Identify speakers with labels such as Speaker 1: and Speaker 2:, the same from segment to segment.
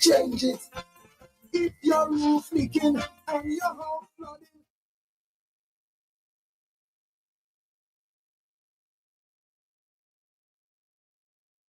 Speaker 1: change it. If your roof leaking and your house flooding.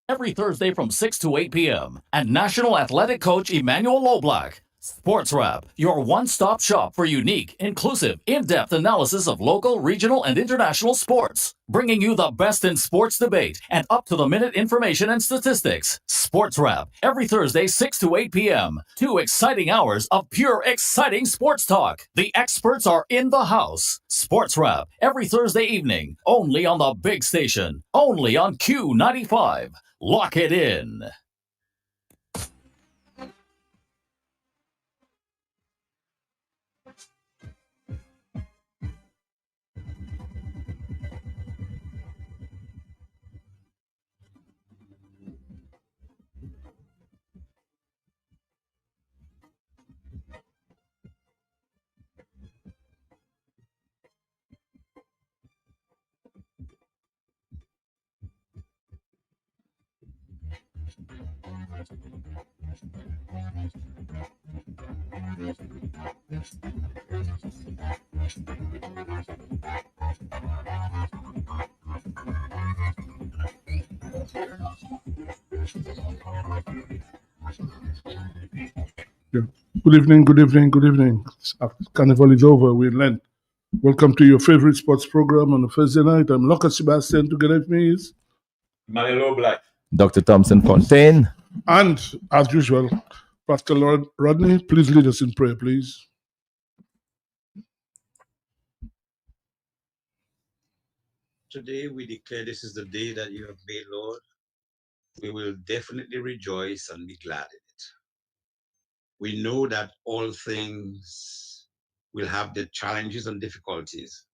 Speaker 2: Every Thursday from 6 to 8 p.m. and National Athletic Coach Emmanuel Loblak. Sports Wrap, your one-stop shop for unique, inclusive, in-depth analysis of local, regional, and international sports. Bringing you the best in sports debate and up-to-the-minute information and statistics. Sports Wrap, every Thursday 6 to 8 p.m. 2 exciting hours of pure exciting sports talk. The experts are in the house. Sports Wrap, every Thursday evening, only on the big station, only on Q95. Lock it in.
Speaker 3: Good evening, good evening, good evening. Carnival is over, we Lent. Welcome to your favorite sports program on a Thursday night. I'm Lucas Sebastian. Together with me is
Speaker 4: Manilo Black.
Speaker 5: Dr. Thompson Fontaine.
Speaker 3: And, as usual, Pastor Rodney. Please lead us in prayer, please.
Speaker 4: Today we declare this is the day that you have made, Lord. We will definitely rejoice and be glad in it. We know that all things will have their challenges and difficulties,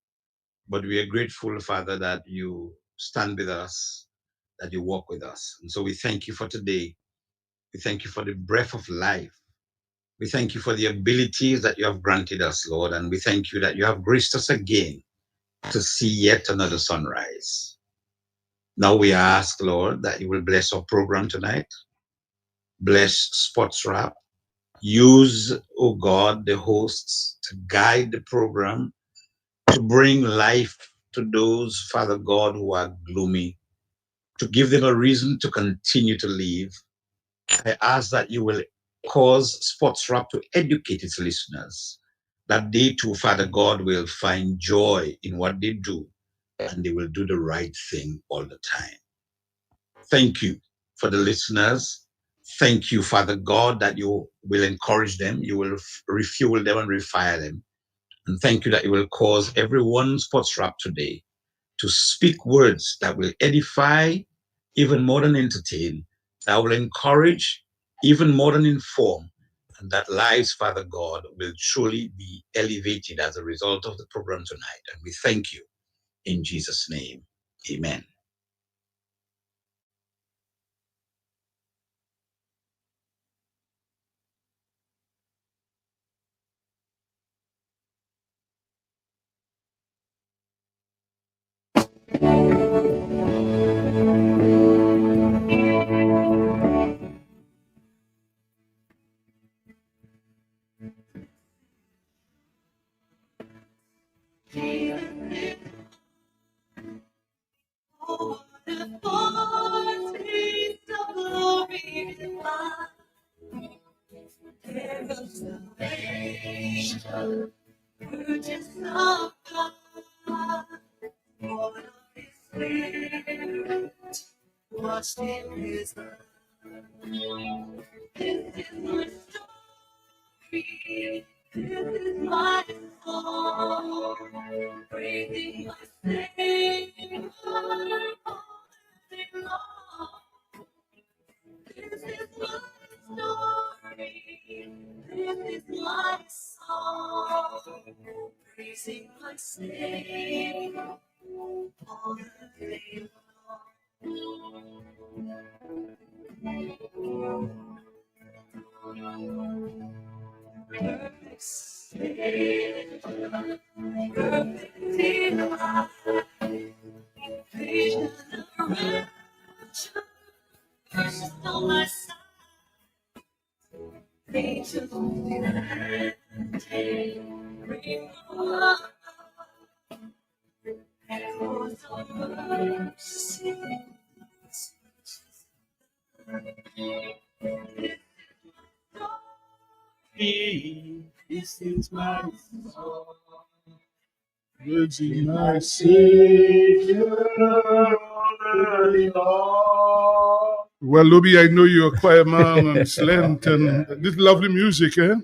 Speaker 4: but we are grateful, Father, that you stand with us, that you walk with us. And so we thank you for today. We thank you for the breath of life. We thank you for the abilities that you have granted us, Lord, and we thank you that you have graced us again to see yet another sunrise. Now we ask, Lord, that you will bless our program tonight. Bless Sports Wrap. Use, oh God, the hosts to guide the program, to bring life to those, Father God, who are gloomy, to give them a reason to continue to live. I ask that you will cause Sports Wrap to educate its listeners, that they too, Father God, will find joy in what they do, and they will do the right thing all the time. Thank you for the listeners. Thank you, Father God, that you will encourage them, you will refuel them and refire them. And thank you that you will cause everyone Sports Wrap today to speak words that will edify even more than entertain, that will encourage even more than inform, and that lives, Father God, will truly be elevated as a result of the program tonight. And we thank you in Jesus' name. Amen.
Speaker 1: Washed in his blood. This is my story. This is my song. Praising my Savior all day long. This is my story. This is my song. Praising my Savior all day long. Perfect state, perfect delight, vision of rapture, on my side. This is my song.
Speaker 3: Praising my Savior all day long. Well, Lobby, I know you're a choir man and it's Lent and this lovely music, eh?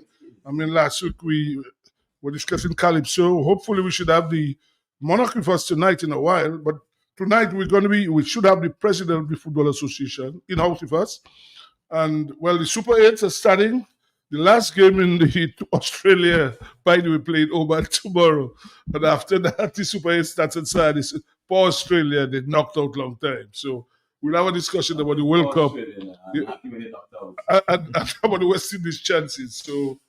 Speaker 3: I mean, last week we were discussing Calypso. Hopefully, we should have the monarch with us tonight in a while. But tonight we should have the president of the Football Association in house with us. And well, the Super 8s are starting. The last game in the Australia, by the way, played over tomorrow. And after that, the Super 8 started side. For Australia, they knocked out long time. So we'll have a discussion about the World Cup and about the West Indies chances. So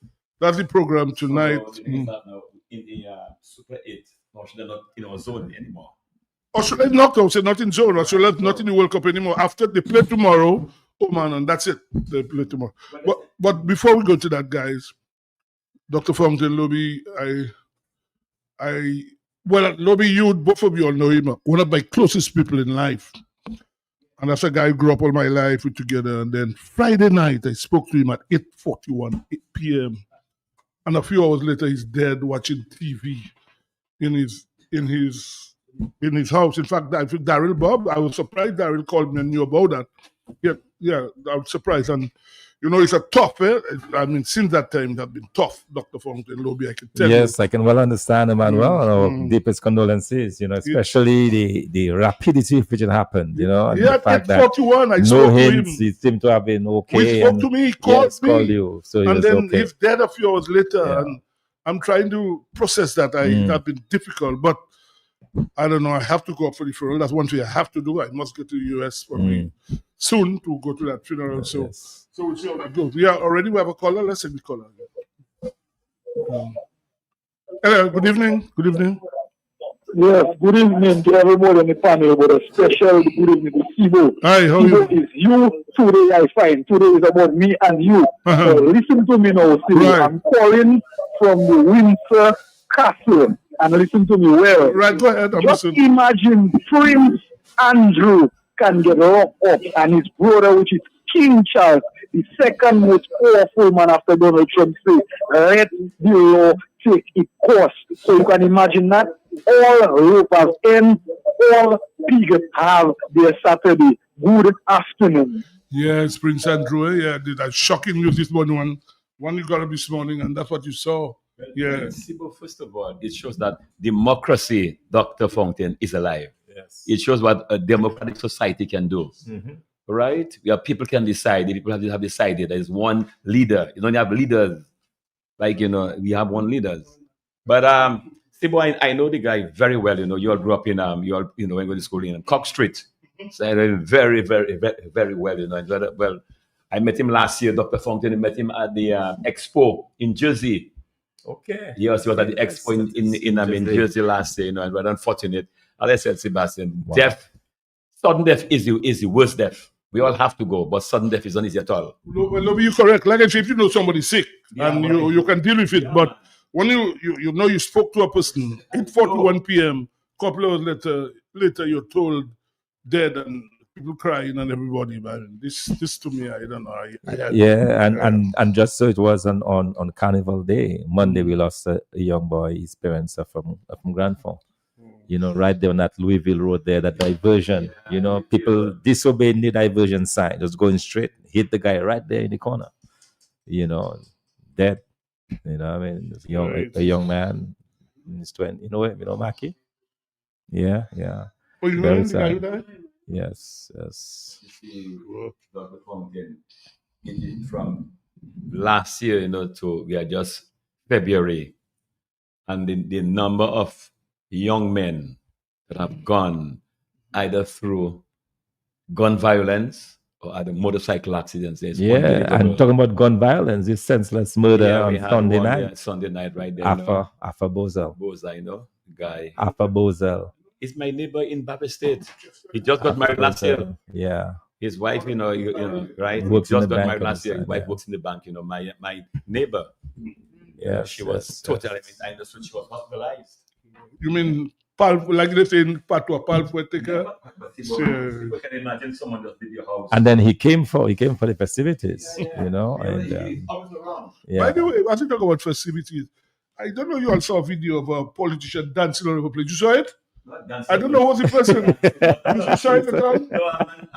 Speaker 3: that's the program tonight.
Speaker 6: So the thing is that now in the Super 8, Australia not in our zone anymore.
Speaker 3: Australia knocked out, so not in zone. Australia not in the World Cup anymore. After they play tomorrow, Oman, and that's it. They play tomorrow. But before we go to that, guys, Dr. Fountain, Lobby, Lobby, you, both of you all know him, one of my closest people in life. And that's a guy I grew up all my life with together. And then Friday night, I spoke to him at 8:41 p.m. And a few hours later, he's dead watching TV in his house. In fact, I think Daryl Bob, I was surprised Daryl called me and knew about that. Yeah, I was surprised. And, it's a tough, I mean, since that time, it has been tough, Dr. Fountain, Lobby, I can tell you.
Speaker 5: Yes, I can well understand, Emmanuel. Our deepest condolences, especially the rapidity with which it happened, and the fact that
Speaker 3: 41, I
Speaker 5: no
Speaker 3: spoke to him.
Speaker 5: hints, he seemed to have been okay.
Speaker 3: He spoke to me, he called me.
Speaker 5: You. So
Speaker 3: and then
Speaker 5: okay.
Speaker 3: he's dead a few hours later, and I'm trying to process that. It has been difficult, but I don't know. I have to go up for the funeral. That's one thing I have to do. I must go to the US probably soon to go to that funeral. So we'll see how that goes. We have a caller. Let's take the caller. Hello. Good evening. Good evening.
Speaker 7: Yes. Good evening to everybody on the panel. But a special good evening to Sibo.
Speaker 3: Hi. How are you?
Speaker 7: Is you today? I find today is about me and you. So listen to me now, Sibo.
Speaker 3: Right.
Speaker 7: I'm calling from the Windsor Castle. And listen to me well.
Speaker 3: Right, go ahead.
Speaker 7: Just imagine Prince Andrew can get locked up and his brother, which is King Charles, the second most powerful man after Donald Trump, say, let the law take its course. So you can imagine that all ropers and all pigs have their Saturday. Good afternoon.
Speaker 3: Yes, Prince Andrew. Yeah, that shocking news this morning. One you got up this morning, and that's what you saw. Yeah.
Speaker 6: First of all, it shows that democracy, Dr. Fountain, is alive.
Speaker 5: Yes.
Speaker 6: It shows what a democratic society can do. Right? Where people can decide. People have decided there's one leader. You don't have leaders. Like, we have one leader. But Sibo, I know the guy very well. You all grew up in when you went to school in Cock Street. So I know him very, very, very, very well. Well, I met him last year, Dr. Fountain. I met him at the Expo in Jersey.
Speaker 5: Okay.
Speaker 6: Yes, he was at the Expo in Jersey last year, and we're unfortunate. As I said, Sebastian, sudden death is the worst death. We all have to go, but sudden death is not easy at all.
Speaker 3: Well, you're correct. Like I said, if you know somebody's sick and you can deal with it, but when you spoke to a person 8:41 p.m., couple hours later you're told dead and people crying and everybody, man. This to me, I don't know.
Speaker 5: And just so it was on Carnival Day, Monday, we lost a young boy. His parents are from Grand Fond. Right there on that Louisville Road there, that diversion. People disobeying the diversion sign, just going straight, hit the guy right there in the corner. Dead. A young man in his 20s. Mackie? Yeah.
Speaker 3: Oh, you know him, the guy who died?
Speaker 5: Yes.
Speaker 6: You see, Dr. Fountain, from last year, we are just February, and the number of young men that have gone either through gun violence or other motorcycle accidents.
Speaker 5: And talking about gun violence, this senseless murder on Sunday night.
Speaker 6: Yeah, Sunday night, right there.
Speaker 5: Afa Bozel.
Speaker 6: Guy.
Speaker 5: Afa Bozel.
Speaker 6: He's my neighbor in Baba State. He just got married last year.
Speaker 5: Yeah.
Speaker 6: His wife, right?
Speaker 5: Works
Speaker 6: He
Speaker 5: in
Speaker 6: just
Speaker 5: the
Speaker 6: got
Speaker 5: bank
Speaker 6: married
Speaker 5: on
Speaker 6: last
Speaker 5: the
Speaker 6: year. His
Speaker 5: side,
Speaker 6: wife
Speaker 5: yeah.
Speaker 6: works in the bank. My neighbor.
Speaker 5: Yes,
Speaker 6: She was
Speaker 5: yes,
Speaker 6: totally.
Speaker 5: yes.
Speaker 6: I understood she was hospitalized.
Speaker 3: You mean like they say in Patois, Palfueteca?
Speaker 6: People can imagine someone just leave your house.
Speaker 5: And then he came for the festivities, and
Speaker 3: By the way, as you talk about festivities, I don't know you all saw a video of a politician dancing all over the place. You saw it? I don't know who's the person. You saw it at all?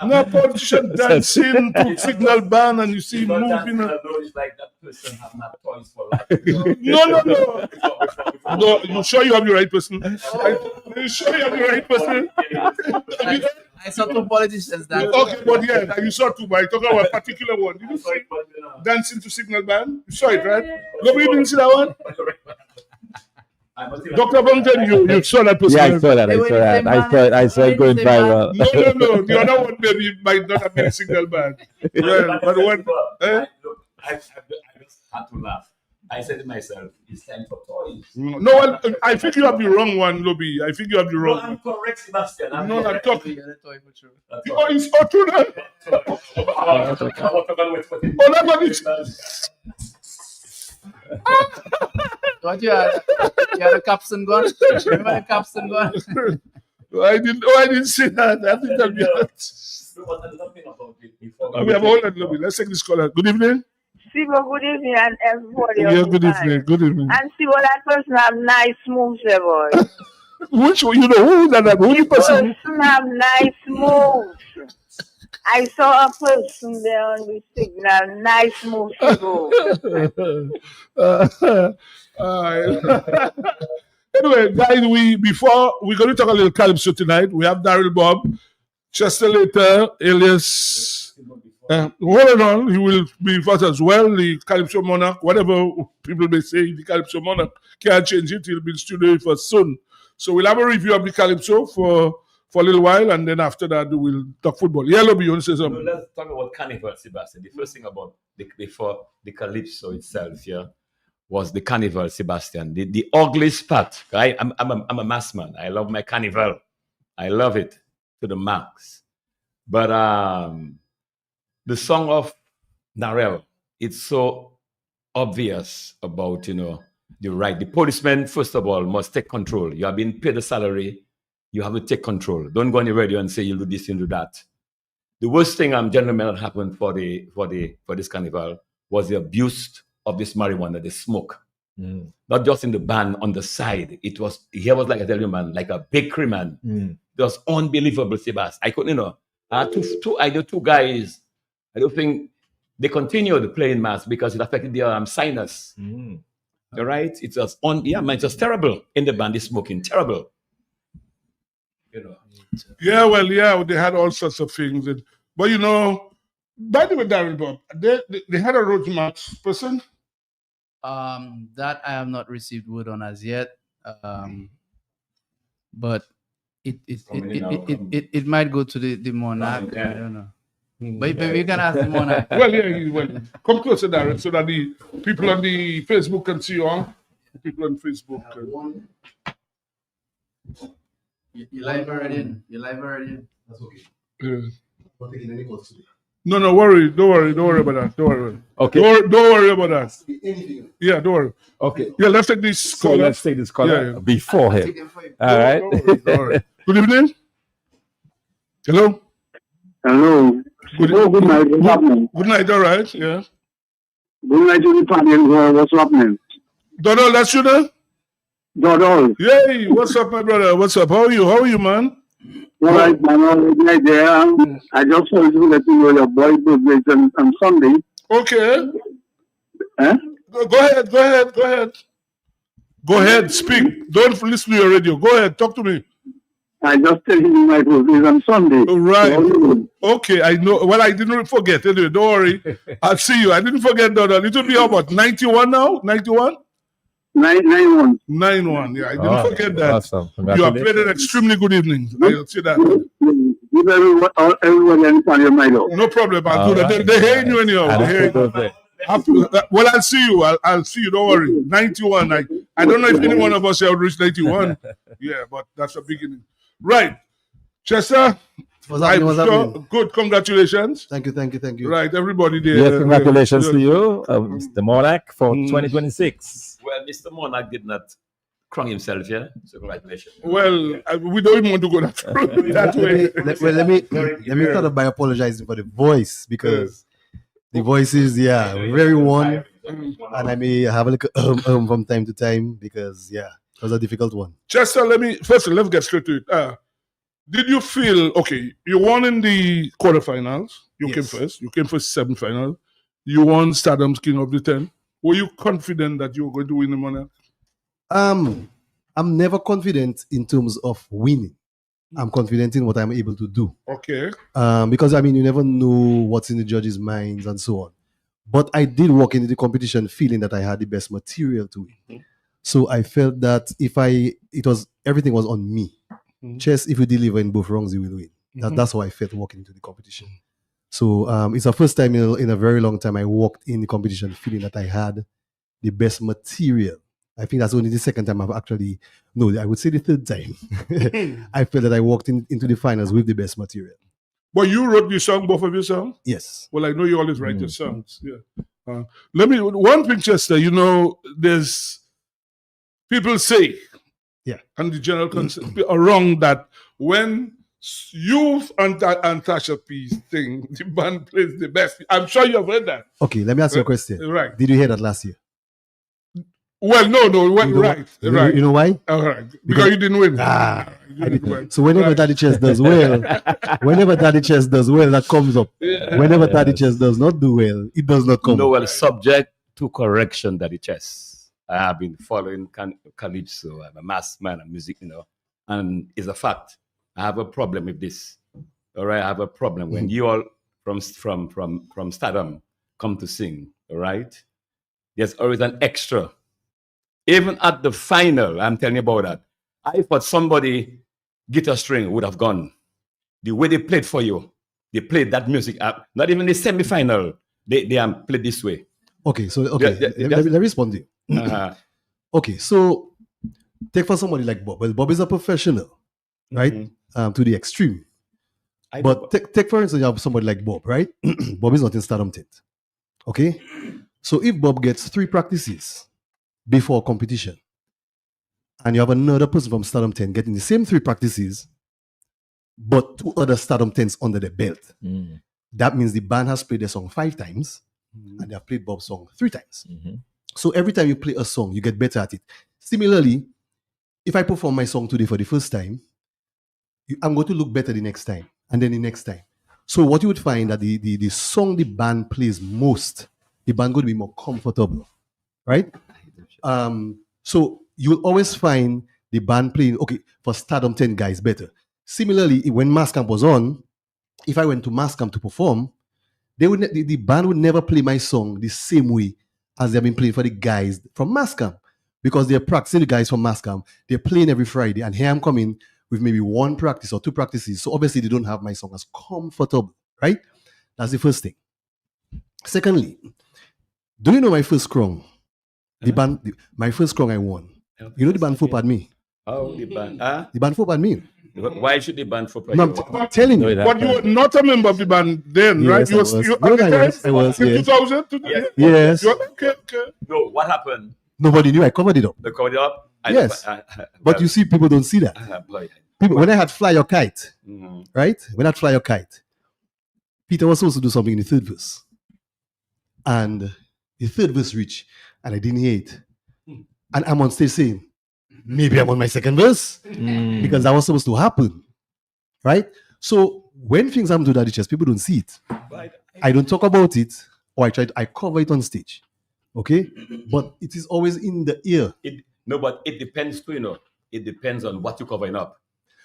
Speaker 3: No, politician dancing to signal ban and you see him moving.
Speaker 6: It's like that person have not toys for life.
Speaker 3: No. No, you sure you have the right person? You sure you have the right person?
Speaker 8: I saw two politicians that.
Speaker 3: Okay, but yeah, you saw two, but I talking about a particular one. Did you see dancing to signal ban? You saw it, right? Nobody didn't see that one? Dr. Bungton, you saw that person.
Speaker 5: Yeah, I saw that. I saw it going viral.
Speaker 3: No. The other one maybe might not have been a signal ban. Well, but one.
Speaker 6: I just had to laugh. I said to myself, it's time for toys.
Speaker 3: No, I think you have the wrong one, Lobby. I think you have the wrong one.
Speaker 6: I'm correct, Sebastian.
Speaker 3: No, I'm talking.
Speaker 6: That's
Speaker 3: Oh, it's all true now. Oh, that one is.
Speaker 8: What you had? You had a capstan gun? Remember the capstan gun?
Speaker 3: I didn't see that. I think that'd be. We have all that, Lobby. Let's take this caller. Good evening.
Speaker 9: Sibo, good evening, and everybody.
Speaker 3: Yeah, good evening. Good evening.
Speaker 9: And Sibo, that person have nice moves, there, boy.
Speaker 3: Which one? You know who is that? Who the person?
Speaker 9: Person have nice moves. I saw a person there on the signal. Nice moves, Sibo.
Speaker 3: Anyway, guys, we're going to talk a little Calypso tonight. We have Daryl Bob, Chester later, alias. Hold on, he will be first as well. The Calypso Monarch, whatever people may say, the Calypso Monarch can't change it. He'll be in studio for soon. So we'll have a review of the Calypso for a little while, and then after that, we'll talk football. Yeah, Lobby, you want to say something?
Speaker 6: Let's talk about Carnival, Sebastian. The first thing about before the Calypso itself, was the Carnival, Sebastian. The ugliest part. Right? I'm a mass man. I love my Carnival. I love it to the max. But the song of Narelle, it's so obvious about, the right. The policeman, first of all, must take control. You have been paid a salary. You have to take control. Don't go on the radio and say you'll do this and do that. The worst thing, gentlemen, that happened for this Carnival was the abuse of this marijuana, the smoke. Not just in the band, on the side. He was like I tell you, man, like a bakery man. It was unbelievable, Sebastian. I couldn't, I had two guys. I don't think they continued playing mass because it affected their sinus. All right? It was it's just terrible in the band, the smoking, terrible.
Speaker 3: Yeah, well, they had all sorts of things. But by the way, Daryl Bob, they had a road march person.
Speaker 8: That I have not received word on as yet. But it might go to the Monarch. I don't know. But we can ask the Monarch.
Speaker 3: Well, come closer, Darren, so that the people on the Facebook can see you on. People on Facebook.
Speaker 8: You live already? That's okay.
Speaker 3: No, worry. Don't worry about that. Don't worry.
Speaker 5: Okay.
Speaker 3: Don't worry about that. Yeah, don't worry.
Speaker 5: Okay.
Speaker 3: Yeah, let's take this
Speaker 5: So
Speaker 3: caller.
Speaker 5: let's take this caller
Speaker 3: Yeah.
Speaker 5: before him. All right.
Speaker 3: Don't worry. Good evening. Hello.
Speaker 7: Hello. Good night. What's happening?
Speaker 3: Good night. All right. Yeah.
Speaker 7: Good night to the panel. What's happening?
Speaker 3: Donald, that's you there?
Speaker 7: Donald.
Speaker 3: Yay. What's up, my brother? What's up? How are you, man?
Speaker 7: All right, man. All right there. I just wanted to let you know your boy birthday on Sunday.
Speaker 3: Okay.
Speaker 7: Eh?
Speaker 3: Go ahead. Go ahead. Speak. Don't listen to your radio. Go ahead. Talk to me.
Speaker 7: I just tell you my birthday is on Sunday.
Speaker 3: All right. Okay, I know. Well, I didn't forget. Anyway, don't worry. I'll see you. I didn't forget, Donald. It will be about 91 now? 91?
Speaker 7: 91.
Speaker 3: 91, yeah. I didn't forget that.
Speaker 5: Awesome.
Speaker 3: You have played an extremely good evening. I'll see that.
Speaker 7: Give everybody any time you might know.
Speaker 3: No problem. I'll do that. They're hearing you anyhow. They're hearing you. Well, I'll see you. I'll see you. Don't worry. 91. I don't know if any one of us have reached 91. Yeah, but that's a beginning. Right. Chester,
Speaker 10: What's happening? What's happening?
Speaker 3: Good, congratulations.
Speaker 10: Thank you.
Speaker 3: Right, everybody there.
Speaker 5: Yes, congratulations to you, Mr. Monarch, for 2026.
Speaker 6: Well, Mr. Monarch did not crown himself, yeah? So congratulations.
Speaker 3: Well, we don't even want to go that way.
Speaker 10: Let me start off by apologizing for the voice, because the voice is very worn, and I may have a little from time to time, because it was a difficult one.
Speaker 3: Chester, let's get straight to it. Did you feel you won in the quarterfinals? You came first. You came first semi-final. You won Stardom's King of the 10. Were you confident that you were going to win the money?
Speaker 10: I'm never confident in terms of winning. I'm confident in what I'm able to do.
Speaker 3: Okay.
Speaker 10: Because you never know what's in the judges' minds and so on. But I did walk into the competition feeling that I had the best material to win. So I felt that everything was on me. Chess, if you deliver in both rounds, you will win. That's how I felt walking into the competition. So it's the first time in a very long time I walked in the competition feeling that I had the best material. I think that's only the second time I would say the third time. I felt that I walked into the finals with the best material.
Speaker 3: But you wrote the song, both of your songs?
Speaker 10: Yes.
Speaker 3: Well, I know you always write your songs. Yeah. One thing, Chester, there's people say, and the general concept around that when you and Tasha P's thing, the band plays the best. I'm sure you have heard that.
Speaker 10: Okay, let me ask you a question.
Speaker 3: Right.
Speaker 10: Did you hear that last year?
Speaker 3: Well, no, right.
Speaker 10: You know why?
Speaker 3: All right. Because you didn't win.
Speaker 10: I didn't win. So whenever Daddy Chess does well, that comes up. Yeah. Whenever Daddy Chess does not do well, it does not come up.
Speaker 6: No, well, subject to correction, Daddy Chess. I have been following Calypso. I'm a mass man of music, and it's a fact. I have a problem with this. All right, I have a problem when you all from Stardom come to sing. All right, there's always an extra. Even at the final, I'm telling you about that. I thought somebody guitar string would have gone. The way they played for you, they played that music up. Not even the semi-final, they played this way.
Speaker 10: Okay, so let me respond to you. Okay, so take for somebody like Bob. Well, Bob is a professional, right? To the extreme. But take for instance, you have somebody like Bob, right? Bob is not in Stardom 10. Okay? So if Bob gets 3 practices before competition, and you have another person from Stardom 10 getting the same 3 practices, but 2 other Stardom 10s under the belt, that means the band has played their song 5 times, and they have played Bob's song 3 times. So every time you play a song, you get better at it. Similarly, if I perform my song today for the first time, I'm going to look better the next time, and then the next time. So what you would find that the song the band plays most, the band going to be more comfortable, right? So you will always find the band playing, for Stardom 10 guys better. Similarly, when Mass Camp was on, if I went to Mass Camp to perform, the band would never play my song the same way as they've been playing for the guys from Mass Camp, because they're practicing the guys from Mass Camp. They're playing every Friday, and here I'm coming with maybe 1 practice or 2 practices. So obviously they don't have my song as comfortable, right? That's the first thing. Secondly, do you know my first crown? My first crown I won. You know the band Faux Pas de Me?
Speaker 6: Oh, the band.
Speaker 10: The band Faux Pas de Me.
Speaker 6: Why should the band Faux Pas?
Speaker 10: No, I'm telling you.
Speaker 3: But you were not a member of the band then, right?
Speaker 10: I was. I was.
Speaker 3: In 2000?
Speaker 10: Yes.
Speaker 3: Okay.
Speaker 6: No, what happened?
Speaker 10: Nobody knew. I covered it up.
Speaker 6: They covered it up?
Speaker 10: Yes. But you see, people don't see that. People, when I had Fly Your Kite, right? When I had Fly Your Kite, Peter was supposed to do something in the 3rd verse. And the 3rd verse reached, and I didn't hear it. And I'm on stage saying, maybe I'm on my 2nd verse, because that was supposed to happen, right? So when things happen to Daddy Chess, people don't see it. I don't talk about it, or I cover it on stage, okay? But it is always in the ear.
Speaker 6: But it depends too, It depends on what you're covering up.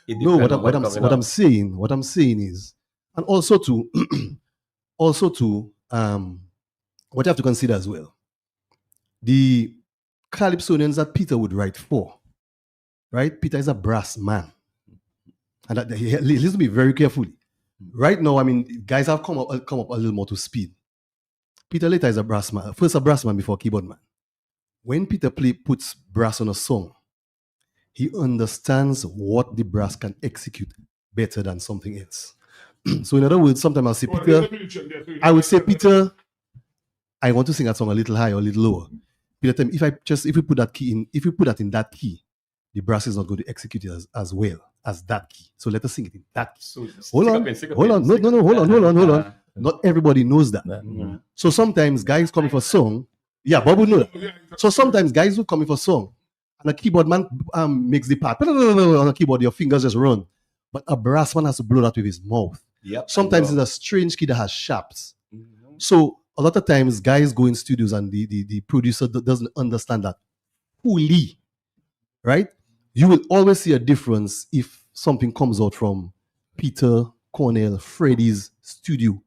Speaker 10: What I'm saying is, and also to what you have to consider as well, the Calypsonians that Peter would write for, right? Peter is a brass man. And listen to me very carefully. Right now, guys have come up a little more to speed. Peter later is a brass man. First a brass man before keyboard man. When Peter puts brass on a song, he understands what the brass can execute better than something else. So in other words, sometimes I'll say, Peter, I would say, Peter, I want to sing that song a little higher or a little lower. Peter, if we put that key in, if you put that in that key, the brass is not going to execute it as well as that key. So let us sing it in that key. So hold on. Hold on. Not everybody knows that.
Speaker 6: Mm-hmm.
Speaker 10: So sometimes guys coming for song, Bob would know that. So sometimes guys will come for song, and a keyboard man makes the part on a keyboard, your fingers just run. But a brass man has to blow that with his mouth.
Speaker 6: Yep,
Speaker 10: sometimes it's a strange key that has sharps. Mm-hmm. So a lot of times guys go in studios and the producer doesn't understand that fully, right? You will always see a difference if something comes out from Peter, Cornell, Freddie's studio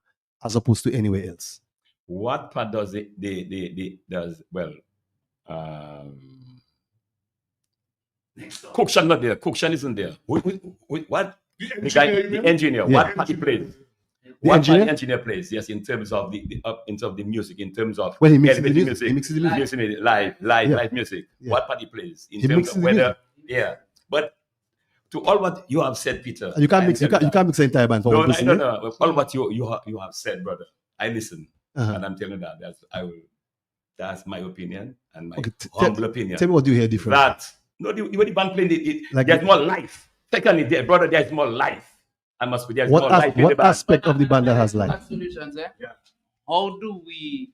Speaker 10: as opposed to anywhere else.
Speaker 6: What part does Cookshan not there. Cookshan isn't there. What? The engineer. Yeah. What part he plays? What part the engineer plays? Yes, in terms of the music, in terms of
Speaker 10: he mixes the music. He mixes the
Speaker 6: music. Live music. Yeah. What part he plays in terms of whether But to all what you have said, Peter,
Speaker 10: you can't mix the entire band for one person.
Speaker 6: No. All what you have said, brother. I listen, and I'm telling you that's my opinion and my humble opinion.
Speaker 10: Tell me what you hear different.
Speaker 6: When the band playing there's more life. Secondly, there's more life. There's more life in the band.
Speaker 10: What aspect of the band that has life?
Speaker 8: Solutions, yeah. How do we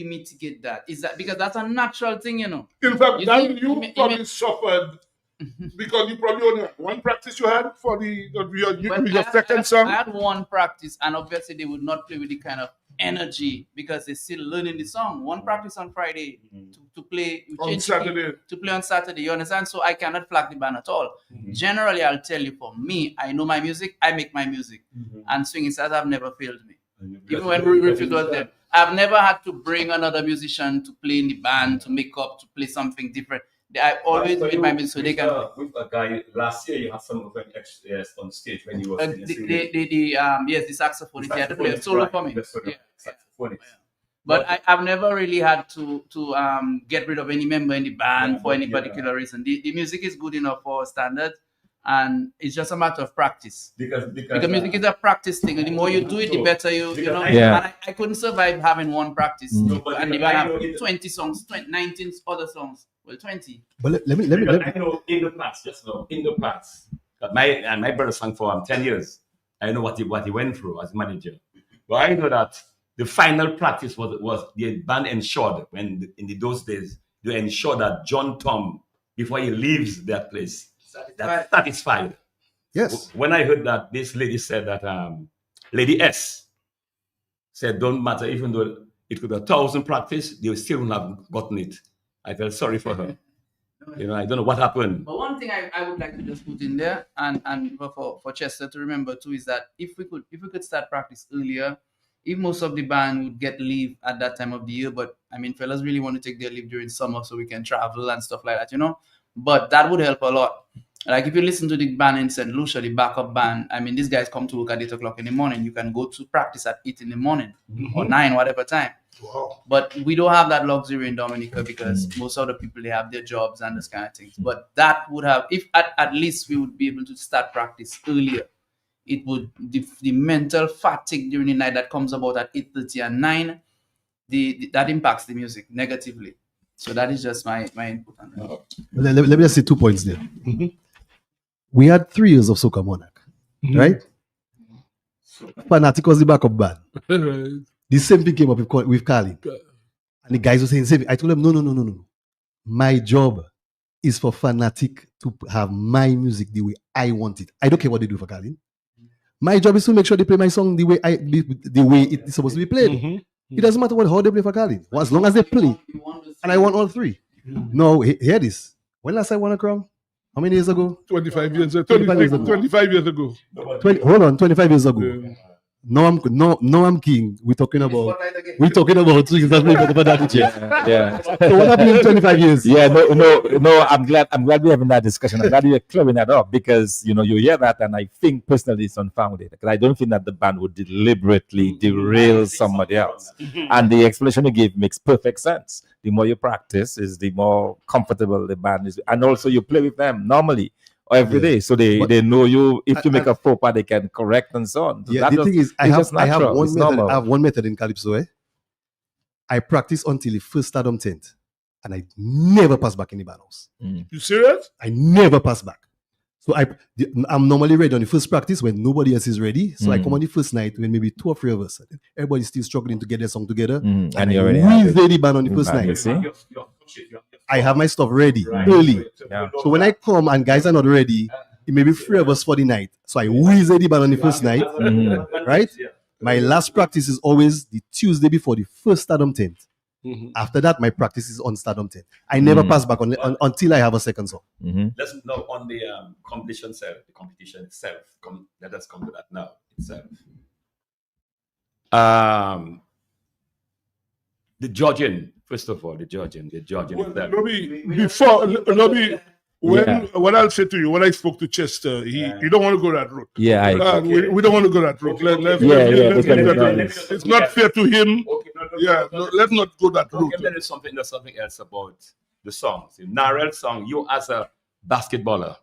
Speaker 8: mitigate that? Is that because that's a natural thing, you know?
Speaker 3: In fact, you probably suffered because you probably only had one practice you had for your second song.
Speaker 8: I had one practice, and obviously they would not play with the kind of energy because they're still learning the song. One practice on Friday to play
Speaker 3: on Saturday.
Speaker 8: To play on Saturday, you understand? So I cannot flag the band at all. Generally, I'll tell you, for me, I know my music, I make my music, and swinging stars have never failed me. Even when Riffy was there, I've never had to bring another musician to play in the band, to make up, to play something different. I always made my music so they can.
Speaker 6: With a guy last year, you had some of them on stage when you were
Speaker 8: the saxophonist. He had to play a solo for me. But I've never really had to get rid of any member in the band for any particular reason. The music is good enough for our standards, and it's just a matter of practice. Because music is a practice thing. The more you do it, the better you know. And I couldn't survive having one practice. And the band have 20 songs, 19 other songs. Well, 20.
Speaker 10: But let me.
Speaker 6: I know in the past, that my brother sang for him 10 years. I know what he went through as manager. But I know that the final practice was the band ensured, when in those days, they ensured that John Tom, before he leaves that place, that's satisfied.
Speaker 10: Yes.
Speaker 6: When I heard that, this lady said that Lady S said, don't matter, even though it could be 1,000 practice, they still wouldn't have gotten it. I felt sorry for her. I don't know what happened.
Speaker 8: But one thing I would like to just put in there, and for Chester to remember too, is that if we could start practice earlier, if most of the band would get leave at that time of the year, but I mean, fellas really want to take their leave during summer so we can travel and stuff like that, you know. But that would help a lot. Like if you listen to the band in St. Lucia, the backup band, I mean, these guys come to work at 8 o'clock in the morning. You can go to practice at 8 in the morning or 9, whatever time.
Speaker 3: Wow.
Speaker 8: But we don't have that luxury in Dominica because most of the people, they have their jobs and this kind of things. But that would have, if at least we would be able to start practice earlier, it would, the mental fatigue during the night that comes about at 8:30 and 9, that impacts the music negatively. So that is just my input on that.
Speaker 10: Let me just say 2 points there. We had 3 years of Soca Monarch, right? Fanatic was the backup band. The same thing came up with Carly. And the guys were saying the same thing. I told them, no. My job is for Fanatic to have my music the way I want it. I don't care what they do for Carly. My job is to make sure they play my song the way it's supposed to be played. It doesn't matter how they play for Carly. As long as they play. And I want all 3. No, hear this. When last I won a crown? How many years ago?
Speaker 3: 25 years ago. 25 years ago.
Speaker 10: Hold on, 25 years ago. No, I'm king. We're talking about 2 years.
Speaker 5: Yeah.
Speaker 10: So what happened in 25 years?
Speaker 5: Yeah, no. I'm glad we're having that discussion. I'm glad you're clearing that up because you hear that, and I think personally it's unfounded. Because I don't think that the band would deliberately derail somebody else. And the explanation you gave makes perfect sense. The more you practice, is the more comfortable the band is, and also you play with them normally. every day. So they know you. If you make a faux pas, they can correct and so on. So
Speaker 10: yeah, the thing is, I have one method.
Speaker 5: Normal.
Speaker 10: I have one method in Calypso. I practice until the first stardom 10th, and I never pass back in the band house.
Speaker 3: You serious?
Speaker 10: I never pass back. So I'm normally ready on the first practice when nobody else is ready. So I come on the first night when maybe 2 or 3 of us, everybody's still struggling to get their song together.
Speaker 5: And you already
Speaker 10: have the band on the first night.
Speaker 5: You see?
Speaker 10: I have my stuff ready early. Yeah. So when I come and guys are not ready, it may be 3 of us for the night. So I whiz the band on the first night, right? My last practice is always the Tuesday before the first stardom 10th. After that, my practice is on stardom 10th. I never pass back until I have a second song.
Speaker 6: Let's know on the competition itself. Let us come to that now itself. The judging, first of all, the judging itself.
Speaker 3: What I'll say to you, when I spoke to Chester, he don't want to go that route.
Speaker 5: Yeah,
Speaker 3: we don't want to go that route. It's not fair to him. Let's not go that route.
Speaker 6: Okay, there is something else about the songs. The Narelle song, you as a basketballer,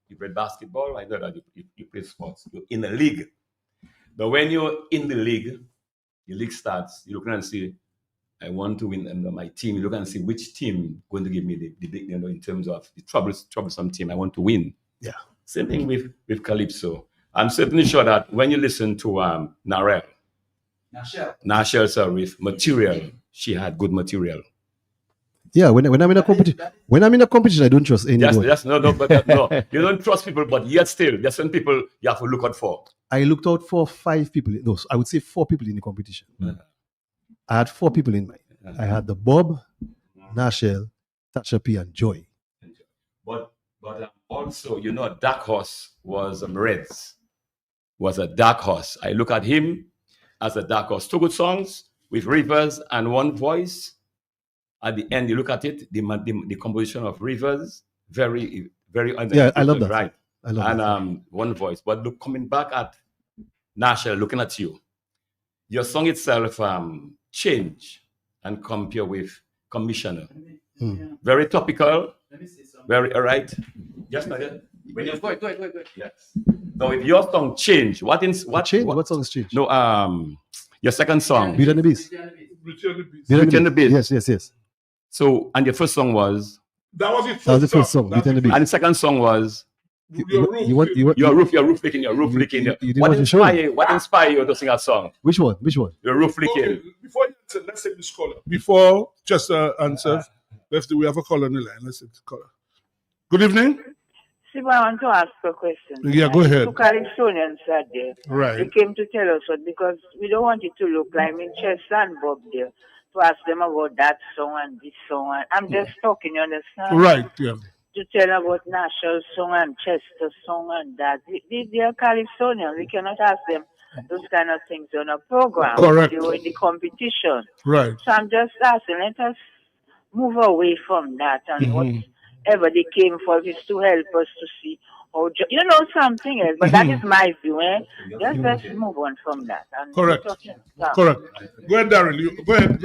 Speaker 6: you play basketball, I know that you play sports, you're in a league. But when you're in the league starts, you look and see, I want to win under my team. You look and see which team going to give me the big, in terms of the troublesome team. I want to win.
Speaker 10: Yeah.
Speaker 6: Same thing with Calypso. I'm certainly sure that when you listen to Narelle, with material, she had good material.
Speaker 10: Yeah, when I'm in a competition, I don't trust anyone.
Speaker 6: Yes, no. You don't trust people, but yet still, there's some people you have to look out for.
Speaker 10: I looked out for 5 people. No, I would say 4 people in the competition. I had 4 people in mind. I had the Bob, Nashel, Tasha P, and Joy.
Speaker 6: But also, Dark Horse was Reds. Was a dark horse. I look at him as a dark horse. 2 good songs with Rivers and one voice. At the end, you look at it, the composition of Rivers, very, very.
Speaker 10: Yeah, I love that.
Speaker 6: Right.
Speaker 10: I love that.
Speaker 6: One voice. But look, coming back at Nashel, looking at you, your song itself change and compare with Commissioner. Very topical. Very all right. Yes, Nadia. Go. Yes. Now, if your song change, what
Speaker 10: songs change?
Speaker 6: No, your second song.
Speaker 10: Beauty and the Beast.
Speaker 6: Beauty and the Beast.
Speaker 10: Yes.
Speaker 6: So, and your first song was.
Speaker 3: That was
Speaker 10: the first song. Beauty and the Beast.
Speaker 6: And the second song was. Your roof licking. What inspired you to sing that song?
Speaker 10: Which one?
Speaker 6: Your roof licking.
Speaker 3: Okay, before you answer, let's take this caller. Before Chester answers, we have a caller on the line. Let's take the caller. Good evening.
Speaker 9: See, I want to ask a question.
Speaker 3: Yeah, go ahead.
Speaker 9: To Calypsonians out there.
Speaker 3: Right.
Speaker 9: They came to tell us what, because we don't want it to look like Chester and Bob there, to ask them about that song and this song. And I'm just talking, you understand?
Speaker 3: Right, yeah.
Speaker 9: To tell about National song and Chester song and that. They are Calypsonians. We cannot ask them those kind of things on a program.
Speaker 3: Correct.
Speaker 9: They were in the competition.
Speaker 3: Right.
Speaker 9: So I'm just asking, let us move away from that, and whatever they came for is to help us to see how, something else. But that is my view. Let's move on from that. And
Speaker 3: correct. Correct. Go ahead, Darryl. Go ahead.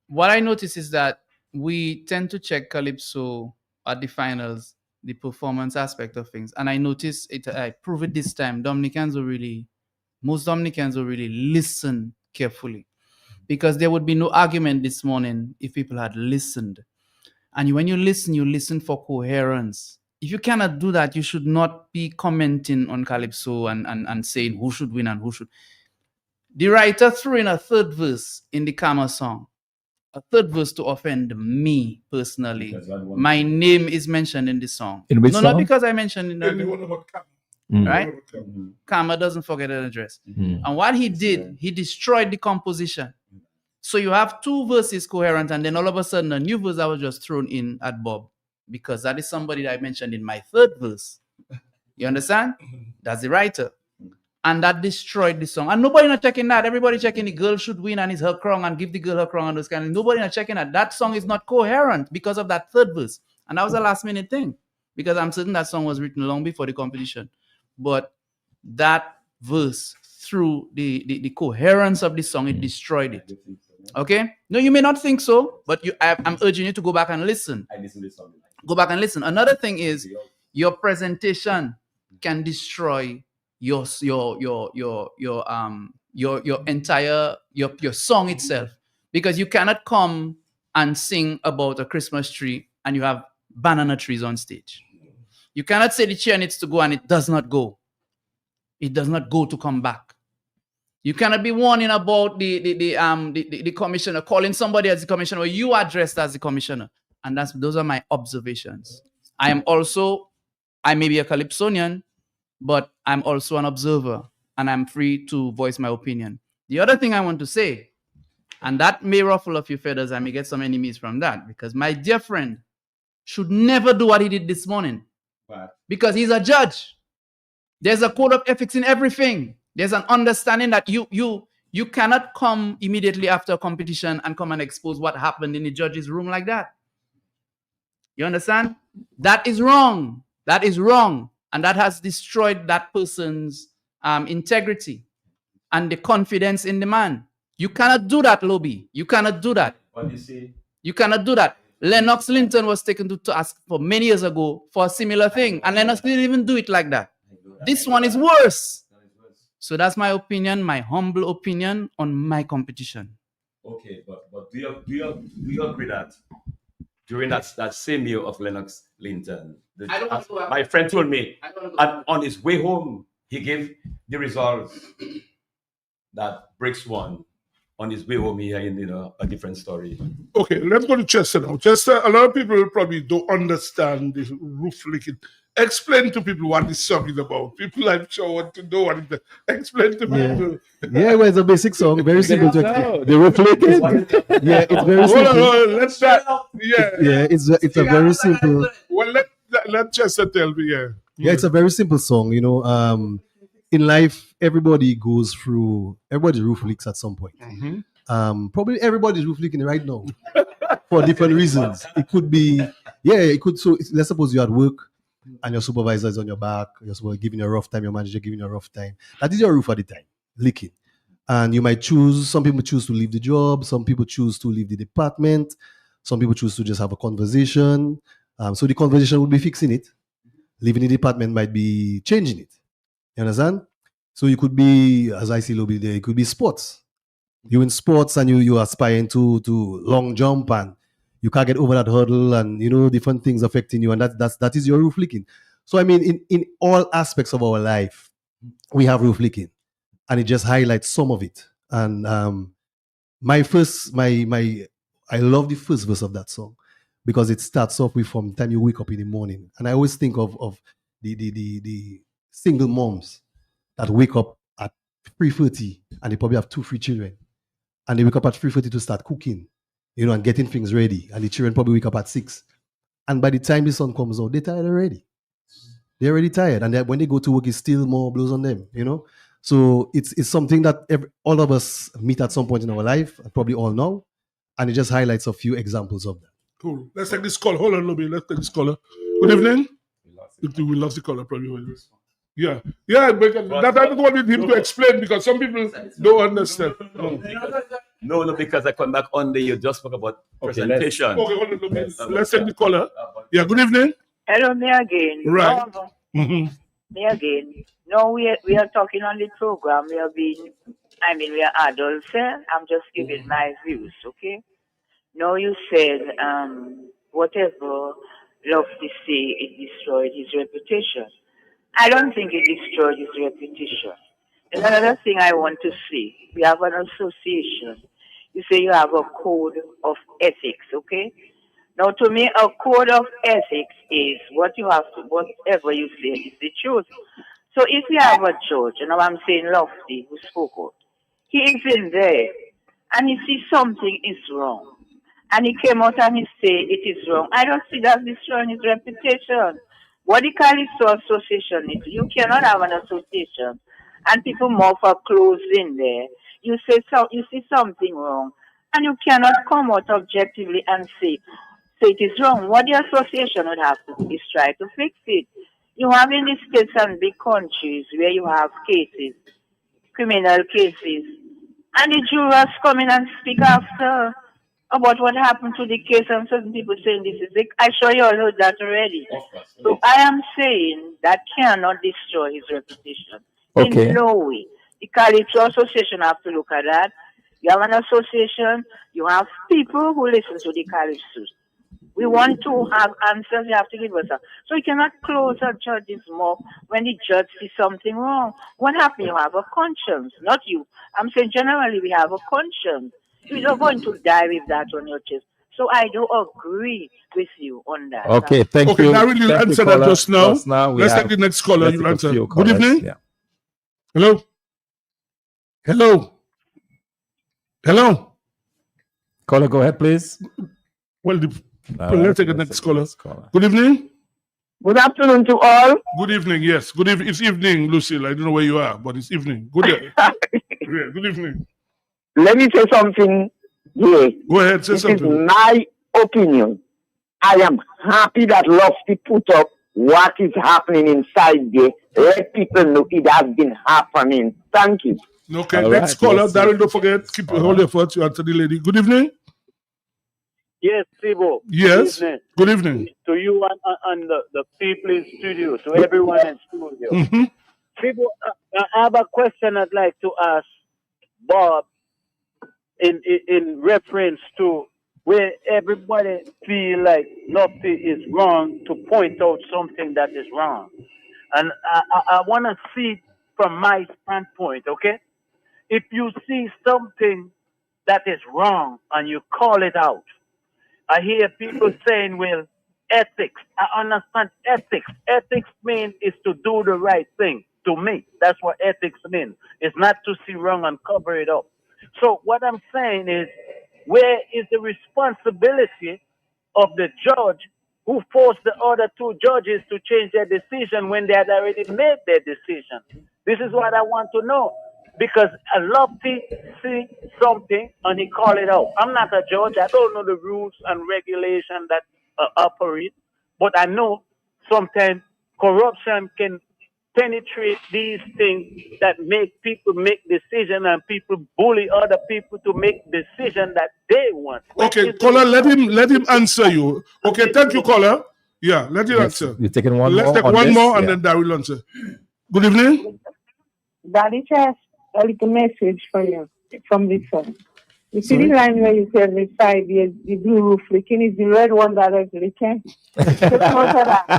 Speaker 8: What I notice is that we tend to check Calypso at the finals, the performance aspect of things. And I notice it, I prove it this time, most Dominicans will really listen carefully. Because there would be no argument this morning if people had listened. And when you listen for coherence. If you cannot do that, you should not be commenting on Calypso and saying who should win and who should. The writer threw in a third verse in the Karma song. A third verse to offend me personally. My name is mentioned in the song.
Speaker 5: In which song?
Speaker 8: Not because I mentioned in the right? Karma doesn't forget an address. And what he did, he destroyed the composition. So you have 2 verses coherent, and then all of a sudden a new verse that was just thrown in at Bob, because that is somebody that I mentioned in my third verse. You understand? That's the writer. And that destroyed the song. And nobody not checking that. Everybody checking the girl should win and it's her crown and give the girl her crown and those kind of. Nobody not checking that. That song is not coherent because of that third verse. And that was a last minute thing, because I'm certain that song was written long before the competition. But that verse, through the coherence of the song, it destroyed it. Okay? No, you may not think so, but I'm urging you to go back and listen.
Speaker 6: I listen to something.
Speaker 8: Go back and listen. Another thing is your presentation can destroy your entire your song itself, because you cannot come and sing about a Christmas tree and you have banana trees on stage. You cannot say the chair needs to go and it does not go. It does not go to come back. You cannot be warning about the commissioner, calling somebody as the commissioner, or you are dressed as the commissioner. And those are my observations. I may be a Calypsonian, but I'm also an observer, and I'm free to voice my opinion. The other thing I want to say, and that may ruffle a few feathers, I may get some enemies from that, because my dear friend should never do what he did this morning. Because he's a judge. There's a code of ethics in everything. There's an understanding that you cannot come immediately after a competition and come and expose what happened in the judge's room like that. You understand? That is wrong. That is wrong. And that has destroyed that person's integrity and the confidence in the man. You cannot do that, Lobby. You cannot do that.
Speaker 6: What do you see?
Speaker 8: You cannot do that. Lennox Linton was taken to task for many years ago for a similar thing. And Lennox didn't even do it like that. This one is worse. So that's my opinion, my humble opinion on my competition.
Speaker 6: Okay, but do you agree that during that same year of Lennox Linton, my friend told me on his way home he gave the results that Briggs won. On his way home, he had a different story.
Speaker 3: Okay, let's go to Chester now. Chester, a lot of people probably don't understand this roof leaking. Explain to people what this song is about. People, I'm sure, want to know what it is. Explain to people.
Speaker 10: Yeah, well, it's a basic song. Very simple to explain. The roof leaking. Yeah, it's very simple.
Speaker 3: Hold on. Let's start.
Speaker 10: Yeah, it's a very simple.
Speaker 3: Well, let Chester tell me.
Speaker 10: Yeah, it's a very simple song. In life, everybody's roof leaks at some point.
Speaker 3: Mm-hmm.
Speaker 10: Probably everybody's roof leaking right now for different reasons. It could be, so let's suppose you're at work and your supervisor is on your back, you're giving you a rough time, your manager giving you a rough time. That is your roof at the time, leaking. And you might some people choose to leave the job, some people choose to leave the department, some people choose to just have a conversation. So the conversation would be fixing it. Leaving the department might be changing it. You understand? So you could be, as I see Lobby there, it could be sports. You in sports and you aspiring to long jump and you can't get over that hurdle and different things affecting you, and that is your roof leaking. So I mean, in all aspects of our life, we have roof leaking, and it just highlights some of it. And I love the first verse of that song because it starts off with from the time you wake up in the morning, and I always think of the single moms that wake up at 3:30 and they probably have 2-3 children, and they wake up at 3:30 to start cooking, and getting things ready, and the children probably wake up at 6, and by the time the sun comes out, they're tired already. They're already tired, and when they go to work, it's still more blows on them. So it's something that all of us meet at some point in our life, probably all know, and it just highlights a few examples of that.
Speaker 3: Cool. Let's take this call. Hold on, Lobby. Let's take this caller. Good evening. We lost the caller probably. Yeah, because that I just wanted him to explain because some people don't understand.
Speaker 6: No, because I come back on there. You just spoke about presentation.
Speaker 3: Okay, hold on. Let's take the caller. Yeah, good evening.
Speaker 9: Hello, me again.
Speaker 3: Right.
Speaker 9: No, me again. No, we are talking on the program. We are adults. I'm just giving my views, okay? No, you said whatever Lofty say, it destroyed his reputation. I don't think it destroyed his reputation. There's another thing I want to say. We have an association. You say you have a code of ethics, okay? Now, to me, a code of ethics is whatever you say is the truth. So if you have a judge, and I'm saying Lofty, who spoke out, he is in there, and he sees something is wrong, and he came out and he say it is wrong, I don't see that destroying his reputation. What the Calypso Association is, you cannot have an association and people more for clothes in there. You see something wrong, and you cannot come out objectively and say it is wrong. What the association would have to do is try to fix it. You have in the States and big countries where you have cases, criminal cases, And the jurors come in and speak after about what happened to the case, and certain people saying this is it. I sure you all heard that already. So I am saying that cannot destroy his reputation.
Speaker 5: Okay.
Speaker 9: In no way. The Calypso Association have to look at that. You have an association, you have people who listen to the Calypso. We want to have answers, you have to give us that. So you cannot close a judge's mouth when the judge sees something wrong. What happened? You have a conscience, not you. I'm saying generally we have a conscience. You're not going to die with that on your chest. So I do agree with you on that.
Speaker 5: Okay, thank
Speaker 3: Okay,
Speaker 5: you.
Speaker 3: Darryl, you
Speaker 5: Thank you,
Speaker 3: answered that
Speaker 5: caller.
Speaker 3: just now.
Speaker 5: We
Speaker 3: Let's
Speaker 5: have-
Speaker 3: take the next caller.
Speaker 5: let's
Speaker 3: You'll
Speaker 5: take a
Speaker 3: answer.
Speaker 5: few
Speaker 3: Good
Speaker 5: callers,
Speaker 3: evening.
Speaker 5: yeah.
Speaker 3: Hello. Hello. Hello.
Speaker 5: Caller, go ahead, please.
Speaker 3: Well, let's take the next caller.
Speaker 5: caller.
Speaker 3: Good evening.
Speaker 7: Good afternoon to all.
Speaker 3: Good evening. Yes. Good evening. It's evening, Lucille. I don't know where you are, but it's evening. Good. Yeah, good evening.
Speaker 7: Let me say something here.
Speaker 3: Go ahead. Say
Speaker 7: This
Speaker 3: something.
Speaker 7: is my opinion. I am happy that Lofty put up what is happening inside there. Let people know it has been happening. Thank you.
Speaker 3: Okay,
Speaker 5: All
Speaker 3: next
Speaker 5: right,
Speaker 3: caller.
Speaker 5: let's see.
Speaker 3: Darryl, don't forget. Keep hold your thoughts. You answer the lady. Good evening.
Speaker 11: Yes, Sibo.
Speaker 3: Yes.
Speaker 11: Good evening.
Speaker 3: Good evening.
Speaker 11: To you and the people in studio, to everyone in studio.
Speaker 3: Mm-hmm.
Speaker 11: Sibo, I have a question I'd like to ask Bob in reference to where everybody feel like Lofty is wrong to point out something that is wrong. And I want to see from my standpoint, okay? If you see something that is wrong and you call it out, I hear people saying, well, ethics. I understand ethics. Ethics means is to do the right thing. To me, that's what ethics means. It's not to see wrong and cover it up. So what I'm saying is, where is the responsibility of the judge who forced the other two judges to change their decision when they had already made their decision? This is what I want to know. Because a Lofty see something and he call it out. I'm not a judge. I don't know the rules and regulations that operate. But I know sometimes corruption can penetrate these things that make people make decisions and people bully other people to make decisions that they want.
Speaker 3: Okay, caller, let him answer you. Okay, thank you, caller. Yeah, let him
Speaker 5: Yes,
Speaker 3: answer.
Speaker 5: you're taking one
Speaker 3: Let's
Speaker 5: more
Speaker 3: take
Speaker 5: on
Speaker 3: one
Speaker 5: this?
Speaker 3: more and
Speaker 5: Yeah.
Speaker 3: then Darryl answer. Good evening.
Speaker 12: Daddy just a little message for you from this one. You see
Speaker 5: Sorry?
Speaker 12: the line where you said the 5 years, the blue roof leaking is the red one that is leaking. Take note of that.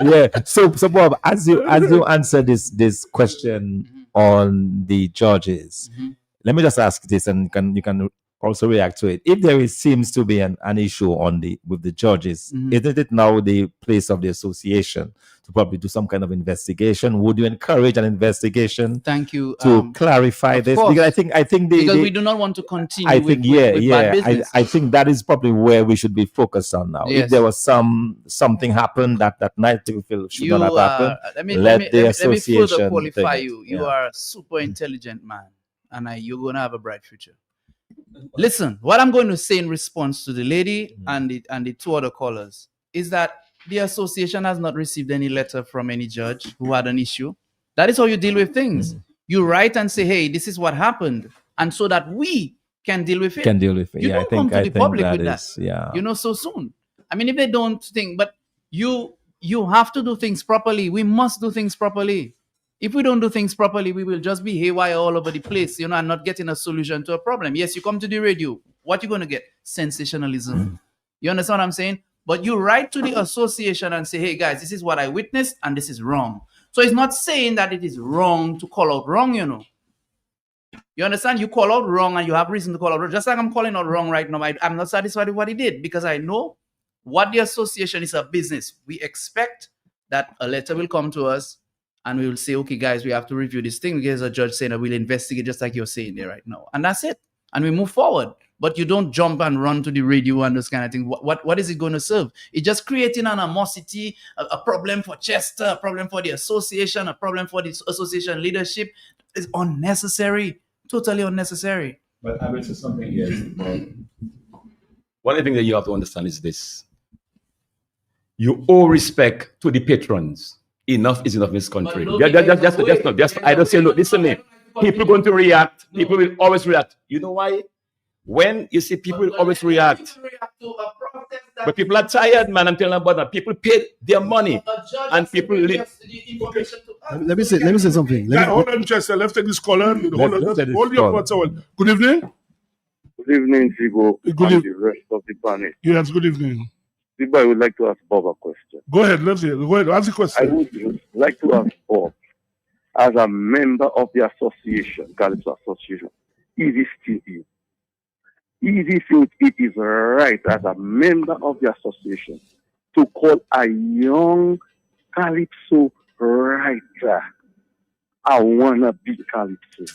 Speaker 5: Yeah. So Bob, as you answer this question on the judges, let me just ask this, and you can also react to it. If there seems to be an issue with the judges, isn't it now the place of the association to probably do some kind of investigation? Would you encourage an investigation?
Speaker 8: Thank you.
Speaker 5: To clarify this,
Speaker 8: course.
Speaker 5: because I think
Speaker 8: because we do not want to continue.
Speaker 5: I think
Speaker 8: with bad business.
Speaker 5: I think that is probably where we should be focused on now.
Speaker 8: Yes.
Speaker 5: If there was something happened that night people feel should not have happened, let the association.
Speaker 8: Let me further qualify
Speaker 5: think it.
Speaker 8: you. You are a super intelligent man, and you're gonna have a bright future. Listen, what I'm going to say in response to the lady and the two other callers is that the association has not received any letter from any judge who had an issue. That is how you deal with things. You write and say, hey, this is what happened, and so that we can deal with it. You don't come to the public with that.
Speaker 5: Yeah.
Speaker 8: So soon. I mean, if they don't think, but you have to do things properly. We must do things properly. If we don't do things properly, we will just be haywire all over the place, and not getting a solution to a problem. Yes, you come to the radio. What you going to get? Sensationalism. You understand what I'm saying? But you write to the association and say, hey, guys, this is what I witnessed, and this is wrong. So it's not saying that it is wrong to call out wrong, You understand? You call out wrong, and you have reason to call out wrong. Just like I'm calling out wrong right now, I'm not satisfied with what he did, because I know what the association is a business. We expect that a letter will come to us, and we will say, okay, guys, we have to review this thing. There's a judge saying that we'll investigate, just like you're saying there right now. And that's it. And we move forward. But you don't jump and run to the radio and this kind of thing. What is it going to serve? It's just creating an animosity, a problem for Chester, a problem for the association, a problem for the association leadership. It's unnecessary. Totally unnecessary.
Speaker 6: But I will say something here. One of the things that you have to understand is this. You owe respect to the patrons. enough is enough in this country. I don't say, look, listen to me. People going to react. People will always react. You know why? When you see people will always react. But people are tired, man. I'm telling you about that. People paid their money. And people live.
Speaker 10: Let me say something.
Speaker 3: Hold on, Chester. Let's take this caller. Hold your thoughts. Good evening.
Speaker 13: Good evening, Zigo, and the rest of the panel.
Speaker 3: Yes, good evening.
Speaker 13: Zigo, I would like to ask Bob a question.
Speaker 3: Go ahead, let's hear. Go ahead, ask the question.
Speaker 13: I would like to ask Bob, as a member of the association, Calypso Association, is he still here? Is he feel it is right as a member of the association to call a young Calypso writer I wanna be Calypso?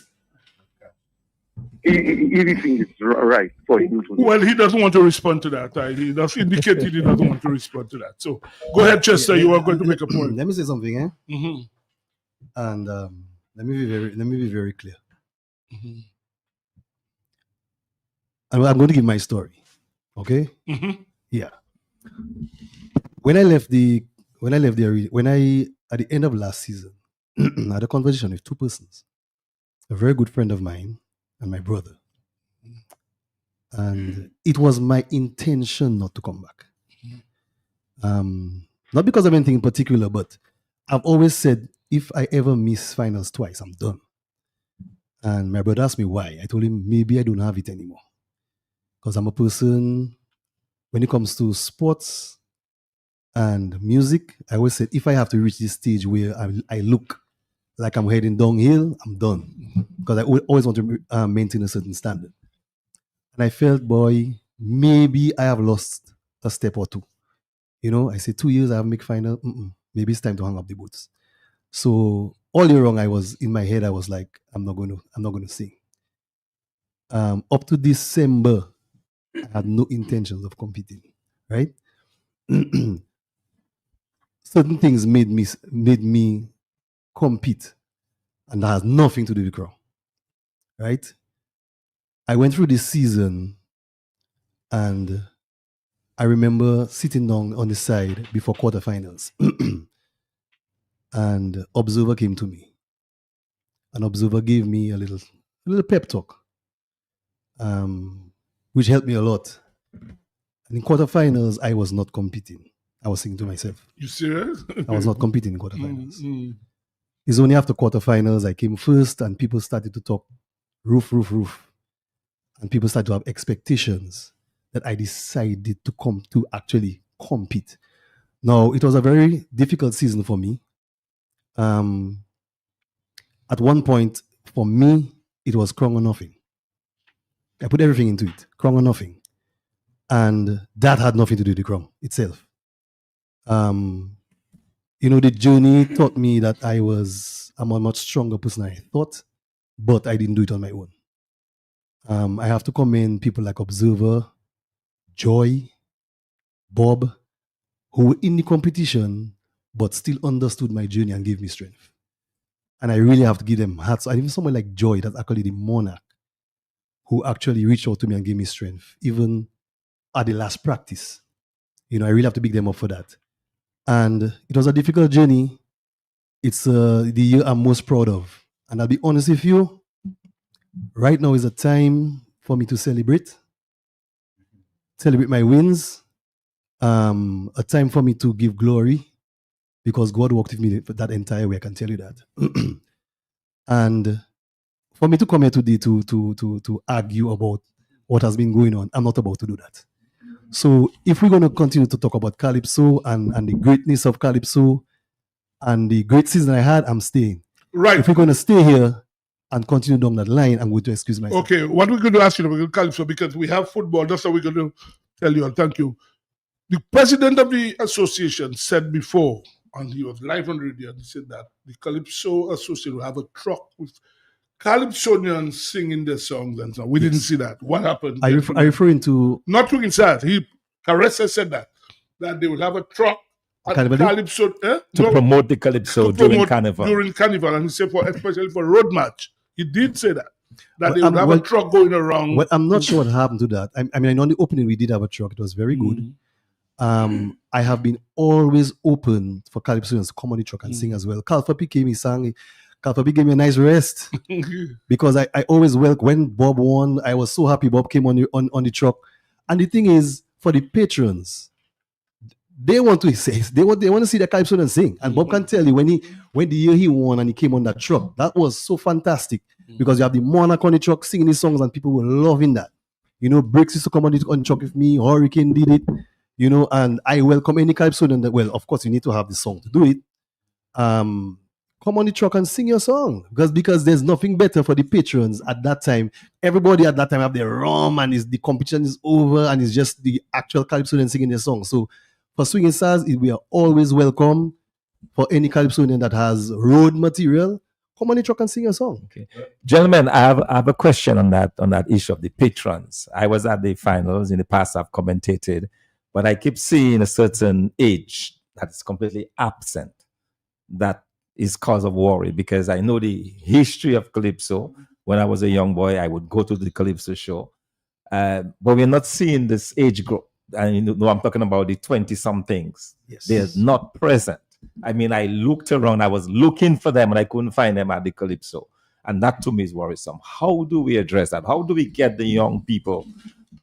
Speaker 13: Everything is right for him to do.
Speaker 3: Well, he doesn't want to respond to that. He does indicated he doesn't want to respond to that. So go ahead, Chester. You are going to make a point.
Speaker 10: Let me say something, eh?
Speaker 3: Mm-hmm.
Speaker 10: And let me be very clear.
Speaker 3: Mm-hmm.
Speaker 10: And I'm going to give my story. Okay?
Speaker 3: Mm-hmm.
Speaker 10: Yeah. When I at the end of last season, I had a conversation with two persons, a very good friend of mine and my brother. And it was my intention not to come back. Not because of anything in particular, but I've always said, if I ever miss finals twice, I'm done. And my brother asked me why. I told him, maybe I don't have it anymore. Because I'm a person, when it comes to sports and music, I always said, if I have to reach this stage where I look like I'm heading downhill, I'm done. Because I always want to maintain a certain standard. And I felt, boy, maybe I have lost a step or two. You know, I said 2 years I have make final. Maybe it's time to hang up the boots. So all year long, in my head, I was like, I'm not going to sing. Up to December, I had no intentions of competing. Right? Certain things made me compete, and that has nothing to do with Crown. Right? I went through this season, and I remember sitting down on the side before quarterfinals, and Observer came to me. An Observer gave me a little pep talk, which helped me a lot. And in quarterfinals, I was not competing. I was singing to myself.
Speaker 3: You serious?
Speaker 10: I was not competing in quarterfinals. It's only after quarterfinals I came first, and people started to talk roof. And people started to have expectations that I decided to actually compete. Now, it was a very difficult season for me. At one point, for me, it was Crown or nothing. I put everything into it, Crown or nothing. And that had nothing to do with the Crown itself. The journey taught me that I'm a much stronger person than I thought, but I didn't do it on my own. I have to commend people like Observer, Joy, Bob, who were in the competition, but still understood my journey and gave me strength. And I really have to give them hats. And even someone like Joy, that's actually the monarch, who actually reached out to me and gave me strength, even at the last practice. I really have to big them up for that. And it was a difficult journey. It's the year I'm most proud of. And I'll be honest with you, right now is a time for me to celebrate my wins, a time for me to give glory, because God worked with me for that entire way, I can tell you that. And for me to come here today to argue about what has been going on, I'm not about to do that. So if we're going to continue to talk about Calypso and the greatness of Calypso and the great season I had, I'm staying.
Speaker 3: Right.
Speaker 10: If we're going to stay here and continue down that line, I'm going to excuse myself.
Speaker 3: Okay, what we're going to ask you about Calypso, because we have football, that's what we're going to tell you. Thank you. The president of the association said before, and he was live on radio, and he said that the Calypso Association will have a truck with Calypsonians singing their songs and so on. We didn't see that. What happened?
Speaker 10: Are you referring to...
Speaker 3: Not to inside. Caressa said that they will have a truck at Calypso...
Speaker 5: To promote the Calypso during Carnival.
Speaker 3: During Carnival, and he said especially for road match. He did say that they will have a truck going around.
Speaker 10: Well, I'm not sure what happened to that. I mean, on the opening, we did have a truck. It was very good. I have been always open for Calypso to come on the truck and sing as well. Calfapi came, he sang. Calfapi gave me a nice rest because I always welcome when Bob won. I was so happy Bob came on the truck. And the thing is, for the patrons, they want to say they want to see the Calypso and sing. And Bob can tell you when the year he won and he came on that truck, that was so fantastic because you have the Monarch on the truck singing his songs and people were loving that. You know, Briggs used to come on the truck with me. Hurricane did it. You know, and I welcome any Calypso. And well, of course, you need to have the song to do it. Come on the truck and sing your song because there's nothing better for the patrons at that time. Everybody at that time have their rum and the competition is over and it's just the actual Calypso singing their song. So for Swinging Stars, we are always welcome for any Calypso that has road material. Come on the truck and sing a song.
Speaker 5: Okay. Gentlemen, I have a question on that issue of the patrons. I was at the finals. In the past, I've commentated, but I keep seeing a certain age that is completely absent. That is cause of worry because I know the history of Calypso. When I was a young boy, I would go to the Calypso show. But we're not seeing this age group. And you know, I'm talking about the 20-somethings.
Speaker 10: Yes.
Speaker 5: They're not present. I mean, I looked around, I was looking for them and I couldn't find them at the Calypso. And that to me is worrisome. How do we address that? How do we get the young people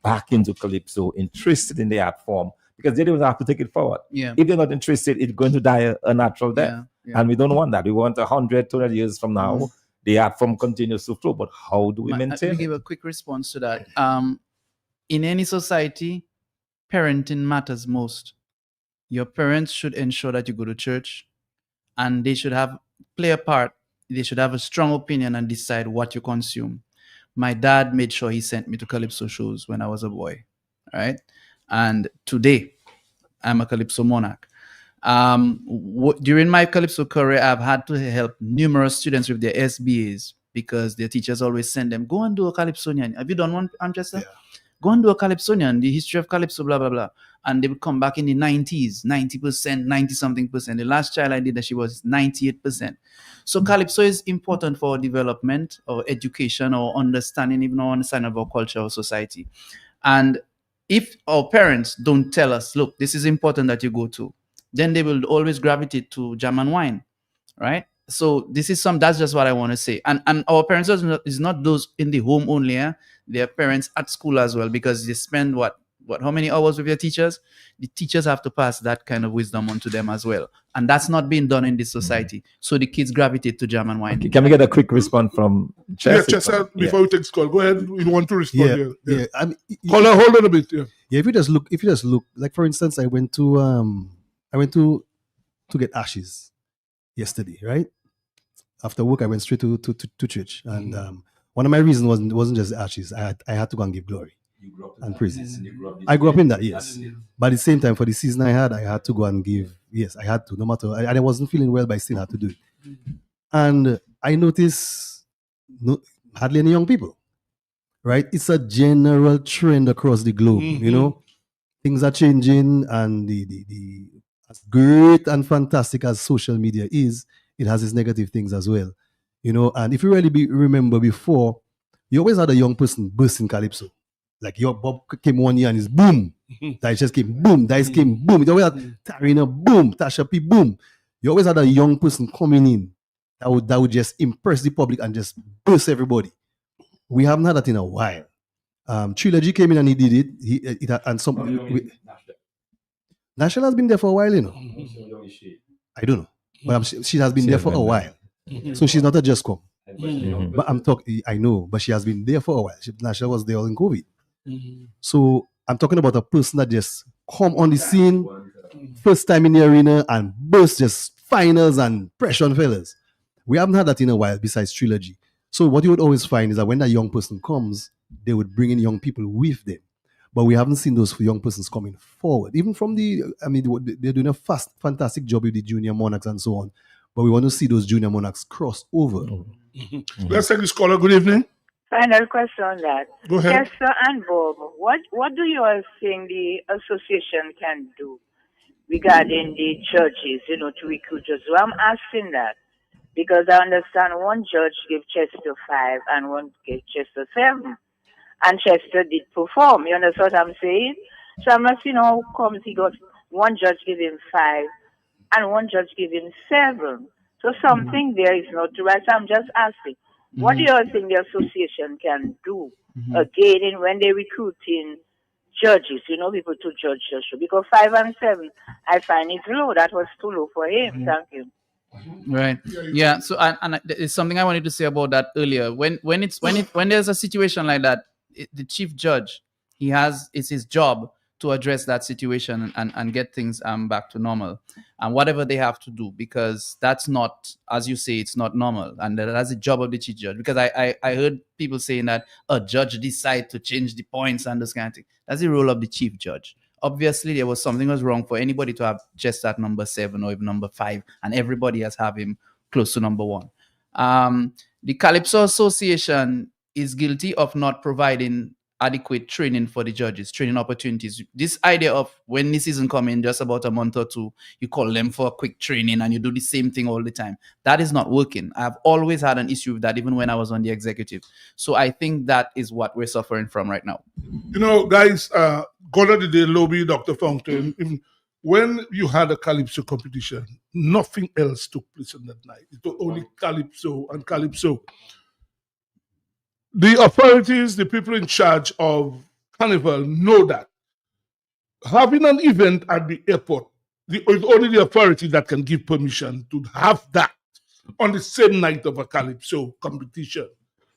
Speaker 5: back into Calypso, interested in the art form? Because they don't have to take it forward.
Speaker 8: Yeah.
Speaker 5: If they're not interested, it's going to die a natural death.
Speaker 8: Yeah.
Speaker 5: And we don't want that. We want 100, 200 years from now, the art form continues to flow. But how do we maintain
Speaker 8: Let me give a quick response to that. In any society, parenting matters most. Your parents should ensure that you go to church and they should play a part. They should have a strong opinion and decide what you consume. My dad made sure he sent me to Calypso shows when I was a boy, right? And today, I'm a Calypso monarch. During my Calypso career, I've had to help numerous students with their SBAs because their teachers always send them, go and do a Calypsonian. Have you done one, Manchester? Yeah. Go and do a Calypsonian, the history of Calypso, blah, blah, blah. And they would come back in the 90s, 90%, 90-something percent. The last child I did, she was 98%. So Calypso is important for development or education or understanding, even our understanding of our culture or society. And if our parents don't tell us, look, this is important that you go to, then they will always gravitate to jam and wine, right? So that's just what I want to say. And our parents is not those in the home only, Their parents at school as well, because they spend how many hours with your teachers? The teachers have to pass that kind of wisdom on to them as well. And that's not being done in this society. So the kids gravitate to jam and wine.
Speaker 5: Can we get a quick response from Chester?
Speaker 3: Yeah, Chester, before we take this call, go ahead. We want to respond.
Speaker 10: Yeah.
Speaker 3: Hold on a bit. Yeah.
Speaker 10: If you just look, like for instance, I went to get ashes yesterday, right? After work, I went straight to church, and one of my reasons wasn't just ashes. I had to go and give glory and praises. I grew up in that, yes. But at the same time, for the season I had to go and give. Yes, I had to, no matter. And I wasn't feeling well, but I still had to do it. And I noticed hardly any young people. Right? It's a general trend across the globe. You know, things are changing, and the as great and fantastic as social media is, it has its negative things as well. You know, and if you really remember before, you always had a young person bursting Calypso. Like your Bob came one year and it's boom. Dice just came boom. Dice came boom. You always had Tarina boom. Tasha P boom. You always had a young person coming in that would just impress the public and just burst everybody. We haven't had that in a while. Trilogy came in and he did it. And some National has been there for a while, you know. I don't know, but she has been there for a while, so she's not a just come. But I'm talking. I know, but she has been there for a while. National was there all in COVID, so I'm talking about a person that just come on the scene, first time in the arena and burst just finals and pressure on fellas. We haven't had that in a while. Besides Trilogy, so what you would always find is that when that young person comes, they would bring in young people with them. But we haven't seen those young persons coming forward. Even from they're doing a fantastic job with the junior monarchs and so on. But we want to see those junior monarchs cross over.
Speaker 3: Let's take this caller. Good evening.
Speaker 9: Final question on that.
Speaker 3: Go ahead.
Speaker 9: Chester and Bob, what do you all think the association can do regarding the churches, to recruit us? So I'm asking that because I understand one judge gave Chester 5 and one gave Chester 7. And Chester did perform. You understand what I'm saying? So I'm not seeing how comes he got one judge give him 5 and one judge give him 7. So something there is not right. So I'm just asking, what do you all think the association can do again in when they recruiting judges, people to judge the show? Because 5 and 7, I find it low. That was too low for him. Thank you.
Speaker 8: Right. Yeah. So, and it's something I wanted to say about that earlier. When there's a situation like that, the chief judge, it's his job to address that situation and get things back to normal, and whatever they have to do, because that's not, as you say, it's not normal, and that's the job of the chief judge. Because I heard people saying that a judge decide to change the points and this kind of thing. That's the role of the chief judge. Obviously, there was something was wrong for anybody to have just that number 7 or even number 5, and everybody has have him close to number 1. The Calypso Association is guilty of not providing adequate training for the judges, training opportunities. This idea of when the season come in just about a month or 2, you call them for a quick training and you do the same thing all the time. That is not working. I've always had an issue with that, even when I was on the executive. So I think that is what we're suffering from right now.
Speaker 3: Guys, gone are the day, Lobby, Dr. Fountain. Even when you had a Calypso competition, nothing else took place on that night. It was only Calypso and Calypso. The authorities, the people in charge of Carnival know that. Having an event at the airport, it's only the authority that can give permission to have that on the same night of a Calypso competition.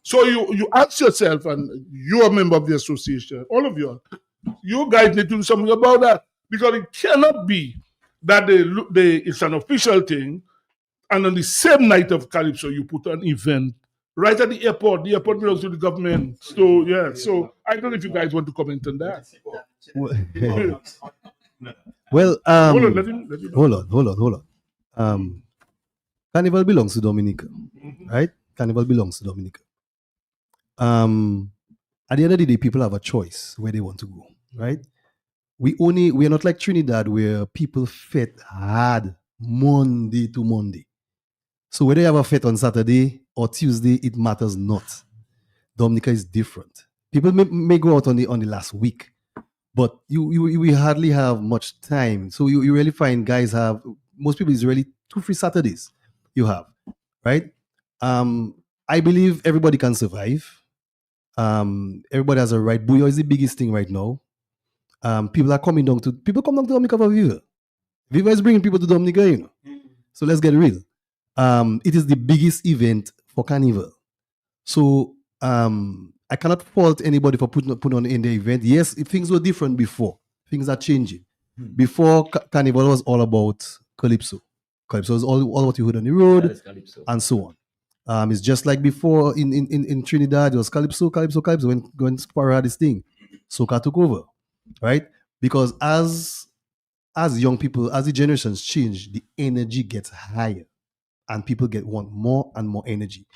Speaker 3: So you ask yourself, and you're a member of the association, all of you guys need to do something about that, because it cannot be that it's an official thing, and on the same night of Calypso, you put an event right at the airport. The airport belongs to the government. So, yeah. So, I don't know if you guys want to comment on that.
Speaker 10: Well,
Speaker 3: hold on, let him
Speaker 10: hold on. Carnival belongs to Dominica, right? Carnival belongs to Dominica. At the end of the day, people have a choice where they want to go, right? We are not like Trinidad where people fit hard Monday to Monday. So whether you have a fete on Saturday or Tuesday, it matters not. Dominica is different. People may go out on the last week, but we hardly have much time. So you really find guys have, most people is really 2 free Saturdays you have, right? I believe everybody can survive. Everybody has a right. Booyah is the biggest thing right now. People come down to Dominica for Viva. Viva is bringing people to Dominica, So let's get real. It is the biggest event for Carnival. So I cannot fault anybody for putting on in the event. Yes, things were different before. Things are changing. Before, Carnival was all about Calypso. Calypso was all what you heard on the road and so on. It's just like before in Trinidad, it was Calypso. When Sparrow had this thing, Soca took over, right? Because as young people, as the generations change, the energy gets higher. And people want more and more energy.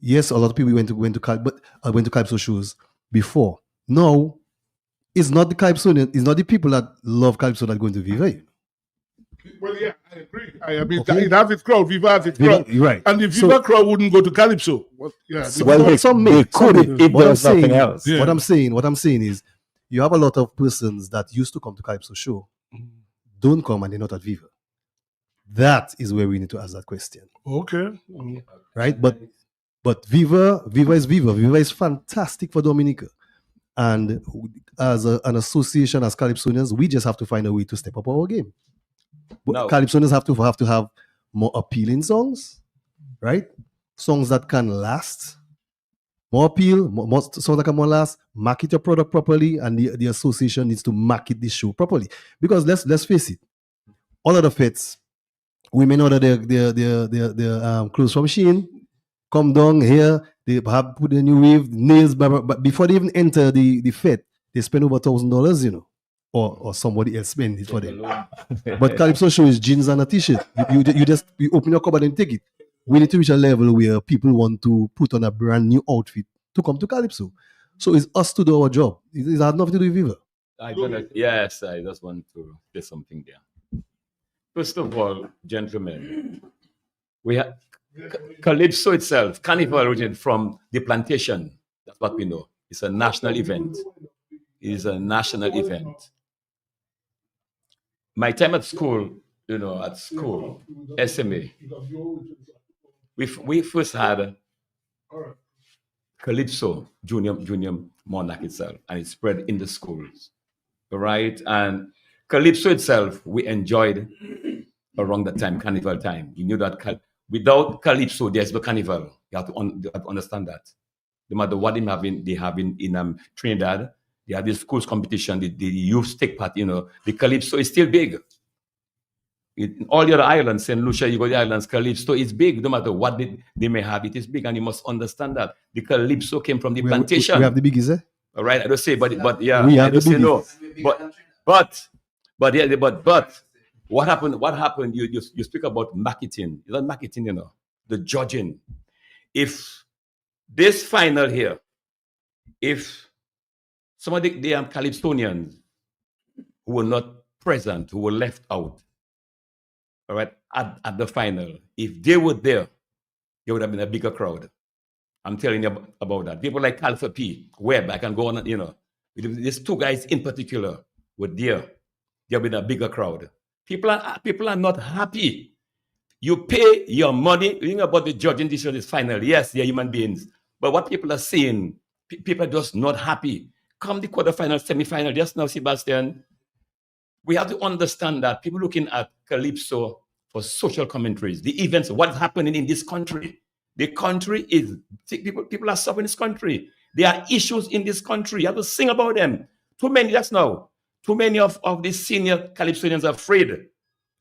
Speaker 10: Yes, a lot of people went to Calypso shows before. No, it's not the Calypso. It's not the people that love Calypso that go into Viva.
Speaker 3: Well, yeah, I agree. It has its crowd. Viva has its crowd,
Speaker 10: right?
Speaker 3: And the Viva crowd wouldn't go to Calypso.
Speaker 10: Some may could if
Speaker 5: there was nothing else.
Speaker 10: Yeah. What I'm saying is, you have a lot of persons that used to come to Calypso show, don't come and they're not at Viva. That is where we need to ask that question.
Speaker 3: Okay.
Speaker 10: Right? But Viva is Viva. Viva is fantastic for Dominica. And as an association, as Calypsonians, we just have to find a way to step up our game. But Calypsonians have to have more appealing songs, right? Songs that can last. More appeal, more songs that can more last. Market your product properly, and the association needs to market the show properly. Because let's face it, all of the fetes, women order their clothes from Shein, come down here, they have put a new wave, nails, but before they even enter the fete, they spend over $1,000, or somebody else spend it for them. But Calypso show is jeans and a t-shirt. You open your cupboard and take it. We need to reach a level where people want to put on a brand new outfit to come to Calypso. So it's us to do our job. It has nothing to do with Viva.
Speaker 6: I just want to say something there. First of all, gentlemen, we have Calypso itself, Carnival originated from the plantation. That's what we know. It's a national event. is a national event. My time at school, SMA, we first had Calypso junior monarch itself, and it spread in the schools, right? And Calypso itself, we enjoyed around that time, Carnival time. You knew that without Calypso, there's no Carnival. You have to understand that. No matter what they have in Trinidad, they have this schools competition, the youth take part, the Calypso is still big. In all the other islands, St. Lucia, you go to the islands, Calypso is big. No matter what they may have, it is big. And you must understand that. The Calypso came from the plantation.
Speaker 10: We have the biggest, eh?
Speaker 6: All right, I don't say, but yeah,
Speaker 10: we
Speaker 6: I
Speaker 10: have
Speaker 6: don't say no.
Speaker 10: But
Speaker 6: What happened? You speak about marketing. You know marketing, the judging. If this final here, if some of the Calypsonians who were not present, who were left out, all right, at the final, if they were there would have been a bigger crowd. I'm telling you about that. People like Alpha P, Webb, I can go on, these two guys in particular were there. There would have been a bigger crowd. People are not happy. You pay your money. You know about the judging decision is final. Yes, they're human beings. But what people are saying, people are just not happy. Come the quarterfinal, semifinal, just now, Sebastian, we have to understand that people looking at Calypso for social commentaries, the events, what's happening in this country. The country is, people are suffering in this country. There are issues in this country. You have to sing about them. Too many of these senior Calypsonians are afraid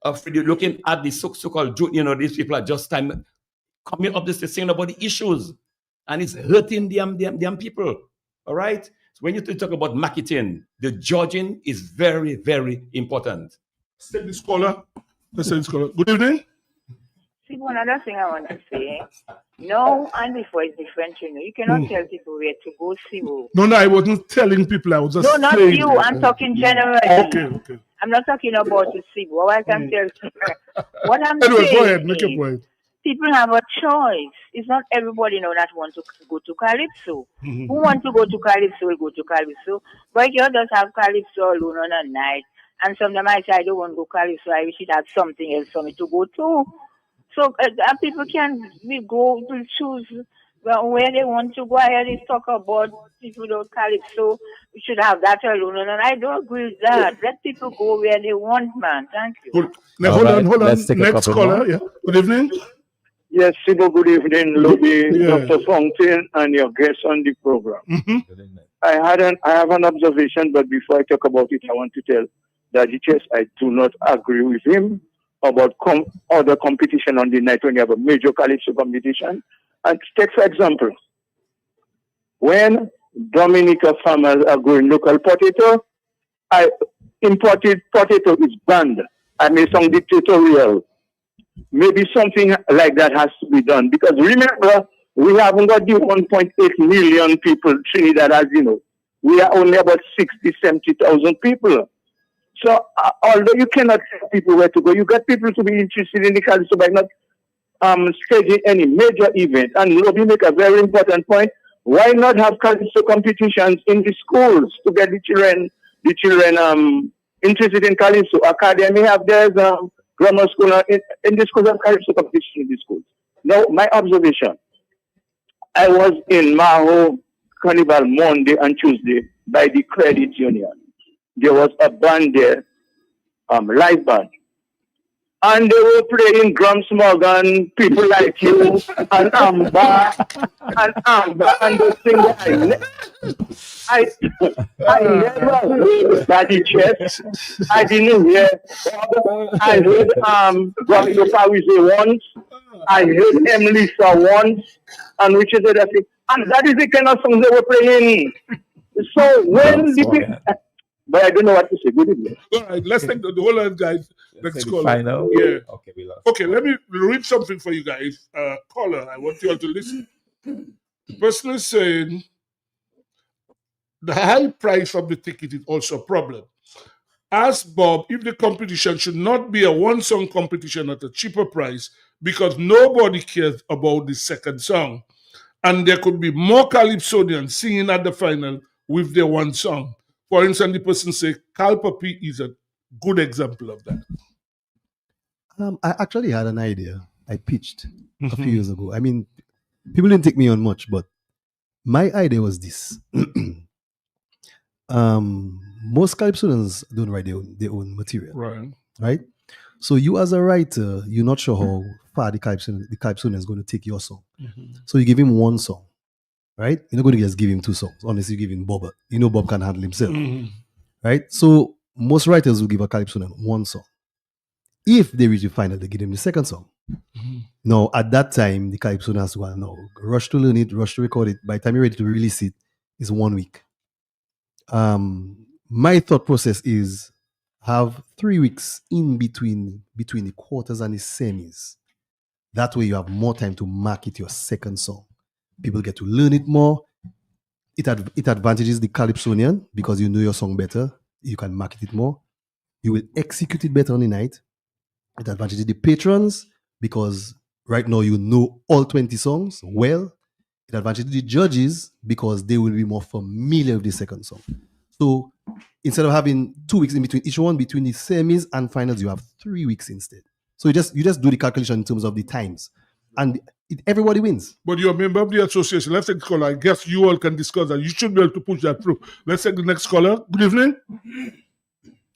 Speaker 6: of looking at the so-called, these people are just coming up this singing about the issues. And it's hurting them people. All right? So when you talk about marketing, the judging is very, very important.
Speaker 3: Let's take this caller. Good evening.
Speaker 9: See, one other thing I want to say. No, and before it's different, You cannot tell people where to go, Sibu.
Speaker 3: No, I wasn't telling people. I was just
Speaker 9: not
Speaker 3: saying.
Speaker 9: you. I'm talking generally.
Speaker 3: Okay.
Speaker 9: I'm not talking about the Sibu. What I can tell you. What I'm
Speaker 3: anyway,
Speaker 9: saying
Speaker 3: go ahead. Make your point.
Speaker 9: People have a choice. It's not everybody that want to go to Calypso. Who want to go to Calypso will go to Calypso. But you just have Calypso alone on a night. And sometimes I say I don't want to go Calypso. I wish it had something else for me to go to. So people can choose where they want to go. I heard they talk about people don't Calypso. We should have that alone. And I don't agree with that. Let people go where they want, man. Thank you.
Speaker 3: Good. Now, hold on. Next caller. Yeah. Good evening.
Speaker 11: Yes, Sibo, good evening, Lobby, Dr. Fountain, and your guests on the program. I have an observation, but before I talk about it, I want to tell Daddy Chess I do not agree with him about other competition on the night when you have a major Calypso competition. And take, for example, when Dominica farmers are growing local potato, imported potato is banned. I made some dictatorial. Maybe something like that has to be done. Because remember, we haven't got the 1.8 million people Trinidad, as you know. We are only about 60, 70,000 people. So, although you cannot tell people where to go, you got people to be interested in the Calypso by not staging any major event. And Lobby make a very important point. Why not have Calypso competitions in the schools to get the children interested in Calypso? Academy have theirs, grammar school, in the schools have Calypso competition in the schools. Now, my observation, I was in Maho Carnival Monday and Tuesday by the credit union. There was a band there, live band. And they were playing Grams Morgan, People Like You, and Amber, and the singer. I never heard Daddy Chess. I didn't hear. I heard Guadio Pawize once. I heard Emlisa once. And which is other thing. And that is the kind of song they were playing. So when the people... But I don't know what to say. Good evening.
Speaker 3: All right, let's take the whole line, guys. Let's call.
Speaker 5: Final.
Speaker 3: Yeah.
Speaker 5: Okay, we lost.
Speaker 3: Okay, let me read something for you guys. Caller, I want you all to listen. The person is saying the high price of the ticket is also a problem. Ask Bob if the competition should not be a one-song competition at a cheaper price because nobody cares about the second song. And there could be more Calypsonians singing at the final with their one song. For instance, the person say, Cal Puppy is a good example of that.
Speaker 10: I actually had an idea. I pitched a few years ago. I mean, people didn't take me on much, but my idea was this. Most Calypsonians don't write their own material. Right? So you as a writer, you're not sure how far the Calypsonian is going to take your song. So you give him one song, right? You're not going to just give him two songs, unless you give him Bob. You know Bob can handle himself. Right? So most writers will give a Calypsonian one song. If they reach the final, they give him the second song. Now, at that time, the Calypsonian has to go, no, rush to learn it, rush to record it. By the time you're ready to release it, it's 1 week. My thought process is have 3 weeks in between the quarters and the semis. That way you have more time to market your second song. People get to learn it more. It advantages the Calypsonian because you know your song better. You can market it more. You will execute it better on the night. It advantages the patrons because right now you know all 20 songs well. It advantages the judges because they will be more familiar with the second song. So instead of having 2 weeks in between each one, between the semis and finals, you have 3 weeks instead. So you just do the calculation in terms of the times, and everybody wins.
Speaker 3: But you're a member of the association. Let's take the caller. I guess you all can discuss that. You should be able to push that through. Let's take the next caller. Good evening.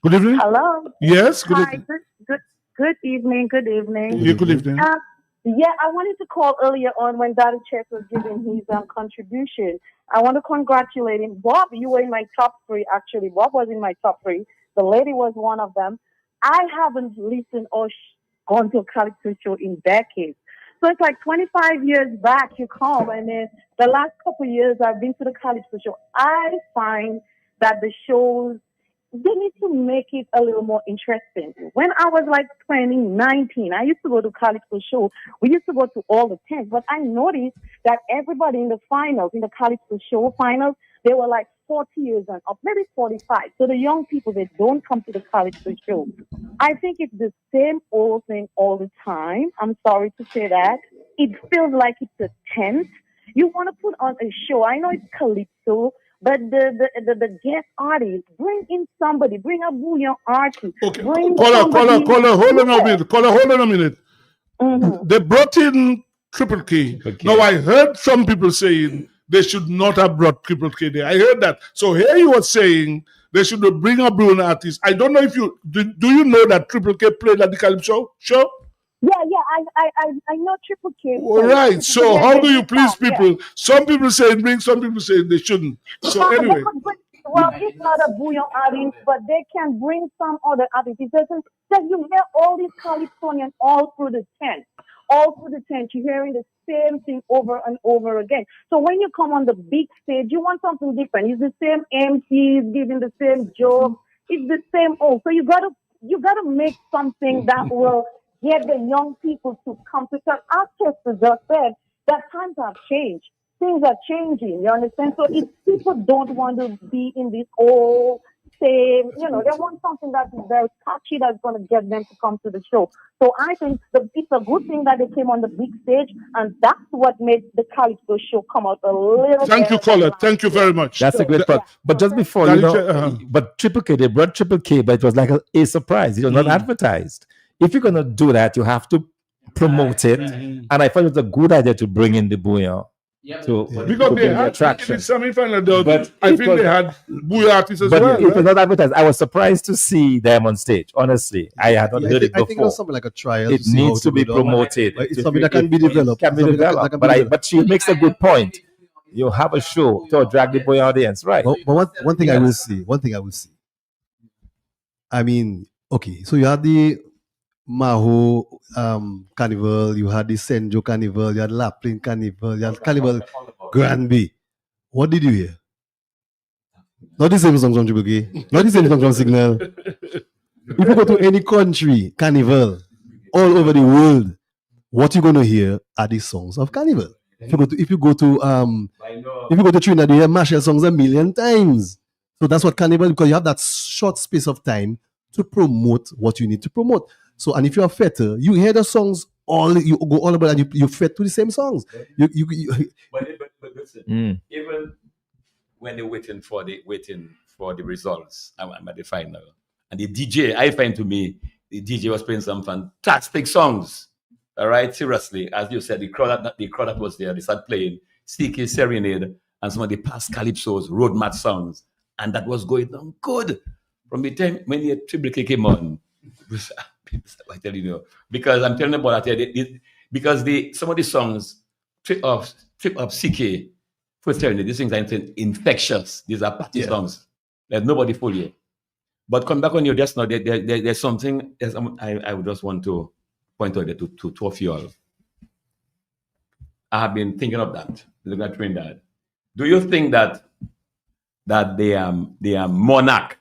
Speaker 3: Good evening.
Speaker 14: Hello.
Speaker 3: Yes. Good
Speaker 14: Hi.
Speaker 3: evening.
Speaker 14: Good evening. Good evening.
Speaker 3: Yeah, good evening.
Speaker 14: Yeah, I wanted to call earlier on when Daddy Chess was giving his contribution. I want to congratulate him. Bob, you were in my top 3, actually. Bob was in my top 3. The lady was one of them. I haven't listened or gone to a Calypso show in decades. So it's like 25 years back you come, and then the last couple of years I've been to the Calypso show. I find that the shows, they need to make it a little more interesting. When I was like 20, 19, I used to go to Calypso show. We used to go to all the tents, but I noticed that everybody in the finals, in the Calypso show finals, they were like 40 years and up, maybe 45. So the young people, they don't come to the Calypso show. I think it's the same old thing all the time. I'm sorry to say that. It feels like it's a tent. You want to put on a show. I know it's Calypso, but the guest artist, bring in somebody, bring a bouillon artist.
Speaker 3: Okay.
Speaker 14: Caller,
Speaker 3: hold on a minute. They brought in Triple K. Now I heard some people saying they should not have brought Triple K there. I heard that. So here you were saying they should bring a bouillon artist. I don't know if you do you know that Triple K played at the Calypso show?
Speaker 14: Yeah, I know Triple K.
Speaker 3: All right. So how do you please people? Yeah. Some people say bring, some people say they shouldn't. So anyway.
Speaker 14: Well, it's not a bouillon artist, but they can bring some other artists. It doesn't. You hear all these Calypsonians all through the tent. You're hearing the same thing over and over again. So when you come on the big stage, you want something different. It's the same MCs giving the same jokes. It's the same old. So you gotta make something that will get the young people to come to church. As Chester just said, that times have changed. Things are changing, you understand? So if people don't want to be in this old same, they want something that is very catchy that's going to get them to come to the show. So I think it's a good thing that they came on the big stage, and that's what made the Calypso show come out a little
Speaker 3: Thank you, caller. Thank you very much.
Speaker 5: That's a great part. But just before, but Triple K, they brought Triple K, but it was like a surprise. It was not advertised. If you're going to do that, you have to promote it. And I thought it was a good idea to bring in the bouillon.
Speaker 3: Because they had attraction. Semi-final, but I think they had bouillon artists as well.
Speaker 5: But it was not advertised. I was surprised to see them on stage. Honestly, I had not heard it before.
Speaker 10: I think it was something like a trial.
Speaker 5: It needs to be promoted.
Speaker 10: It's something that can be developed.
Speaker 5: But she makes a good point. You have a show to drag the boy audience, right?
Speaker 10: But one thing I will see. I mean, okay, so you had the Maho Carnival, you had the Senjo Carnival, you had Laplin Carnival, you had Carnival Granby. What did you hear? Not the same song from Triple K, not the same song from Signal. If you go to any country, Carnival, all over the world, what you're gonna hear are the songs of Carnival. If you go to Trinidad, you hear Marshall songs a million times. So that's what Carnival, because you have that short space of time to promote what you need to promote. So, and if you're a fetter, you hear the songs you go all about, and you fet to the same songs.
Speaker 6: But listen, even when they're waiting for the results. I'm at the final, and the DJ, I find to me, the DJ was playing some fantastic songs. All right, seriously, as you said, the crowd that was there, they started playing CK Serenade and some of the past Calypso's road match songs, and that was going on good from the time when the Triple K came on. I tell you, because I'm telling you about that, because some of the songs, Trip of CK, first telling you, these things are infectious. These are party songs. There's nobody full here. But come back on you just now, there's something I would just want to point out to two of you all. I have been thinking of that, looking at Trinidad. Do you think that the Monarch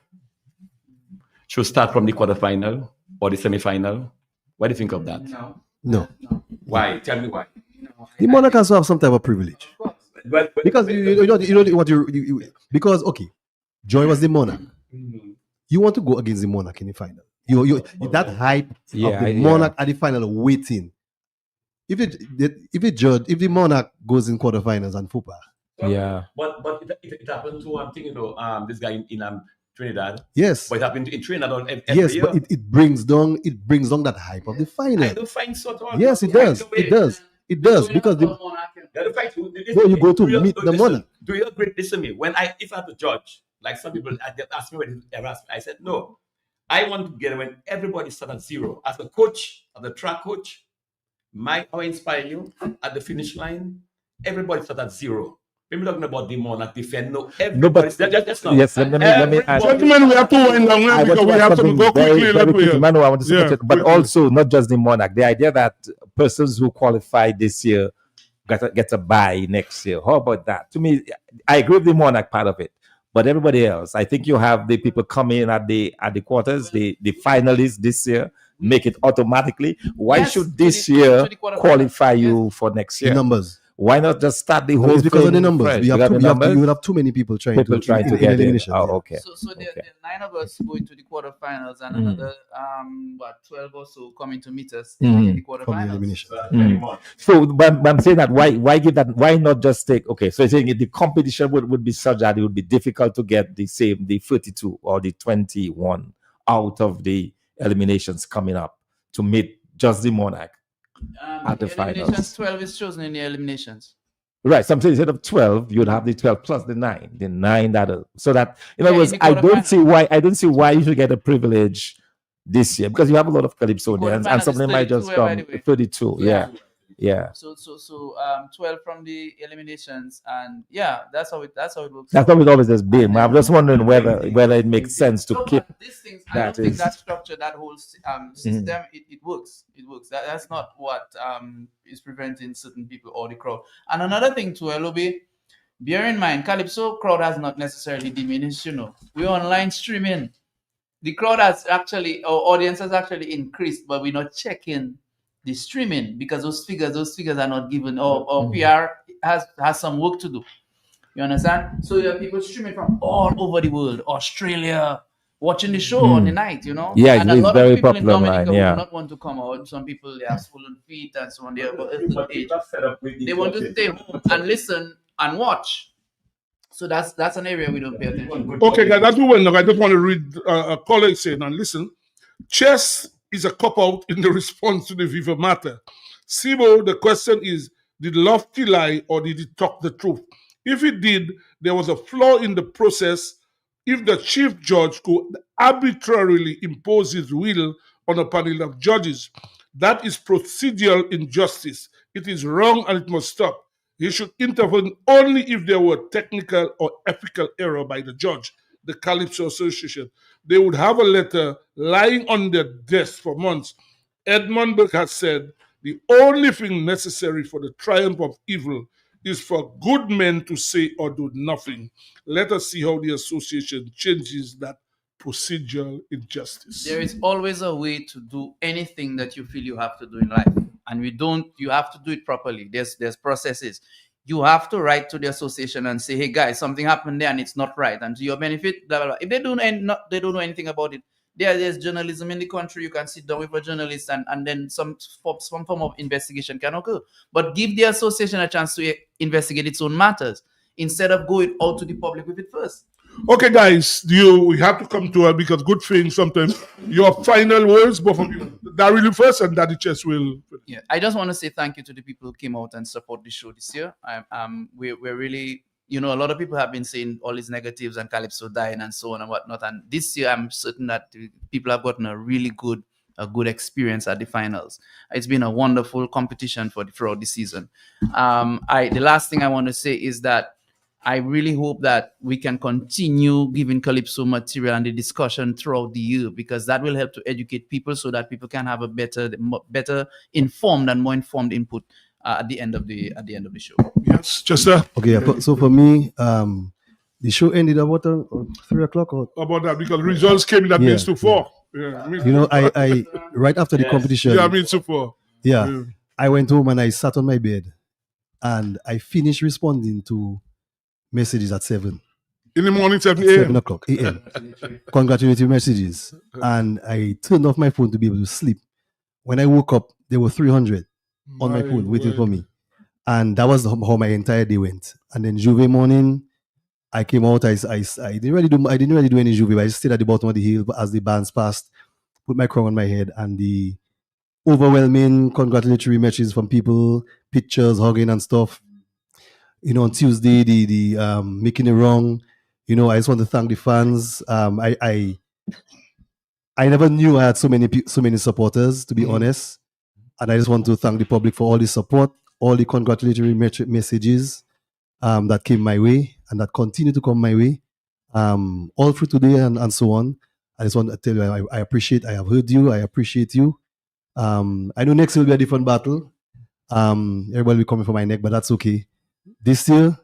Speaker 6: should start from the quarterfinal or the semi-final? What do you think of that?
Speaker 10: No.
Speaker 6: Why? Tell me why.
Speaker 10: The Monarch has to have some type of privilege.
Speaker 6: But
Speaker 10: because you know what because okay, Joy was the Monarch. You want to go against the Monarch in the final. You that hype of the Monarch at the final waiting. If the Monarch goes in quarterfinals and football.
Speaker 6: But it happened to this guy in Trinidad.
Speaker 10: Yes.
Speaker 6: But it happened in Trinidad every
Speaker 10: yes,
Speaker 6: year.
Speaker 10: but it brings down that hype of the final.
Speaker 6: I don't find so.
Speaker 10: Yes, it does. It does because you go to meet the Monarch.
Speaker 6: Do you agree? Listen to me. If I have to judge, like some people ask me when they asked me, I said no. I want to get when everybody starts at zero. As a coach, as a track coach, I inspire you at the finish line. Everybody starts at zero. People talking about the Monarch defend. No, everybody. That's not.
Speaker 5: Yes, let me add.
Speaker 3: Gentlemen, we have to wind down because we have to go quickly.
Speaker 5: I want to say, but also not just the Monarch. The idea that persons who qualify this year get a bye next year. How about that? To me, I agree with the Monarch part of it. But everybody else, I think you have the people coming in at the quarters, the finalists this year, make it automatically. Why should this year qualify you for next year?
Speaker 10: The numbers.
Speaker 5: Why not just start the whole
Speaker 10: it's because
Speaker 5: thing
Speaker 10: of the numbers.
Speaker 5: fresh?
Speaker 10: You have too many people trying to
Speaker 5: get
Speaker 10: elimination.
Speaker 5: Oh, okay.
Speaker 8: So there are 9 of us going to the quarterfinals and another 12 or so coming to meet us in the quarterfinals.
Speaker 5: So but I'm saying that why give that? Why not just take? Okay, so you're saying the competition would be such that it would be difficult to get the 32 or the 21 out of the eliminations coming up to meet just the Monarch. At the finals.
Speaker 8: 12 is chosen in the eliminations.
Speaker 5: Right. So instead of 12, you'd have the 12 plus the 9. The 9 that so that in other words, I don't see why you should get a privilege this year because you have a lot of Calypsonians and some of them might just come 32. Yeah.
Speaker 8: So 12 from the eliminations and that's how it works.
Speaker 5: That's how it always has been. I'm just wondering whether it makes sense to keep
Speaker 8: these things. I don't think that structure, that whole system, it works. It works. That's not what is preventing certain people or the crowd. And another thing too, LOB, bear in mind, Calypso crowd has not necessarily diminished. We're online streaming. The crowd has our audience has actually increased, but we're not checking the streaming because those figures are not given or PR has some work to do. You understand? So you have people streaming from all over the world, Australia, watching the show on the night,
Speaker 5: Yeah,
Speaker 8: and
Speaker 5: it's
Speaker 8: a lot
Speaker 5: very
Speaker 8: of people in
Speaker 5: popular
Speaker 8: Dominica
Speaker 5: line,
Speaker 8: do not want to come out. Some people, they have swollen feet and so on. They have age. They want to stay home and listen and watch. So that's an area we don't pay attention to.
Speaker 3: Okay, guys, that's what I just want to read a colleague saying, and listen, chess is a cop-out in the response to the Viva matter. Sibo, the question is, did Lofty lie or did he talk the truth? If he did, there was a flaw in the process. If the chief judge could arbitrarily impose his will on a panel of judges, that is procedural injustice. It is wrong and it must stop. He should intervene only if there were technical or ethical error by the judge, the Calypso Association. They would have a letter lying on their desk for months. Edmund Burke has said, the only thing necessary for the triumph of evil is for good men to say or do nothing. Let us see how the association changes that procedural injustice.
Speaker 8: There is always a way to do anything that you feel you have to do in life. And you have to do it properly. There's processes. You have to write to the association and say, hey guys, something happened there and it's not right. And to your benefit, blah, blah, blah. If they don't know anything about it, there's journalism in the country. You can sit down with a journalist and then some form of investigation can occur. But give the association a chance to investigate its own matters. instead of going out to the public with it first.
Speaker 3: Okay, guys, we have to come to because good things sometimes. Your final words, both of you. Daryl first, and Daddy Chess will.
Speaker 8: Yeah, I just want to say thank you to the people who came out and support the show this year. We're really, a lot of people have been saying all these negatives and Calypso dying and so on and whatnot. And this year, I'm certain that people have gotten a really good experience at the finals. It's been a wonderful competition throughout the season. The last thing I want to say is that I really hope that we can continue giving Calypso material and the discussion throughout the year, because that will help to educate people so that people can have a better informed and more informed input at the end of the show.
Speaker 3: Yes, Chester.
Speaker 10: Okay, so for me, the show ended about 3 o'clock or
Speaker 3: about that because results came in at means to 4. Yeah,
Speaker 10: I right after the competition.
Speaker 3: Yeah, means to 4.
Speaker 10: Yeah, I went home and I sat on my bed, and I finished responding to messages at 7
Speaker 3: in the morning, 7
Speaker 10: o'clock a.m. Congratulatory messages, and I turned off my phone to be able to sleep. When I woke up, there were 300 on my phone waiting for me, and that was how my entire day went. And then Juve morning, I came out. I didn't really do any Juve, but I just stayed at the bottom of the hill as the bands passed, put my crown on my head, and the overwhelming congratulatory messages from people, pictures, hugging and stuff. On Tuesday, the making it wrong. I just want to thank the fans. I never knew I had so many supporters, to be honest. And I just want to thank the public for all the support, all the congratulatory messages that came my way and that continue to come my way all through today and so on. I just want to tell you, I appreciate. I have heard you. I appreciate you. I know next will be a different battle. Everybody will be coming for my neck, but that's okay. This year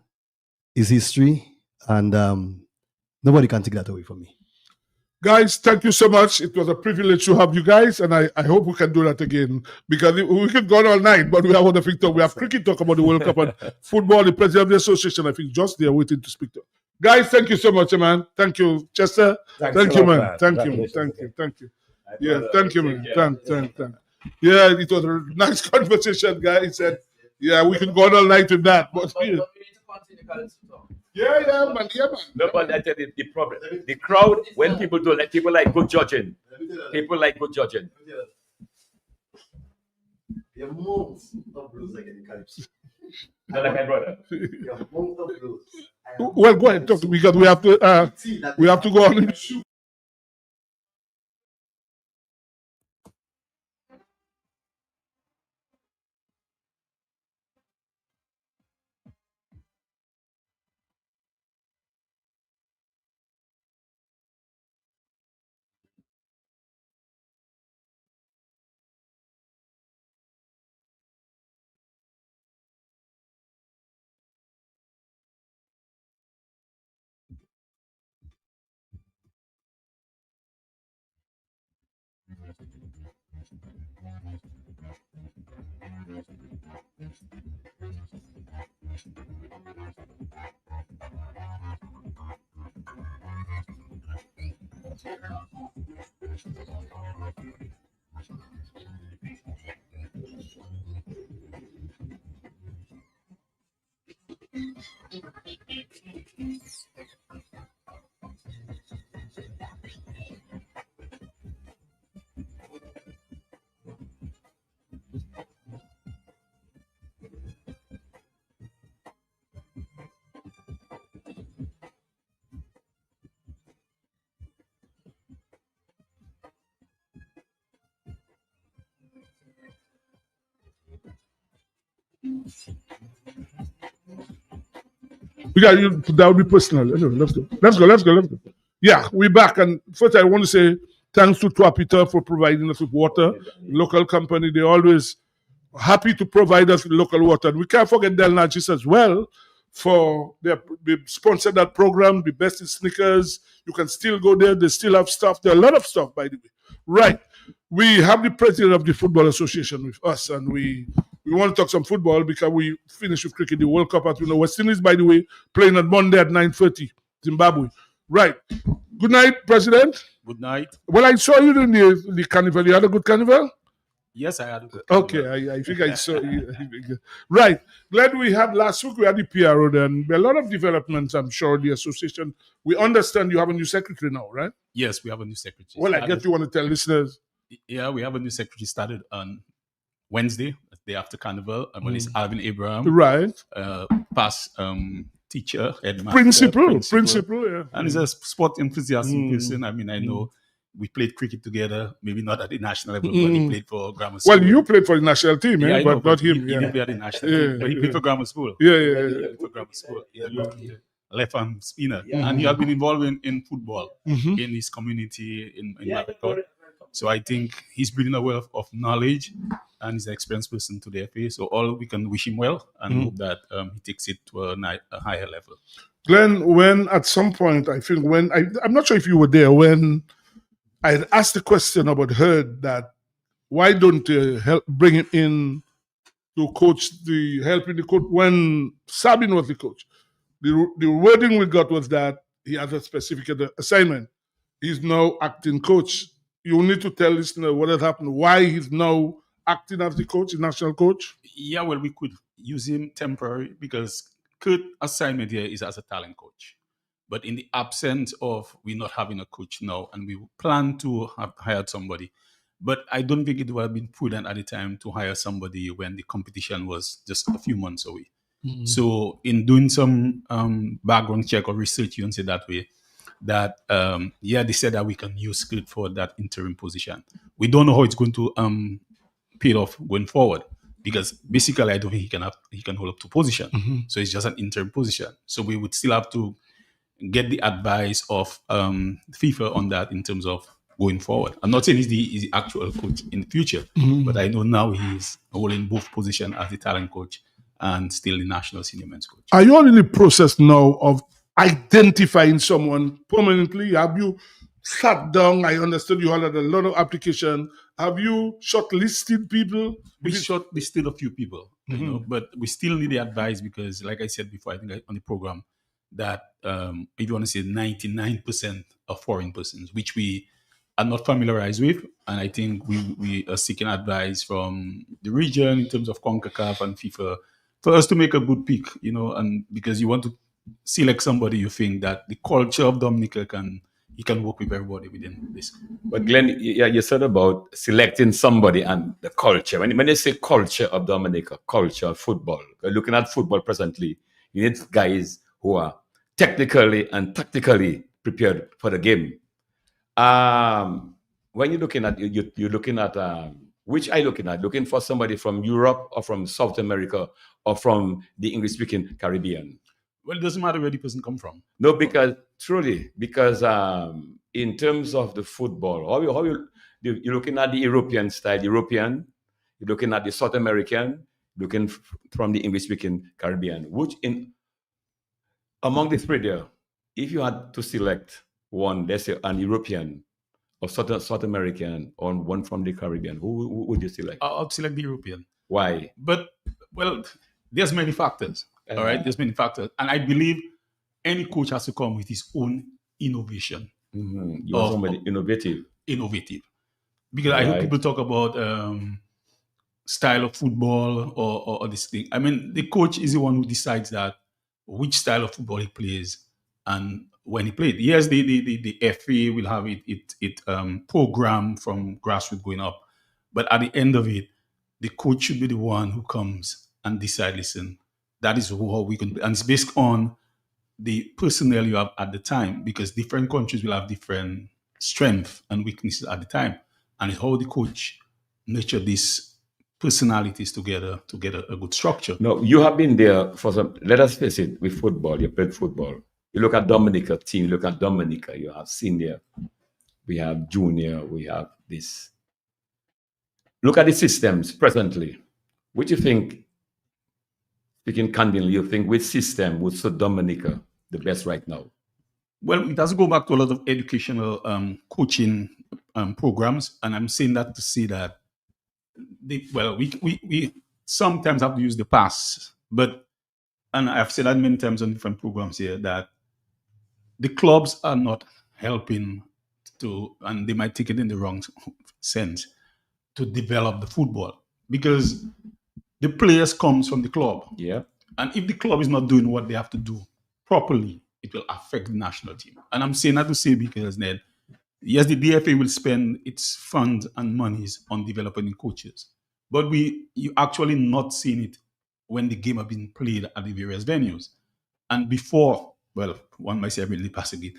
Speaker 10: is history, and nobody can take that away from me.
Speaker 3: Guys, thank you so much. It was a privilege to have you guys, and I hope we can do that again, because we could go on all night, but we have other things to talk. We have cricket talk about the World Cup and football. The president of the association, I think, just there waiting to speak to. Guys, thank you so much, man. Thank you, Chester. Thank you, man. Thank you. Yeah, thank you, man. Thank. Yeah, it was a nice conversation, guys. He said, yeah, we can go on all night with that, but yeah, man.
Speaker 6: No, but I tell you the problem. The crowd, when people do, like people like good judging. People like good judging.
Speaker 10: There are months of blues like in Calypso.
Speaker 6: Like my brother.
Speaker 10: There are months of blues.
Speaker 3: Well, go ahead, talk, because we have to go on and shoot. That would be personal. Anyway, let's go. Yeah, we're back. And first, I want to say thanks to Tuapita for providing us with water. Local company, they're always happy to provide us with local water. And we can't forget Del Najis as well for they sponsored that program, the best in sneakers. You can still go there. They still have stuff. There are a lot of stuff, by the way. Right. We have the president of the Football Association with us, and we want to talk some football because we finished with cricket, the World Cup. As we know, West Indies, by the way, playing on Monday at 9:30, Zimbabwe. Right. Good night, President.
Speaker 15: Good night.
Speaker 3: Well, I saw you during the Carnival. You had a good Carnival?
Speaker 15: Yes, I had.
Speaker 3: Okay, I think I saw you. Right. Glad we had last week, we had the PRO then. A lot of developments, I'm sure, the association. We understand you have a new secretary now, right?
Speaker 15: Yes, we have a new secretary.
Speaker 3: Well, I guess you want to tell listeners.
Speaker 15: Yeah, we have a new secretary started on Wednesday, the day after Carnival. Well, it's Alvin Abraham.
Speaker 3: Right.
Speaker 15: Past teacher, headmaster.
Speaker 3: Principal, yeah.
Speaker 15: And he's a sport enthusiastic person. I mean, I know we played cricket together, maybe not at the national level, but he played for grammar school.
Speaker 3: Well, you played for the national team,
Speaker 15: yeah,
Speaker 3: but not him.
Speaker 15: He didn't play at the national team, but he played for grammar school.
Speaker 3: Yeah.
Speaker 15: He played for grammar school. Left-arm spinner. And he had been involved in football in his community in Maricourt. So I think he's bringing a wealth of knowledge and he's an experienced person to the FA. So all we can wish him well and hope that he takes it to a higher level.
Speaker 3: Glenn, when at some point, I think when, I'm not sure if you were there, when I had asked the question about Hurd that why don't you help bring him in to coach helping the coach when Sabin was the coach. The wording we got was that he has a specific assignment. He's now acting coach. You need to tell listeners what has happened, why he's now acting as the coach, the national coach.
Speaker 15: Yeah, well, we could use him temporary because Kurt's assignment here is as a talent coach. But in the absence of we not having a coach now, and we plan to have hired somebody, but I don't think it would have been prudent at the time to hire somebody when the competition was just a few months away. So in doing some background check or research, you can say that way, that they said that we can use Kurt for that interim position. We don't know how it's going to pay off going forward because basically I don't think he can hold up to position. So it's just an interim position. So we would still have to get the advice of FIFA on that in terms of going forward. I'm not saying he's the actual coach in the future, but I know now he's holding both positions as the talent coach and still the national senior men's coach.
Speaker 3: Are you all in the process now of identifying someone permanently? Have you sat down? I understood you all had a lot of application. Have you shortlisted people?
Speaker 15: We shortlisted a few people, you know, but we still need the advice because, like I said before, I think on the program, that if you want to say 99% of foreign persons, which we are not familiarized with. And I think we are seeking advice from the region in terms of CONCACAF and FIFA for us to make a good pick, you know, and because you want to select somebody you think that the culture of Dominica can work with everybody within this.
Speaker 6: But Glenn, you said about selecting somebody and the culture. When you say culture of Dominica, culture of football, we're looking at football presently, you need guys who are technically and tactically prepared for the game. When you're looking at, you're looking at, which are you looking at? Looking for somebody from Europe or from South America or from the English-speaking Caribbean?
Speaker 15: Well, it doesn't matter where the person come from.
Speaker 6: No, because in terms of the football, you're looking at the European style, you're looking at the South American, looking from the English-speaking Caribbean, which among the three there, if you had to select one, let's say an European or South American or one from the Caribbean, who would you select?
Speaker 15: I'll select the European.
Speaker 6: Why?
Speaker 15: But, well, there's many factors. All right, there's many factors. And I believe any coach has to come with his own innovation.
Speaker 6: You want somebody innovative.
Speaker 15: Innovative. Because I hear people talk about style of football or this thing. I mean, the coach is the one who decides that which style of football he plays and when he played. Yes, the FA will have it programmed from grassroots going up. But at the end of it, the coach should be the one who comes and decide, listen, that is how we can, and it's based on the personnel you have at the time, because different countries will have different strengths and weaknesses at the time, and it's how the coach nurture these personalities together to get a good structure.
Speaker 6: No, you have been there for some. Let us face it, with football, you played football. You look at Dominica team. You look at Dominica. You have senior, we have junior, we have this. Look at the systems presently. What do you think? Speaking candidly, you think which system would suit Dominica the best right now?
Speaker 15: Well, it does go back to a lot of educational coaching programs, and I'm saying that to say that we sometimes have to use the pass, but, and I've said that many times on different programs here, that the clubs are not helping to, and they might take it in the wrong sense, to develop the football, because the players comes from the club.
Speaker 6: Yeah.
Speaker 15: And if the club is not doing what they have to do properly, it will affect the national team. And I'm saying that to say because then, yes, the DFA will spend its funds and monies on developing the coaches, but you actually not seeing it when the game have been played at the various venues. And before, well, one might say really possibly,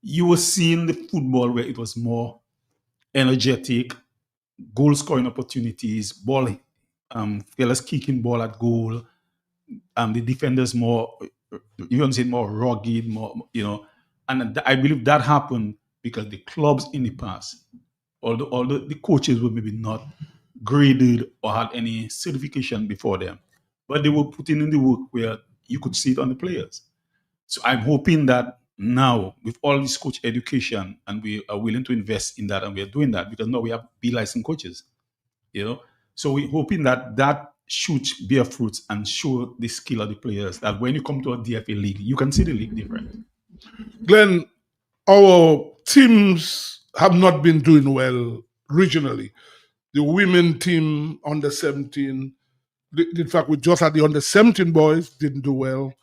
Speaker 15: you were seeing the football where it was more energetic, goal scoring opportunities, ball, fellas kicking ball at goal, the defenders more, you want to say more rugged, more, and I believe that happened because the clubs in the past, although the coaches were maybe not graded or had any certification before them, but they were putting in the work where you could see it on the players. So I'm hoping that now, with all this coach education, and we are willing to invest in that, and we are doing that because now we have licensed coaches, So we're hoping that should bear fruits and show the skill of the players. That when you come to a DFA league, you can see the league different.
Speaker 3: Glenn, our teams have not been doing well regionally. The women team under 17, in fact, we just had the under 17 boys didn't do well.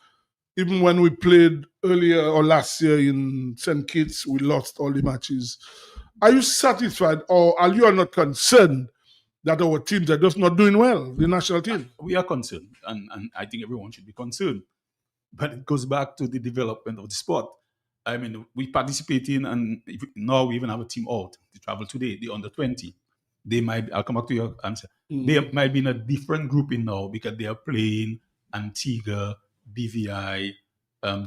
Speaker 3: Even when we played earlier or last year in St. Kitts, we lost all the matches. Are you satisfied, or are you not concerned that our teams are just not doing well, the national team?
Speaker 15: We are concerned, and I think everyone should be concerned. But it goes back to the development of the sport. I mean, we participate in, and now we even have a team out to travel today, the under 20. I'll come back to your answer. They might be in a different grouping now because they are playing Antigua, BVI,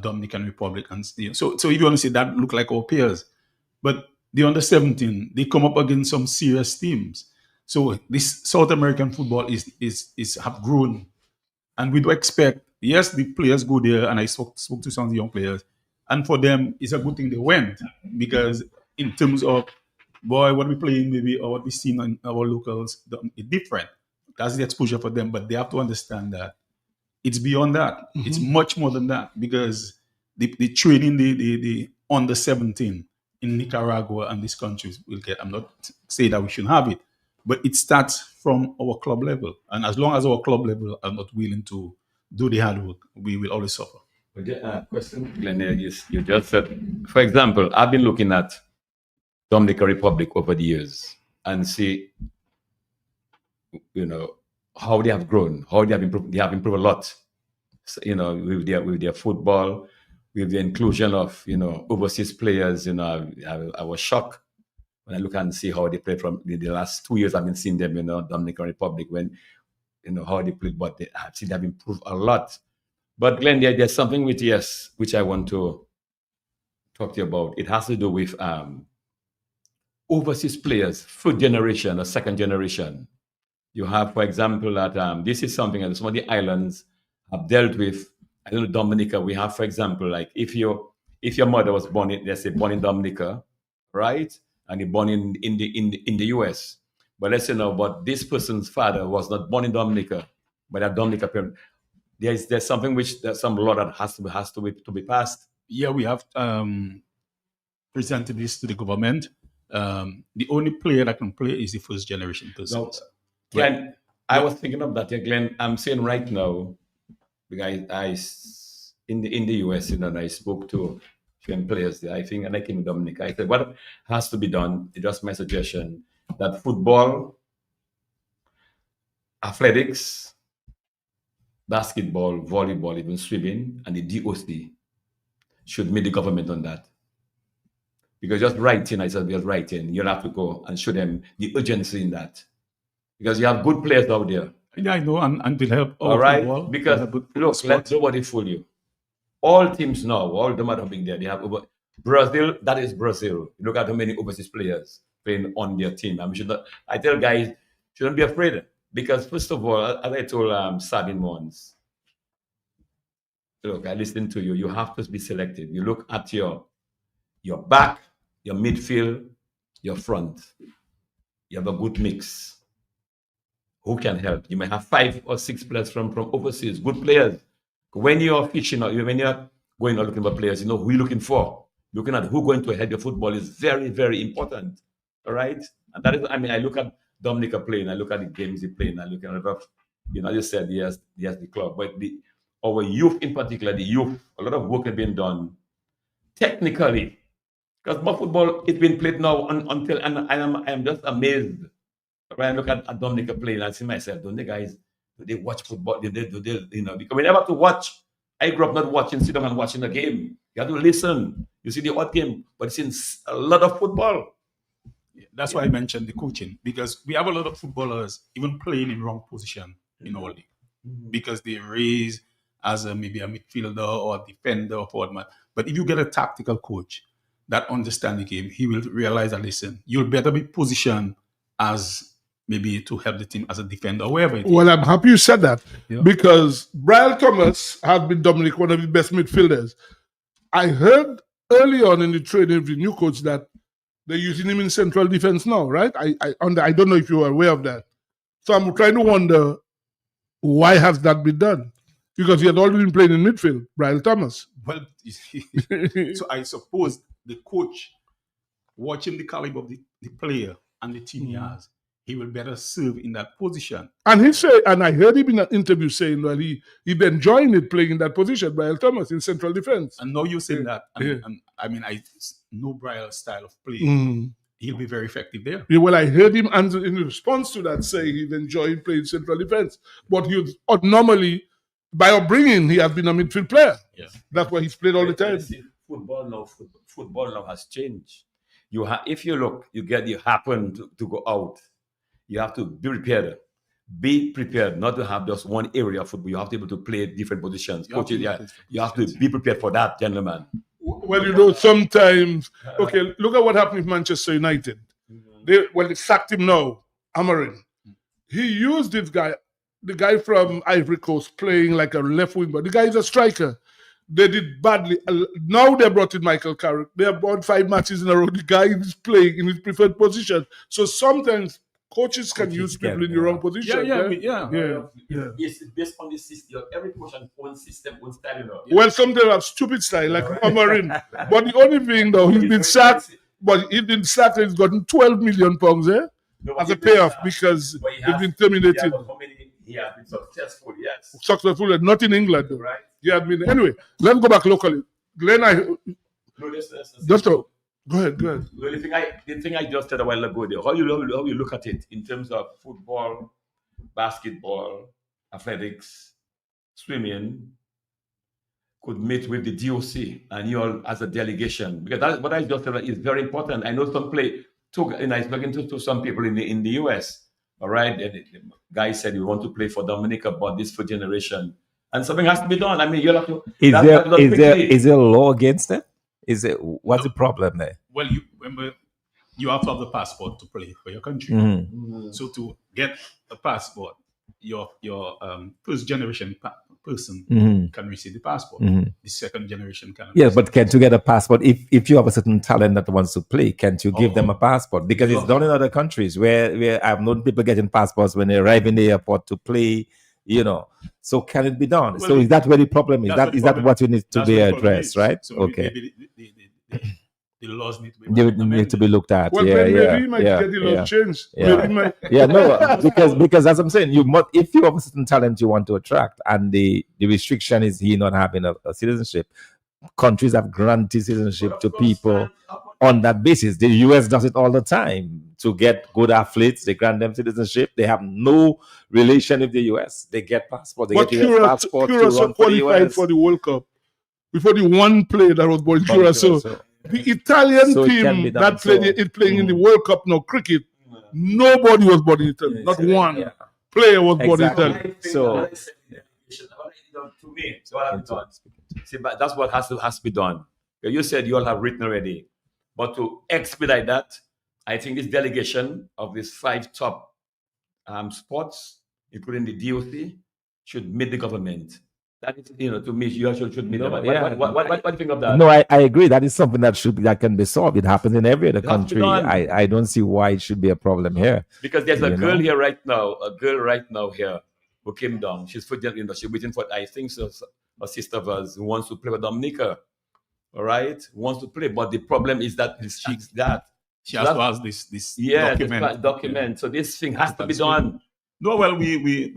Speaker 15: Dominican Republic, and so if you want to say that look like our peers, but the under 17, they come up against some serious teams. So this South American football is have grown, and we do expect, yes, the players go there, and I spoke to some of the young players, and for them it's a good thing they went, because in terms of what we playing maybe or what we see in our locals, it's different. That's the exposure for them, but they have to understand that it's beyond that. It's much more than that, because the training the under 17 in Nicaragua and these countries will get. I'm not saying that we shouldn't have it, but it starts from our club level. And as long as our club level are not willing to do the hard work, we will always suffer.
Speaker 6: Question, Glenn, you just said, for example, I've been looking at Dominican Republic over the years and see, how they have grown, how they have improved. They have improved a lot, with their football, with the inclusion of overseas players. I was shocked when I look and see how they play from the last 2 years. I've been seeing them, Dominican Republic, when how they play, but I've seen them improve a lot. But Glenn, there's something which I want to talk to you about. It has to do with overseas players, first generation or second generation. You have, for example, that this is something that some of the islands have dealt with. I don't know, Dominica. We have, for example, like if your mother was born in Dominica, right, and you're born in the US, but let's say now, but this person's father was not born in Dominica, but a Dominica parent. There's something there's some law that has to be passed.
Speaker 15: Yeah, we have presented this to the government. The only player that can play is the first generation person.
Speaker 6: Glenn, I was thinking of that. Yeah, Glenn, I'm saying right now, because in the US, and I spoke to few players there, I think, and I came to Dominica. I said, what has to be done? Just my suggestion that football, athletics, basketball, volleyball, even swimming, and the DOC should meet the government on that. Because just writing, you'll have to go and show them the urgency in that. Because you have good players out there.
Speaker 15: Yeah, I know, and will help.
Speaker 6: All right, football. Because look, let nobody fool you. All teams now, all the matter being there, they have Brazil. That is Brazil. Look at how many overseas players playing on their team. I tell guys, shouldn't be afraid, because first of all, as I told Sabine once, look, I listened to you. You have to be selective. You look at your back, your midfield, your front. You have a good mix. Who can help? You may have 5 or 6 players from overseas, good players. When you're fishing out, when you're going out looking for players, you know who you're looking for. Looking at who going to head your football is very, very important. All right? And that is, I look at Dominica playing, I look at the games he playing, I look at as you said, he has the club, but our youth in particular, a lot of work has been done technically. Because my football, it's been played now until, and I'm just amazed when I look at Dominica playing. I see myself, don't the guys, do they watch football? Do they, because we never have to watch. I grew up not watching, sit down and watching the game. You have to listen. You see the odd game, but it's in a lot of football.
Speaker 15: That's why I mentioned the coaching, because we have a lot of footballers even playing in wrong position in our league, because they raise as maybe a midfielder or a defender or forward man. But if you get a tactical coach that understands the game, he will realize that, listen, you'll better be positioned as maybe to help the team as a defender or wherever it is.
Speaker 3: Well, I'm happy you said that, because Brian Thomas has been, Dominic, one of the best midfielders. I heard early on in the training of the new coach that they're using him in central defense now, right? I don't know if you are aware of that. So I'm trying to wonder, why has that been done? Because he had already been playing in midfield, Brian Thomas.
Speaker 15: Well, so I suppose the coach, watching the caliber of the player and the team he has, he will better serve in that position.
Speaker 3: And he said, and I heard him in an interview saying, well, he'd enjoying it playing in that position, Brian Thomas, in central defense.
Speaker 15: And now you're saying that, and I mean, I know Brian's style of play. He'll be very effective there.
Speaker 3: Yeah, well, I heard him answer in response to that, saying he'd enjoyed playing central defense. But he would normally, by upbringing, he has been a midfield player.
Speaker 6: Yeah.
Speaker 3: That's why he's played all the time.
Speaker 6: Football now has changed. If you look, you happen to go out, you have to be prepared. Be prepared not to have just one area of football. You have to be able to play different positions. Coaches, you have to be prepared for that, gentlemen.
Speaker 3: Well, sometimes, okay, look at what happened with Manchester United. They sacked him now, Amarin. He used this guy, the guy from Ivory Coast, playing like a left wing, but the guy is a striker. They did badly. Now they brought in Michael Carrick. They have won 5 matches in a row. The guy is playing in his preferred position. So sometimes coaches can use people in the wrong position.
Speaker 6: It's based on the system. Every coach has own system, own style.
Speaker 3: Well, some they have stupid style, like Amarin. But the only thing, though, he's been sacked. But he's been sacked and he's gotten £12 million as a payoff because he's been terminated.
Speaker 6: He has been successful, yes.
Speaker 3: Successful, not in England, though. Right. Anyway, let's go back locally. Glenn, go ahead.
Speaker 6: The thing I just said a while ago, how you look at it in terms of football, basketball, athletics, swimming, could meet with the DOC and you all as a delegation, because that's what I just said is very important. I know some and I spoken to some people in the US. All right, the guy said we want to play for Dominica, but this for generation, and something has to be done. I mean, you'll have to.
Speaker 5: Is there a law against it? What's the problem there?
Speaker 15: Well, remember, you have to have the passport to play for your country. So to get a passport, your first generation person can receive the passport. The second generation can.
Speaker 5: Yes, but can't you get a passport if you have a certain talent that wants to play? Can't you give them a passport? Because it's done in other countries where I've known people getting passports when they arrive in the airport to play. So can it be done? Well, so is that where the problem is? Is that what you need to be addressed, right?
Speaker 15: So
Speaker 5: okay.
Speaker 15: The laws need to be
Speaker 5: need to be looked at.
Speaker 3: Well, maybe you might get the law changed.
Speaker 5: Because as I'm saying, if you have a certain talent you want to attract, and the restriction is he not having a citizenship, countries have granted citizenship to people on that basis. The US does it all the time to get good athletes. They grant them citizenship. They have no relation with the US. They get passports. They get US passports to run for the US.
Speaker 3: For the World Cup before the one player that was born Curacao. The Italian team that playing in the World Cup now, cricket, nobody was born in Italy. Not one player was born in Italy.
Speaker 6: So, to me, see, but that's what has to be done. You said you all have written already, but to expedite that, I think this delegation of these 5 top sports, including the DOC, should meet the government. That is, to me, you should meet them. What do you think of that?
Speaker 5: No, I agree. That is something that can be solved. It happens in every other country. I don't see why it should be a problem here.
Speaker 6: Because there's a girl here right now, here who came down. She's she's waiting for, I think, a sister of ours who wants to play with Dominica. All right, wants to play, but the problem is that
Speaker 15: She has to have this document.
Speaker 6: Document. So this thing has to be done.
Speaker 15: No, well, we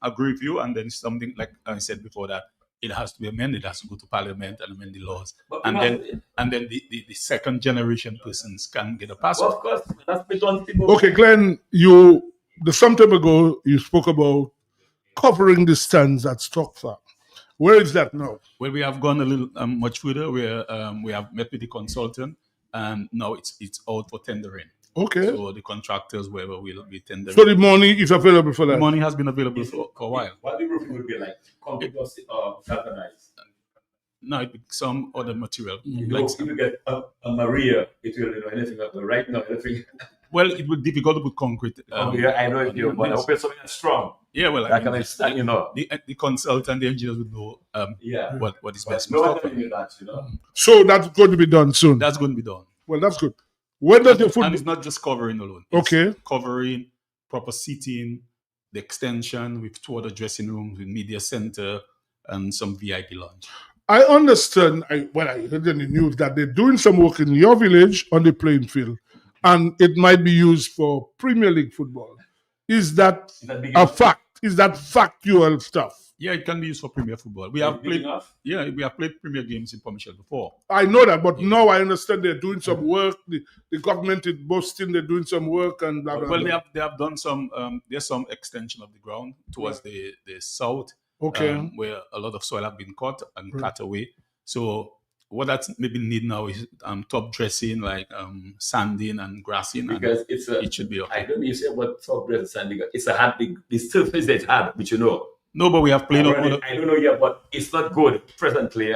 Speaker 15: agree with you, and then something like I said before that it has to be amended. It has to go to Parliament and amend the laws, and then the second generation persons can get a passport.
Speaker 6: Of course, that's been done.
Speaker 3: Okay, Glenn, some time ago you spoke about covering the stands at Stock Farm. Where is that now?
Speaker 15: Well, we have gone a little much further. Where we have met with the consultant, and now it's out for tendering.
Speaker 3: Okay.
Speaker 15: So the contractors, whoever will be tendering.
Speaker 3: So the money is available for that?
Speaker 15: The money has been available for a while.
Speaker 6: What the roofing will be like? Concrete or galvanized?
Speaker 15: No, it will be some other material.
Speaker 6: If you get a Maria, it will anything like that. Right now, anything.
Speaker 15: Well, it would be difficult to put concrete.
Speaker 6: I know if you, but I hope it's something that's strong.
Speaker 15: Yeah, well,
Speaker 6: I can understand,
Speaker 15: the consultant, the engineers would know what is best.
Speaker 3: So that's going to be done soon.
Speaker 15: That's going to be done.
Speaker 3: Well, that's good. When does the football?
Speaker 15: And it's not just covering alone. It's covering, proper seating, the extension with 2 other dressing rooms, with media center, and some VIP lounge.
Speaker 3: I understand. I heard in the news that they're doing some work in your village on the playing field, and it might be used for Premier League football. Is that a fact? Is that factual stuff?
Speaker 15: Yeah, it can be used for Premier football. We have played. Yeah, we have played Premier games in Pommichel before.
Speaker 3: I know that, but now I understand they're doing some work. The government is boasting they're doing some work and blah blah.
Speaker 15: Well,
Speaker 3: blah.
Speaker 15: they have done some. There's some extension of the ground towards the south.
Speaker 3: Okay.
Speaker 15: Where a lot of soil have been cut and cut away. So what that's maybe need now is top dressing, like sanding and grassing.
Speaker 6: Because
Speaker 15: and
Speaker 6: it
Speaker 15: should be okay.
Speaker 6: I don't know if you say about top dressing sanding. It's a hard thing. The surface that's hard, which you know.
Speaker 15: No, but we have played.
Speaker 6: I don't know yet, but it's not good presently,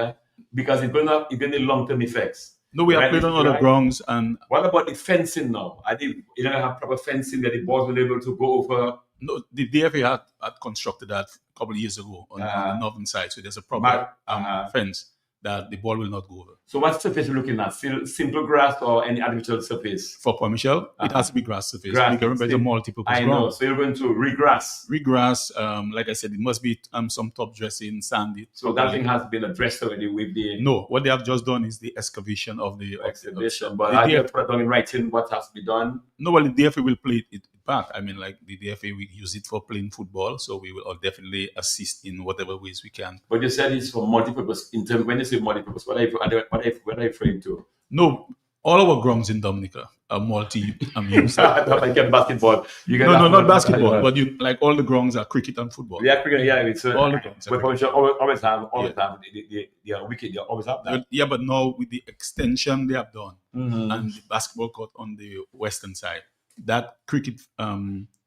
Speaker 6: because it's going to long-term effects.
Speaker 15: No, we have played on other grounds. And
Speaker 6: what about the fencing now? You don't have proper fencing that the balls will able to go over.
Speaker 15: No, the DFA had constructed that a couple of years ago on the northern side, so there's a proper fence that the ball will not go over.
Speaker 6: So what surface are you looking at? Simple grass or any artificial surface?
Speaker 15: For Pommichel, it has to be grass surface. Because remember, it's a multi-purpose ground.
Speaker 6: I know. So you're going to regrass.
Speaker 15: Regrass. Like I said, it must be some top dressing, sandy.
Speaker 6: So that thing has been addressed already with the...
Speaker 15: No, what they have just done is the excavation of the...
Speaker 6: Excavation. But I have put down in writing what has to be done.
Speaker 15: No, well, the DFA will play it back. I mean, like the DFA, we use it for playing football, so we will all definitely assist in whatever ways we can.
Speaker 6: But you said it's for multi-purpose. When you say multi-purpose, what are you referring to?
Speaker 15: No, all our grounds in Dominica are multi-use.
Speaker 6: Like basketball.
Speaker 15: No, not basketball, but all the grounds are cricket and football.
Speaker 6: Yeah, cricket. Yeah, it's
Speaker 15: all the grounds.
Speaker 6: But always have they are wicked. They always have that.
Speaker 15: Yeah, but now with the extension they have done and the basketball court on the western side, that cricket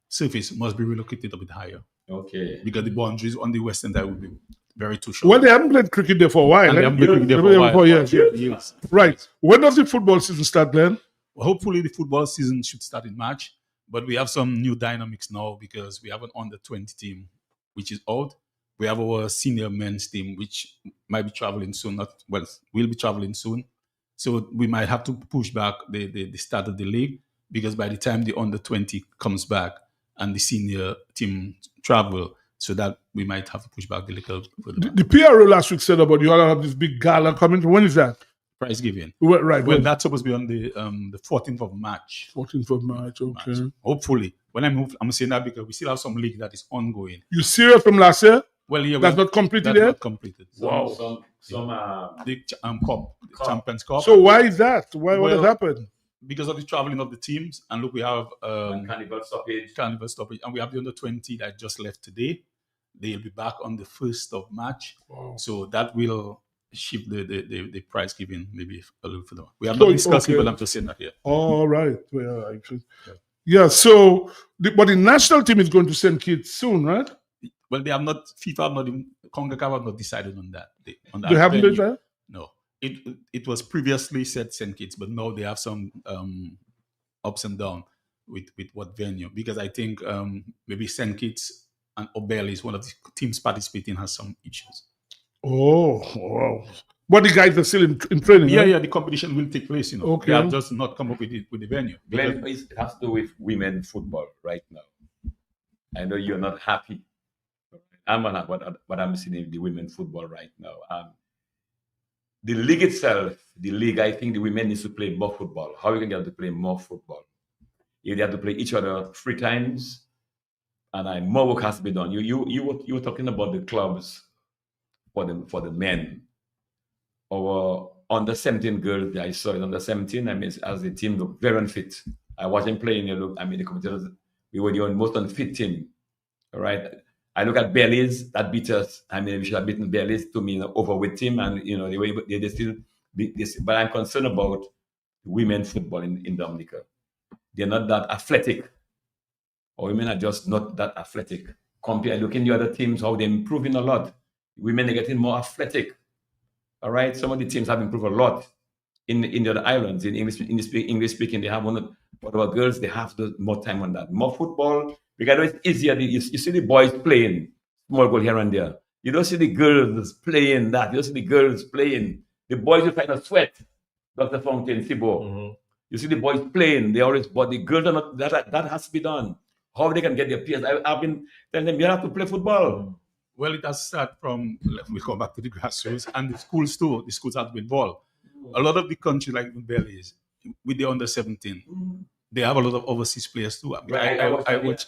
Speaker 15: surface must be relocated a bit higher.
Speaker 6: Okay.
Speaker 15: Because the boundaries on the western side will be very too short.
Speaker 3: Well, they haven't played cricket there for a while.
Speaker 15: They haven't played cricket there for a while.
Speaker 3: Yes. Right. When does the football season start, Glenn?
Speaker 15: Well, hopefully the football season should start in March, but we have some new dynamics now because we have an under-20 team, which is out. We have our senior men's team, which might be traveling soon. Will be traveling soon. So we might have to push back the start of the league because by the time the under-20 comes back and the senior team travel, so that we might have to push back the little further.
Speaker 3: The PRO last week said about you all have this big gala coming. When is that?
Speaker 15: Prize giving.
Speaker 3: Well, right.
Speaker 15: Well, that's supposed to be on the 14th of March.
Speaker 3: 14th of March, okay.
Speaker 15: March. Hopefully. When I'm saying that because we still have some league that is ongoing.
Speaker 3: You serious from last year?
Speaker 15: Well, yeah.
Speaker 3: That's not completed yet?
Speaker 15: Not completed.
Speaker 3: Wow.
Speaker 15: The Cup, the Champions Cup.
Speaker 3: So why is that? What has happened?
Speaker 15: Because of the traveling of the teams. And look, we have
Speaker 6: Carnival stoppage.
Speaker 15: And we have the under-20 that just left today. They'll be back on the 1st of March.
Speaker 3: Wow.
Speaker 15: So that will shift the prize giving maybe a little further. We have not discussed it, but I'm just saying that here.
Speaker 3: All right. Yeah, so, but the national team is going to send kids soon, right?
Speaker 15: Well, they have not, FIFA have not even, CONCACAF have not decided on that. They
Speaker 3: haven't decided?
Speaker 15: No. It was previously said send kids, but now they have some ups and downs with what venue. Because I think maybe St. Kitts and Obel is one of the teams participating has some issues.
Speaker 3: Oh, wow. But the guys are still in training,
Speaker 15: Yeah,
Speaker 3: right?
Speaker 15: yeah, the competition will take place,
Speaker 3: Okay.
Speaker 15: They have just not come up with the venue.
Speaker 6: Glenn, it has to do with women football right now. I know you're not happy. I'm not what I'm seeing in the women football right now. the league itself, I think the women needs to play more football. How we can get them to play more football? If they have to play each other 3 times, and more work has to be done. You were talking about the clubs for the men. Our under 17 girls, I saw it under 17. I mean, as the team look very unfit. I watched them playing. The competitors, we were the most unfit team. All right. I look at Bellies that beat us. I mean, we should have beaten Bellies to me, overweight team, and they still beat this. But I'm concerned about women football in Dominica. They're not that athletic. Or women are just not that athletic. Looking at the other teams, how they're improving a lot. Women are getting more athletic. All right, some of the teams have improved a lot in the other islands. In English speaking, they have one. But our girls, they have more time on that. More football, because it's easier. You see the boys playing small goal here and there. You don't see the girls playing that. You don't see the girls playing. The boys will kind of sweat. Dr. Fountain, Thibault. You see the boys playing. They always, but the girls are not. That has to be done. How they can get their peers? I've been telling them you have to play football.
Speaker 15: Well, it has started from, we come back to the grassroots and the schools too. The schools have to be involved. A lot of the countries like Belize, with the under 17, they have a lot of overseas players too. I watch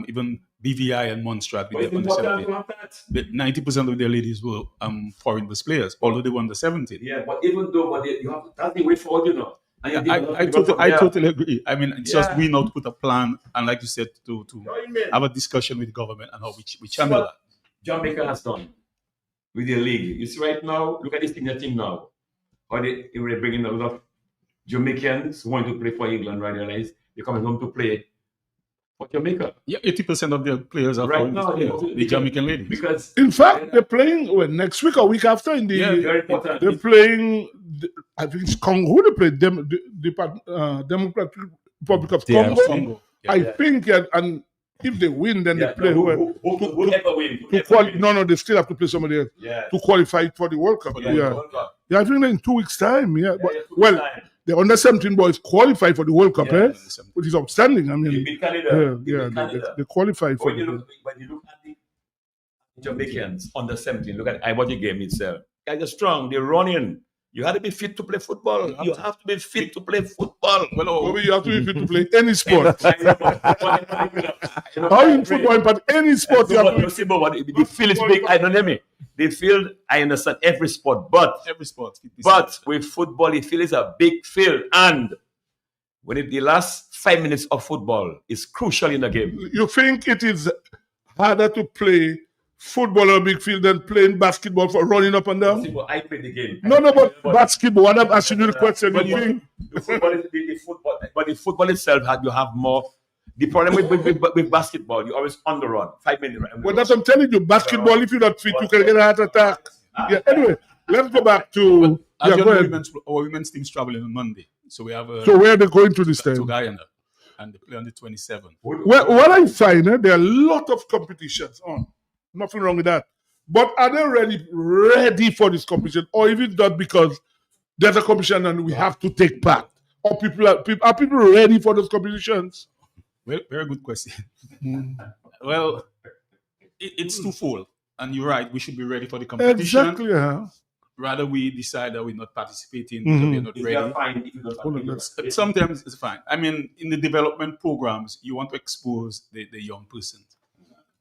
Speaker 15: even BVI and Montserrat with the under 17. 90% of their ladies were foreign-based players, although they were under 17.
Speaker 6: Yeah, but even though, you have that's the way forward, you know.
Speaker 15: I totally agree. I mean, it's just we not put a plan, and like you said, to have a discussion with the government and how we channel that.
Speaker 6: Jamaica has done with the league. You see right now, look at this senior team now. How they were bringing a lot of Jamaicans who want to play for England, right? Realize they're coming home to play for Jamaica.
Speaker 15: Yeah, 80% of their players are right now the Jamaican ladies.
Speaker 6: Because
Speaker 3: in fact, they're playing next week or week after in the.
Speaker 6: Very important.
Speaker 3: They're playing. I think it's Congo. Who they play? Democratic Republic of Congo. I think, and if they win, then they play.
Speaker 6: Whoever win.
Speaker 3: No, they still have to play somebody else to qualify for the World Cup. I think in 2 weeks' time. The under 17 boys qualify for the World Cup, which is outstanding. I mean,
Speaker 6: they beat Canada.
Speaker 3: They qualify for.
Speaker 6: When you look at the Jamaicans under 17, I watch the game itself. Guys are strong. They're running. You have to be fit to play football. You have to be fit to play football.
Speaker 3: Well, you have to be fit to play any sport. How in football, but any sport you have to.
Speaker 6: The field is big. I don't know me. The field, I understand every sport, but with football, the field is a big field, and when the last 5 minutes of football is crucial in the game.
Speaker 3: You think it is harder to play football on a big field than playing basketball for running up and down?
Speaker 6: I play the game.
Speaker 3: No, but basketball. What I'm asking you the question.
Speaker 6: But the football itself, you have more. The problem with basketball, you always on the run. 5 minutes.
Speaker 3: Well, that's what I'm telling you. Basketball, if you're not fit, you can get a heart attack. Anyway, let's go back to.
Speaker 15: Our women's team's traveling on Monday, so we have.
Speaker 3: So where are they going to this time?
Speaker 15: To Guyana, and they play on the 27th.
Speaker 3: Well, what I find, there are a lot of competitions on. Nothing wrong with that. But are they ready for this competition, or is it not because there's a competition and we have to take part? Or are people ready for those competitions?
Speaker 15: Well, very good question. Well, it's twofold, and you're right. We should be ready for the competition.
Speaker 3: Exactly.
Speaker 15: Rather, we decide that we're not participating because we're not ready. Sometimes it's fine. I mean, in the development programs, you want to expose the young person,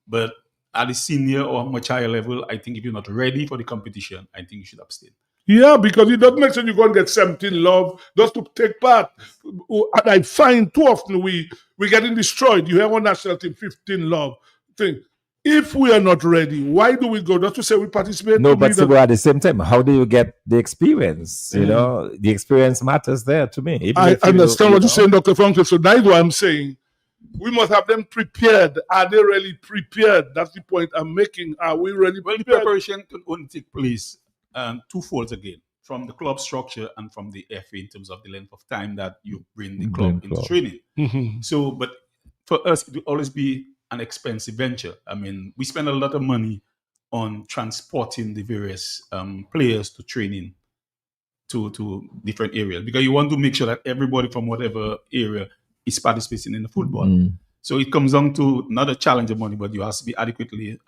Speaker 15: but at the senior or much higher level, I think if you're not ready for the competition, I think you should abstain.
Speaker 3: Yeah, because it doesn't make sense you go and get 17 love just to take part. And I find too often we're getting destroyed. You have one national team, 15 love thing. If we are not ready, why do we go? Just to say we participate?
Speaker 5: No, but at the same time, how do you get the experience? You know, the experience matters there to me.
Speaker 3: I understand what you're saying, Dr. Franklin. So that's what I'm saying. We must have them prepared. Are they really prepared? That's the point I'm making. Are we really prepared?
Speaker 15: Well, the preparation can only take place twofold again, from the club structure and from the FA in terms of the length of time that you bring the club into training.
Speaker 3: Mm-hmm.
Speaker 15: So, but for us, it will always be an expensive venture. I mean, we spend a lot of money on transporting the various players to training to different areas, because you want to make sure that everybody from whatever area is participating in the football. So it comes down to not a challenge of money, but you have to be adequately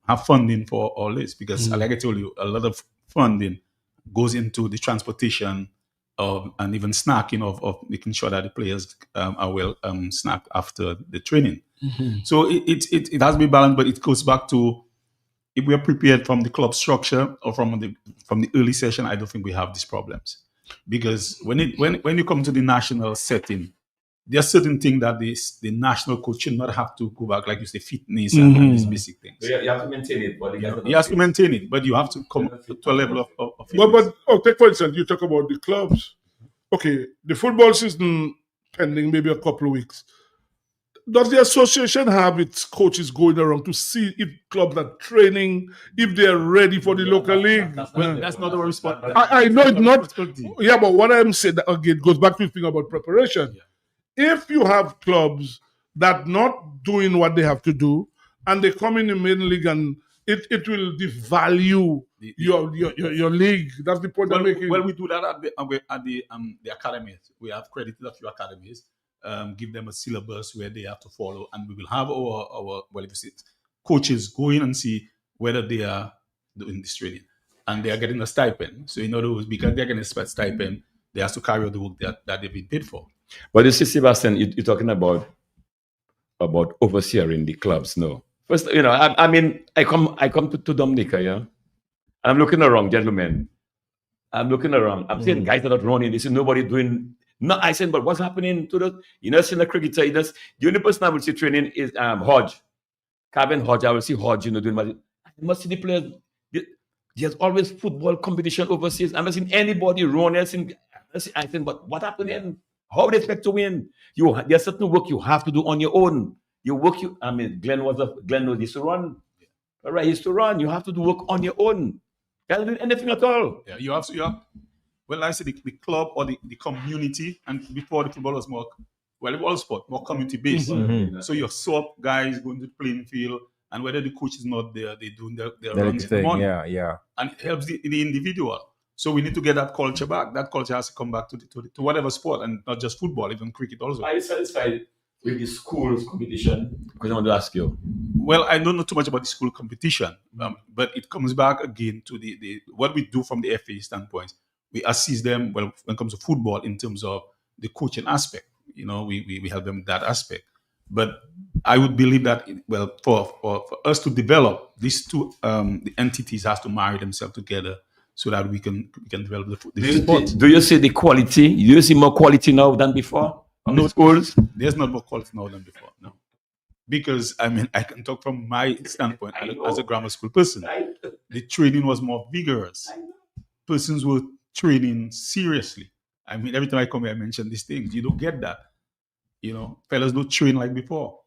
Speaker 15: have funding for all this, because like I told you, a lot of funding goes into the transportation and even snacking of making sure that the players are well snacked after the training. So it has to be balanced, but it goes back to if we are prepared from the club structure or from the early session. I don't think we have these problems, because when you come to the national setting, there are certain things that the national coach should not have to go back, like you say, fitness and these basic things.
Speaker 6: So you have to maintain it, but
Speaker 15: You have to maintain it, but you have to come to a level of
Speaker 3: But take for instance, you talk about the clubs. Okay, the football season pending maybe a couple of weeks. Does the association have its coaches going around to see if clubs are training, if they are ready for the local league?
Speaker 15: That's not our responsibility.
Speaker 3: I know it's not. Yeah, but what I'm saying again goes back to the thing about preparation. If you have clubs that not doing what they have to do, and they come in the main league, and it will devalue your league. That's the point I'm making.
Speaker 15: Well, we do that at the academies. We have credited a few academies. Give them a syllabus where they have to follow, and we will have our coaches go in and see whether they are doing this training, and they are getting a stipend. So in other words, because they're getting a stipend, they have to carry out the work that they've been paid for.
Speaker 6: But you see, Sebastian, you're talking about overseeing the clubs. No, first, I mean, I come to Dominica, yeah. I'm looking around, gentlemen. I'm looking around. I'm seeing guys that are running. They see nobody doing. No, I said, but what's happening to the? Seeing the cricketer. The only person I will see training is Hodge, Calvin Hodge. I will see Hodge, doing. But I must see the players. There's always football competition overseas. I'm not seeing anybody run. I said, but what happening? How would they expect to win? There's certain work you have to do on your own. Glenn used to run. All right, he used to run. You have to do work on your own. Can't do anything at all.
Speaker 15: Yeah, you have. Well, I say the club or the community, and before the football was more, all sport, more community based. So you saw guys going to the playing field, and whether the coach is not there, they doing their runs in the morning.
Speaker 5: Yeah.
Speaker 15: And it helps the individual. So we need to get that culture back. That culture has to come back to whatever sport, and not just football, even cricket also.
Speaker 6: Are you satisfied with the school's competition? Because I want to ask you.
Speaker 15: Well, I don't know too much about the school competition, but it comes back again to the what we do from the FA standpoint. We assist them when it comes to football in terms of the coaching aspect. We help them with that aspect. But I would believe that for us to develop these two the entities has to marry themselves together so that we can develop the sport.
Speaker 6: Do you see the quality? Do you see more quality now than before on the schools?
Speaker 15: There's not more quality now than before. No. Because I can talk from my standpoint as a grammar school person. The training was more vigorous. Persons were training seriously. Every time I come here, I mention these things. You don't get that. Fellas don't train like before.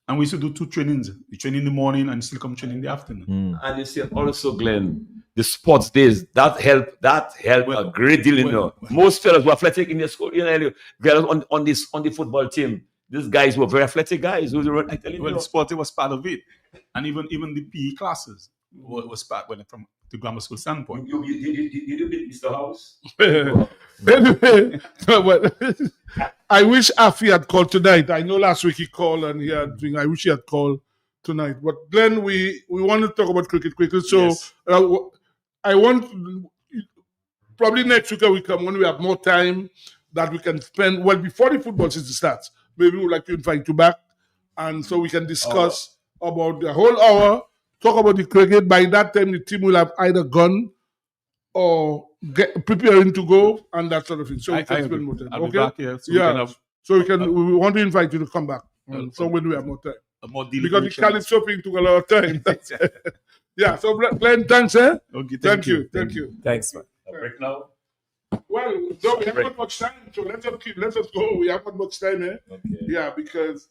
Speaker 15: And we used to do 2 trainings. You train in the morning and still come train in the afternoon.
Speaker 6: And you see also, Glenn, the sports days, that helped a great deal. Most fellas were athletic in the school. On the football team. These guys were very athletic guys.
Speaker 15: The sport was part of it. And even the PE classes was part from the grammar school standpoint.
Speaker 6: Did you beat Mr. House?
Speaker 3: Anyway, I wish Afi had called tonight. I know last week he called and I wish he had called tonight. But Glenn, we want to talk about cricket quickly. So yes. I want, probably next week we come when we have more time that we can spend, before the football season starts. Maybe we'd like to invite you back, and so we can discuss about the whole hour, talk about the cricket. By that time, the team will have either gone or preparing to go, and that sort of thing. So we can spend more time.
Speaker 15: I'll be back here.
Speaker 3: So we want to invite you to come back. So when we have more time. Because the Calypso thing took a lot of time. Yeah, so Glenn, thanks, eh?
Speaker 15: Okay,
Speaker 3: thank you.
Speaker 5: Thanks, man.
Speaker 6: A break now?
Speaker 3: Well, no, we haven't got much time, so let's just go. We haven't got much time, eh?
Speaker 6: Okay.
Speaker 3: Yeah, because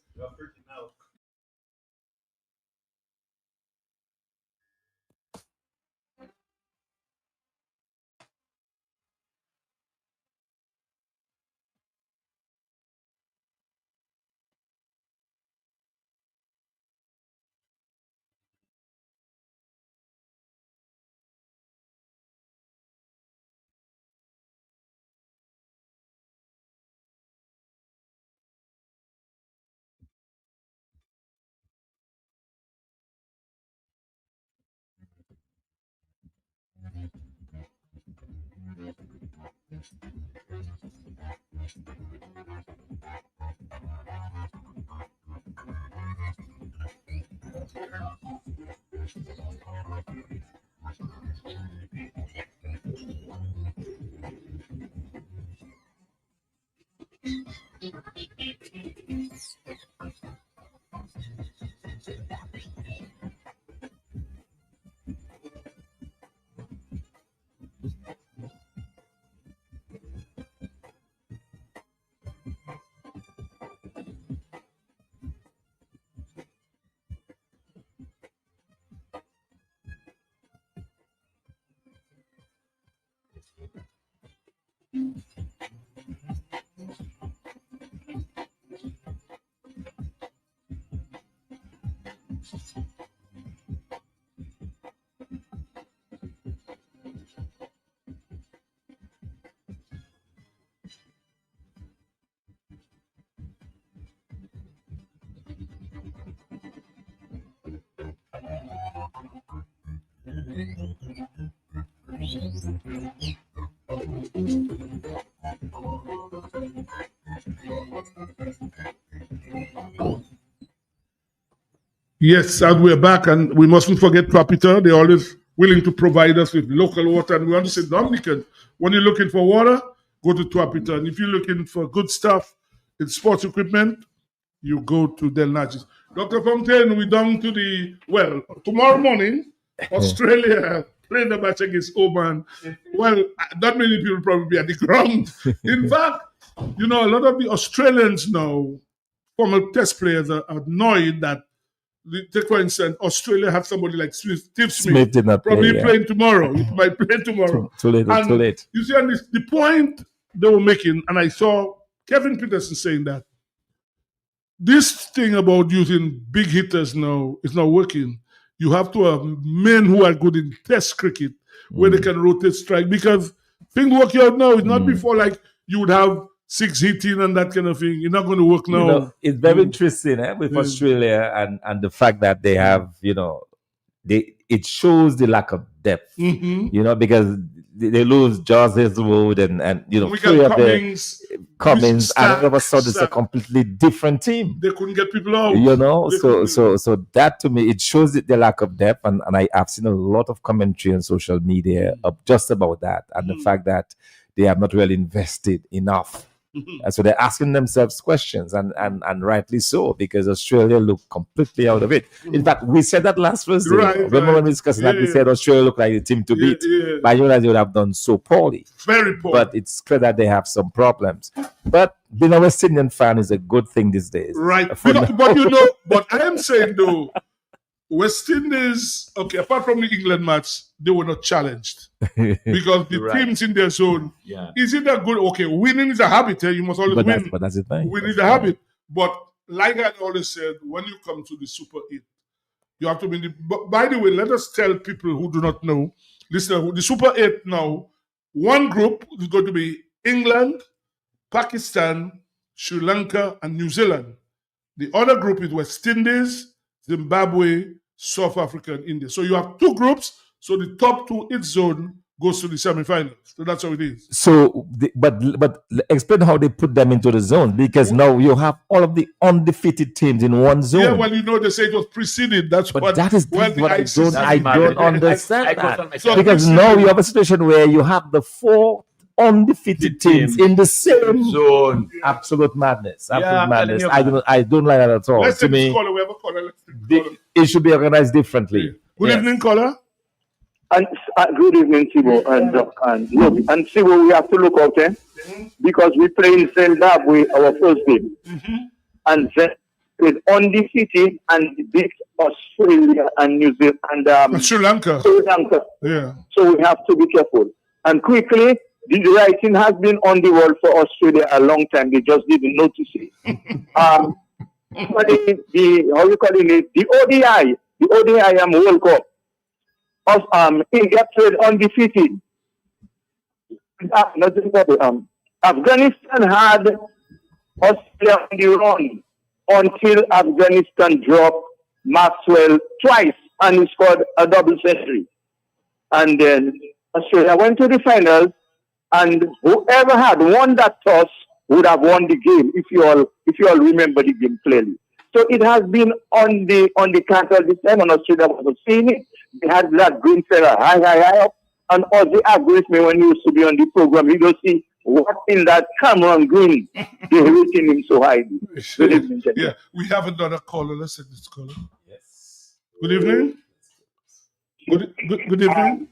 Speaker 3: Yes, and we're back, and we mustn't forget Trapita. They're always willing to provide us with local water. And we want to say, Dominican, when you're looking for water, go to Trapita. And if you're looking for good stuff in sports equipment, you go to Del Nachis. Dr. Fontaine, we're down to tomorrow morning, Australia play the match against Oman. Well, not many people probably be at the ground. In fact, a lot of the Australians now, former test players, are annoyed that, take for instance, Australia have somebody like Steve Smith
Speaker 5: did not
Speaker 3: probably
Speaker 5: play,
Speaker 3: playing tomorrow. He might play tomorrow.
Speaker 5: Too late.
Speaker 3: You see, and the point they were making, and I saw Kevin Peterson saying that this thing about using big hitters now is not working. You have to have men who are good in test cricket where they can rotate strike, because things work out now. It's not before like you would have 6 hitting and that kind of thing. You're not going to work now.
Speaker 5: It's very interesting with Australia and the fact that they have, it shows the lack of depth, because they lose George Hazelwood and
Speaker 3: we
Speaker 5: three
Speaker 3: got
Speaker 5: of Cummins, and all of a sudden it's a completely different team.
Speaker 3: They couldn't get people out.
Speaker 5: So that to me, it shows the lack of depth, and I've seen a lot of commentary on social media just about that, and the fact that they have not really invested enough. And so they're asking themselves questions, and rightly so, because Australia looked completely out of it. In fact, we said that last Thursday. Remember when we discussed that? We said Australia looked like the team to beat. But I realize they would have done so poorly.
Speaker 3: Very poor.
Speaker 5: But it's clear that they have some problems. But being a West Indian fan is a good thing these days.
Speaker 3: Right. But I am saying though, West Indies, apart from the England match, they were not challenged because the teams in their zone, is it that good? Okay, winning is a habit. You must always win.
Speaker 5: But that's the thing.
Speaker 3: Winning is a habit. But like I always said, when you come to the Super 8, you have to win. By the way, let us tell people who do not know, listen, the Super 8 now, one group is going to be England, Pakistan, Sri Lanka, and New Zealand. The other group is West Indies, Zimbabwe, South Africa, and India. So you have 2 groups. So the top 2 each zone goes to the semifinals. So that's how it is.
Speaker 5: So, but explain how they put them into the zone, because now you have all of the undefeated teams in one zone.
Speaker 3: Yeah, well, they say it was preceded. That's what.
Speaker 5: That is what I don't understand that. Because now you have a situation where you have the 4 undefeated teams in the same zone. Absolute madness. Absolute madness. I don't like that at all.
Speaker 3: Let's
Speaker 5: to me,
Speaker 3: caller. We have a caller.
Speaker 5: it should be organized differently.
Speaker 3: Good evening, caller.
Speaker 13: And good evening, Tibo and Tibo. We have to look out because we play in Zimbabwe our first game, and then with undefeated and beat Australia and New Zealand and
Speaker 3: Sri Lanka. Yeah. So
Speaker 13: we have to be careful. And quickly, the writing has been on the wall for Australia a long time. They just didn't notice it. How you calling it? The ODI World Cup. India played undefeated. Afghanistan had Australia on the run until Afghanistan dropped Maxwell twice and he scored a double century. And then Australia went to the finals, and whoever had won that toss would have won the game, if you all remember the game clearly.
Speaker 7: So it has been on the canter this time, and Australia was seeing it. They had that green fella high up, and Ozzy agrees with me when he used to be on the program. He don't see what in that Cameron Green they rating him so high. Good evening, gentlemen.
Speaker 3: Yeah, we have another caller. Let's take this caller. Yes. Good evening. Good evening.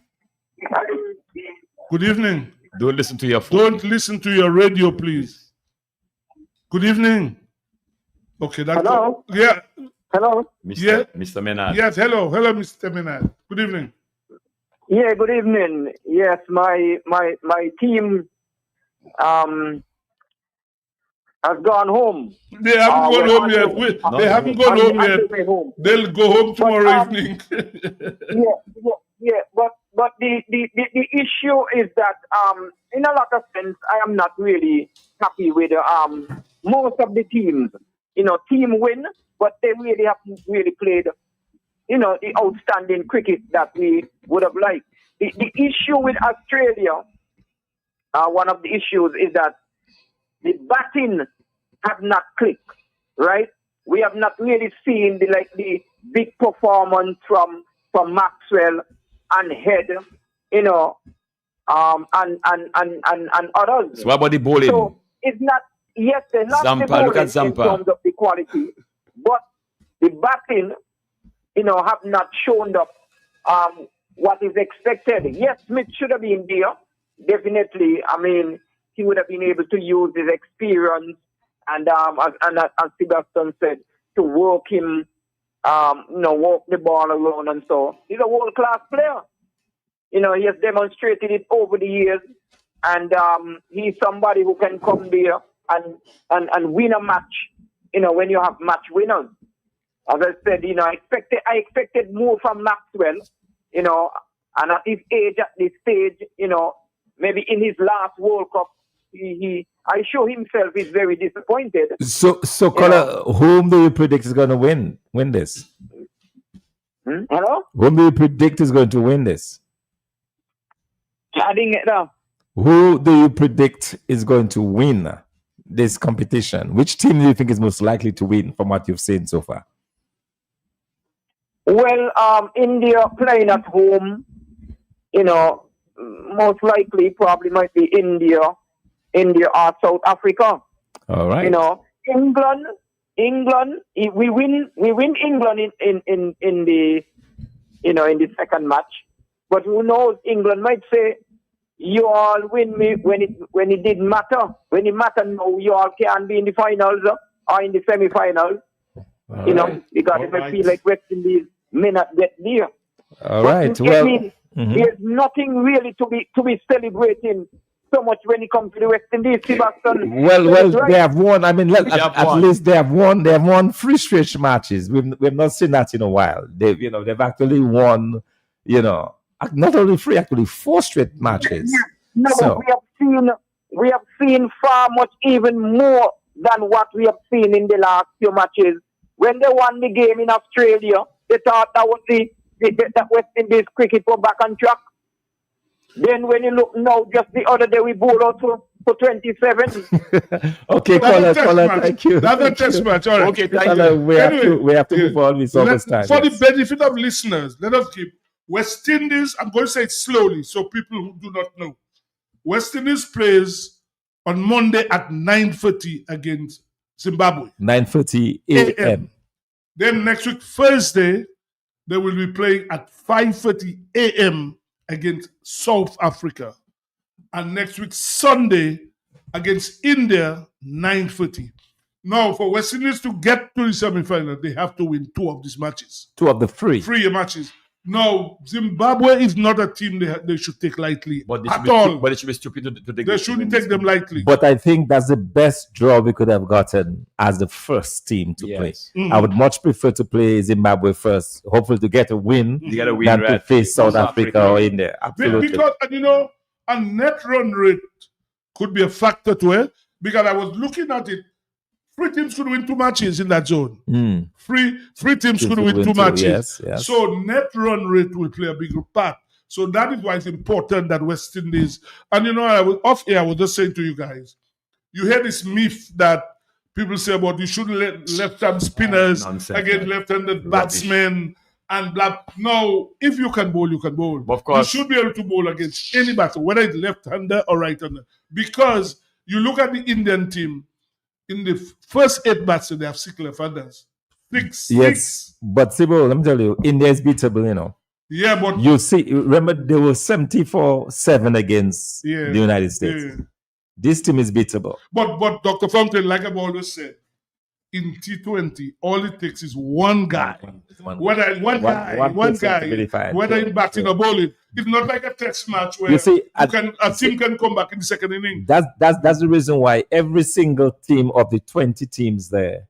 Speaker 3: Good evening.
Speaker 6: Don't listen to your phone.
Speaker 3: Don't listen to your radio, please. Good evening. Okay, that's
Speaker 7: hello.
Speaker 3: Yeah.
Speaker 7: Hello.
Speaker 6: Mr. Menard.
Speaker 3: Yes, hello, Mr. Menard. Good evening.
Speaker 7: Yeah, good evening. Yes, my team has gone home.
Speaker 3: They haven't gone home yet. They haven't gone home yet. They'll go home tomorrow evening.
Speaker 7: But the issue is that in a lot of sense I am not really happy with most of the teams. Team win, but they really haven't really played the outstanding cricket that we would have liked. The issue with Australia, one of the issues is that the batting have not clicked, right? We have not really seen the big performance from Maxwell and Head, and others.
Speaker 6: So what about the bowling?
Speaker 7: So it's not, yes, they're not
Speaker 6: Zampa,
Speaker 7: the bowling
Speaker 6: look at
Speaker 7: in
Speaker 6: Zampa.
Speaker 7: terms of the quality, but the batting, have not shown up what is expected. Yes, Smith should have been there, definitely. I mean, he would have been able to use his experience and as Sebastian said, to work him, walk the ball around and so. He's a world-class player. He has demonstrated it over the years, and he's somebody who can come there and win a match, when you have match winners. As I said, I expected more from Maxwell, and at his age, at this stage, maybe in his last World Cup, I show himself is very disappointed.
Speaker 5: So Color, whom do you predict is going to win this?
Speaker 7: Hello?
Speaker 5: Whom do you predict is going to win this?
Speaker 7: I didn't get that.
Speaker 5: Who do you predict is going to win this competition? Which team do you think is most likely to win from what you've seen so far?
Speaker 7: Well, India playing at home, most likely probably might be India or South Africa.
Speaker 5: All right.
Speaker 7: England. We win England in the second match, but who knows? England might say, "You all win me when it didn't matter. When it mattered, no, you all can be in the finals or in the semi-finals." Because it might feel like West Indies may not get there.
Speaker 5: All right. Well,
Speaker 7: there's nothing really to be celebrating so much when it comes to the West Indies, Sebastian.
Speaker 5: Well, they have won. I mean, at least they have won. They have won 3 straight matches. We've not seen that in a while. They've actually won. Not only 3, actually 4 straight matches.
Speaker 7: No, we have seen far much even more than what we have seen in the last few matches. When they won the game in Australia, they thought that was that West Indies cricket was back on track. Then when you look now, just the other day we bowled out for 27.
Speaker 5: Okay, caller, thank you.
Speaker 3: That's a test match. All right.
Speaker 6: Okay, thank you.
Speaker 5: We have to move on with so much time.
Speaker 3: For the benefit of listeners, let us keep West Indies. I'm going to say it slowly so people who do not know. West Indies plays on Monday at 9:30 against Zimbabwe.
Speaker 5: 9:30 a.m.
Speaker 3: Then next week, Thursday, they will be playing at 5:30 a.m. against South Africa. And next week, Sunday, against India, 9:30. Now, for West Indies to get to the semi-final, they have to win 2 of these matches.
Speaker 5: 2 of the 3.
Speaker 3: 3 matches. No, Zimbabwe is not a team they should take lightly
Speaker 6: But
Speaker 3: at all.
Speaker 6: But it should be stupid to take.
Speaker 3: They shouldn't take them lightly.
Speaker 5: But I think that's the best draw we could have gotten as the first team to play.
Speaker 3: Mhm.
Speaker 5: I would much prefer to play Zimbabwe first, hopefully to get a win, than to face South Africa or India. Absolutely.
Speaker 3: Because, a net run rate could be a factor to it. Because I was looking at it, 3 teams could win 2 matches in that zone. Three teams could win 2 matches.
Speaker 5: Yes.
Speaker 3: So net run rate will play a bigger part. So that is why it's important that West Indies, and I was off air, I was just saying to you guys, you hear this myth that people say about you shouldn't let left-hand spinners against left-handed batsmen and blah. No, if you can bowl, you can bowl.
Speaker 6: Of course.
Speaker 3: You should be able to bowl against any batsman, whether it's left-hander or right-hander. Because you look at the Indian team, in the first 8 batsmen, they have 6 left-handers. Six.
Speaker 5: But Sibo, let me tell you, India is beatable, you know.
Speaker 3: Yeah, but
Speaker 5: you see, remember they were 74-7 against the United States.
Speaker 3: Yeah.
Speaker 5: This team is beatable.
Speaker 3: But Dr. Fountain, like I've always said, in T20, all it takes is one guy. Whether in batting or bowling. It's not like a test match where a team can come back in the second inning.
Speaker 5: That's the reason why every single team of the 20 teams there,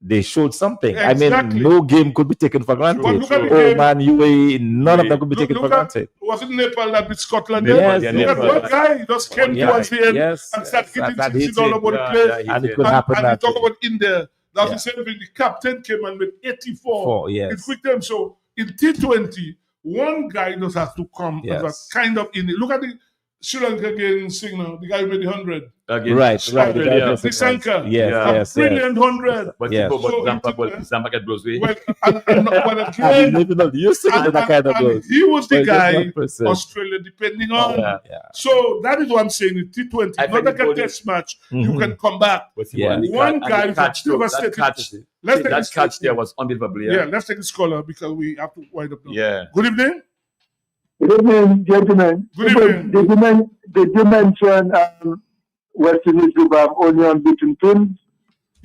Speaker 5: they showed something.
Speaker 3: Exactly.
Speaker 5: I mean, no game could be taken for granted. Oman, UAE, none of them could be taken for granted.
Speaker 3: Was it Nepal that beat Scotland?
Speaker 5: Yes,
Speaker 3: look at one guy just came towards the end and started hitting sixes all over the place.
Speaker 5: And it could happen.
Speaker 3: And we talk about India. That's the same thing. The captain came and made 84 in quick time. So in T20, one guy just has to come as a kind of in it. Look at the Sri Lanka against the guy who made the 100.
Speaker 5: Right.
Speaker 3: Nisanka.
Speaker 5: Yes.
Speaker 3: Brilliant 100.
Speaker 6: But Zampa get blows away.
Speaker 3: He was the guy Australia depending on. So that is what I'm saying. In T20, not like a test match, you can come back. One guy
Speaker 6: catch that catch there was unbelievable.
Speaker 3: Yeah, let's take the caller because we have to wind up now.
Speaker 6: Yeah.
Speaker 3: Good evening.
Speaker 7: Good evening, gentlemen.
Speaker 3: Good evening.
Speaker 7: Did you mention West Indies group have only unbeaten teams?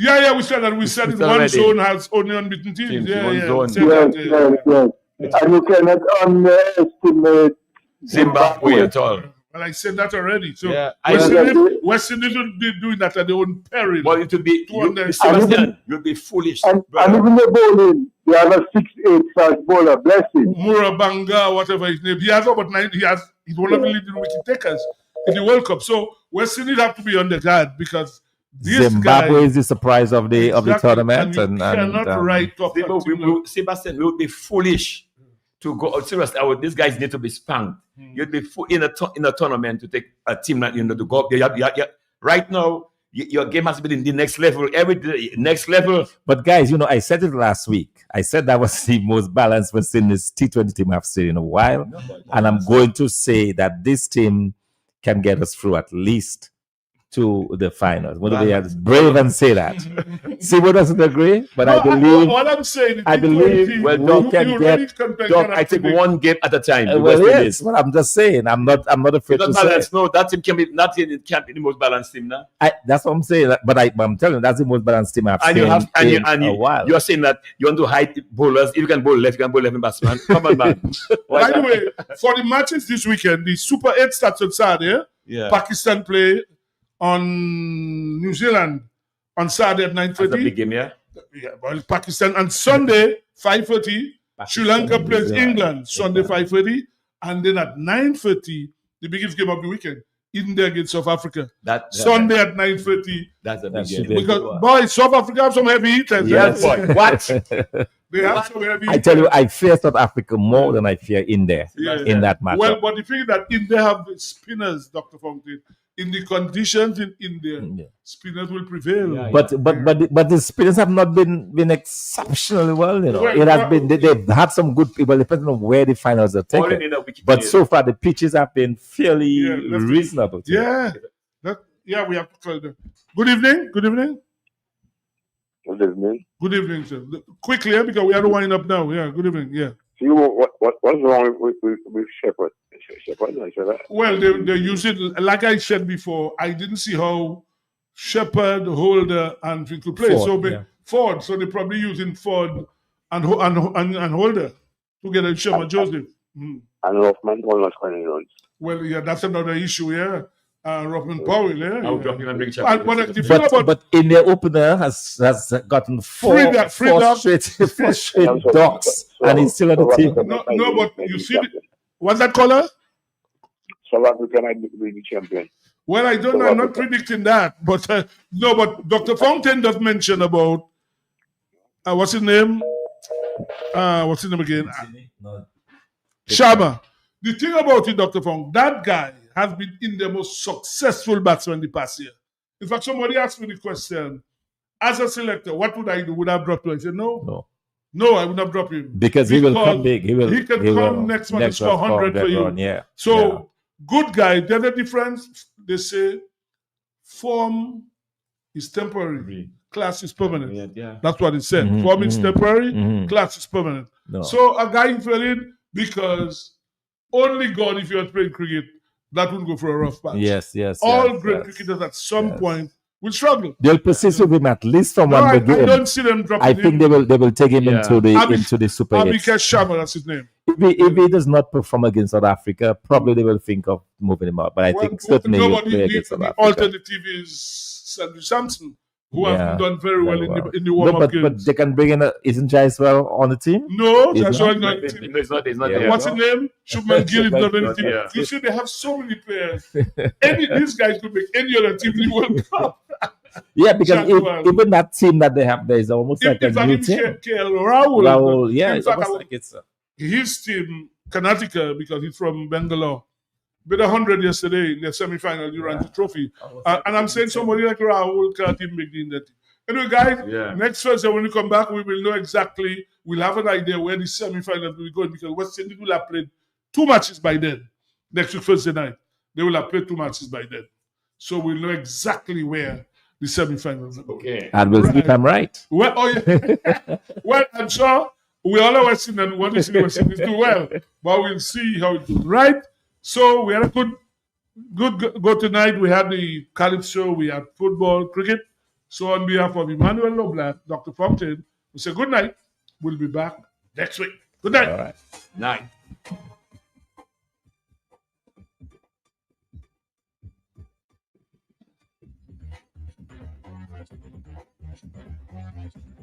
Speaker 3: Yeah, we said that. We said in one zone has only unbeaten teams.
Speaker 7: Yes. And you cannot underestimate
Speaker 6: Zimbabwe at all.
Speaker 3: Well, I said that already. So West Indies will be doing that at their own peril.
Speaker 6: Well, it will be you'll be foolish.
Speaker 7: And even the bowling, they have a 6'8" fast bowler, blessing.
Speaker 3: Murabanga, whatever his name. He has about 9. He's one of the leading wicket takers in the World Cup. So West Indies have to be on the guard because
Speaker 5: Zimbabwe is the surprise of the tournament.
Speaker 3: And cannot write off.
Speaker 6: Sebastian, we would be foolish to go. Seriously, these guys need to be spanked. You'd be in a tournament to take a team like to go up there. Right now, your game has been in the next level. Next level.
Speaker 5: But guys, I said it last week. I said that was the most balanced West Indies T20 team I've seen in a while. And I'm going to say that this team can get us through at least to the finals. What do they have? Brave and say that. Sibo doesn't agree, but I believe.
Speaker 3: What I'm saying,
Speaker 5: I believe.
Speaker 6: Well, Doc can get. Doc, I take one game at a time.
Speaker 5: Yes, well, I'm just saying. I'm not afraid to say.
Speaker 6: No, that team can be. It can't be the most balanced team now.
Speaker 5: That's what I'm saying. But I'm telling you, that's the most balanced team I've seen in a while.
Speaker 6: You're saying that you want to hide bowlers. If you can bowl left, you can bowl left in batsman. Come on, man.
Speaker 3: By the way, for the matches this weekend, the Super 8 starts on Saturday. Yeah. Pakistan play on New Zealand on Saturday at 9:30.
Speaker 6: That's a big game, yeah.
Speaker 3: Well, Pakistan and Sunday 5:30. Sri Lanka plays England Sunday 5:30, and then at 9:30 the biggest game of the weekend, India against South Africa. Sunday at 9:30.
Speaker 6: That's a big game.
Speaker 3: Because boys, South Africa have some heavy hitters.
Speaker 5: Yes.
Speaker 6: What?
Speaker 3: They have some heavy hitters.
Speaker 5: I tell you, I fear South Africa more than I fear India in that match.
Speaker 3: Well, but the thing that India have spinners, Dr. Fountain. In the conditions in India, spinners will prevail.
Speaker 5: But the spinners have not been exceptionally well. It has been they've had some good people depending on where the finals are taken. But so far the pitches have been fairly reasonable.
Speaker 3: We have to call them. Good evening. Good evening.
Speaker 13: Good evening.
Speaker 3: Good evening, sir. Quickly, because we are winding up now. Yeah. Good evening. Yeah.
Speaker 13: See what's wrong with Shepherd?
Speaker 3: Well, they use it like I said before. I didn't see how Shepherd, Holder, and Finkel play. Ford. So they're probably using Ford and Holder together with Sherman Joseph.
Speaker 13: And Rothman Powell not scoring runs.
Speaker 3: Well, yeah, that's another issue. Yeah, Rothman Powell. Yeah.
Speaker 6: I'll drop him and bring Shepherd.
Speaker 5: But in their opener has gotten four straight dogs, and he's still on the team.
Speaker 3: No, but you see, what's that color?
Speaker 13: South Africa might be the champion.
Speaker 3: Well, I don't know. I'm not predicting that. But but Dr. Fountain does mention about what's his name? What's his name again? Sharma. The thing about it, Dr. Fountain, that guy has been in the most successful batsman in the past year. In fact, somebody asked me the question, as a selector, what would I do? Would I have dropped him? I said, no, I would not drop him.
Speaker 5: Because he will come big. He
Speaker 3: can come next month and score 100 for you.
Speaker 5: Yeah.
Speaker 3: So, good guy. The other difference, they say, form is temporary. Class is permanent. That's what it said. Form is temporary. Class is permanent.
Speaker 5: No.
Speaker 3: So, a guy fell in because only God, if you are playing cricket, that would go for a rough patch.
Speaker 5: Yes.
Speaker 3: All great cricketers at some point will struggle.
Speaker 5: They'll persist with him at least for one game.
Speaker 3: I don't see them dropping
Speaker 5: I think
Speaker 3: him.
Speaker 5: they will take him into the Super 8.
Speaker 3: Abhishek Sharma, that's his name.
Speaker 5: If he does not perform against South Africa, probably they will think of moving him out. But I think certainly he'll play against South Africa.
Speaker 3: The alternative is Sandy Sampson, who have done very well in the warm-up games.
Speaker 5: But they can bring in isn't Jaiswal on the team?
Speaker 3: No, Jaiswal not on the team.
Speaker 6: He's not
Speaker 3: What's his name? Shubman Gill is not on the team. You see, they have so many players. These guys could make any other team in the World Cup.
Speaker 5: Yeah, because even that team that they have there is almost like a new team.
Speaker 3: Rahul,
Speaker 5: yeah, it's almost like it's
Speaker 3: his team, Karnataka, because he's from Bangalore, beat 100 yesterday in the semi-final. You ran the trophy, and I'm saying somebody like Rahul can't even make the in that. Anyway, guys, next Thursday when we come back, we will know exactly. We'll have an idea where the semi-final will be going because West Indies will have played 2 matches by then. Next week Thursday night, they will have played 2 matches by then, so we'll know exactly where the semi-finals are going.
Speaker 6: Okay,
Speaker 5: and we'll see if I'm right.
Speaker 3: Well, well, I'm sure we all are West Indies and want to see West Indies do well, but we'll see how it goes. Right? So we had a good go tonight. We had the Calypso, we had football, cricket. So on behalf of Emmanuel Loblack, Dr. Fontaine, we say good night. We'll be back next week. Good night.
Speaker 5: All right.
Speaker 6: Night.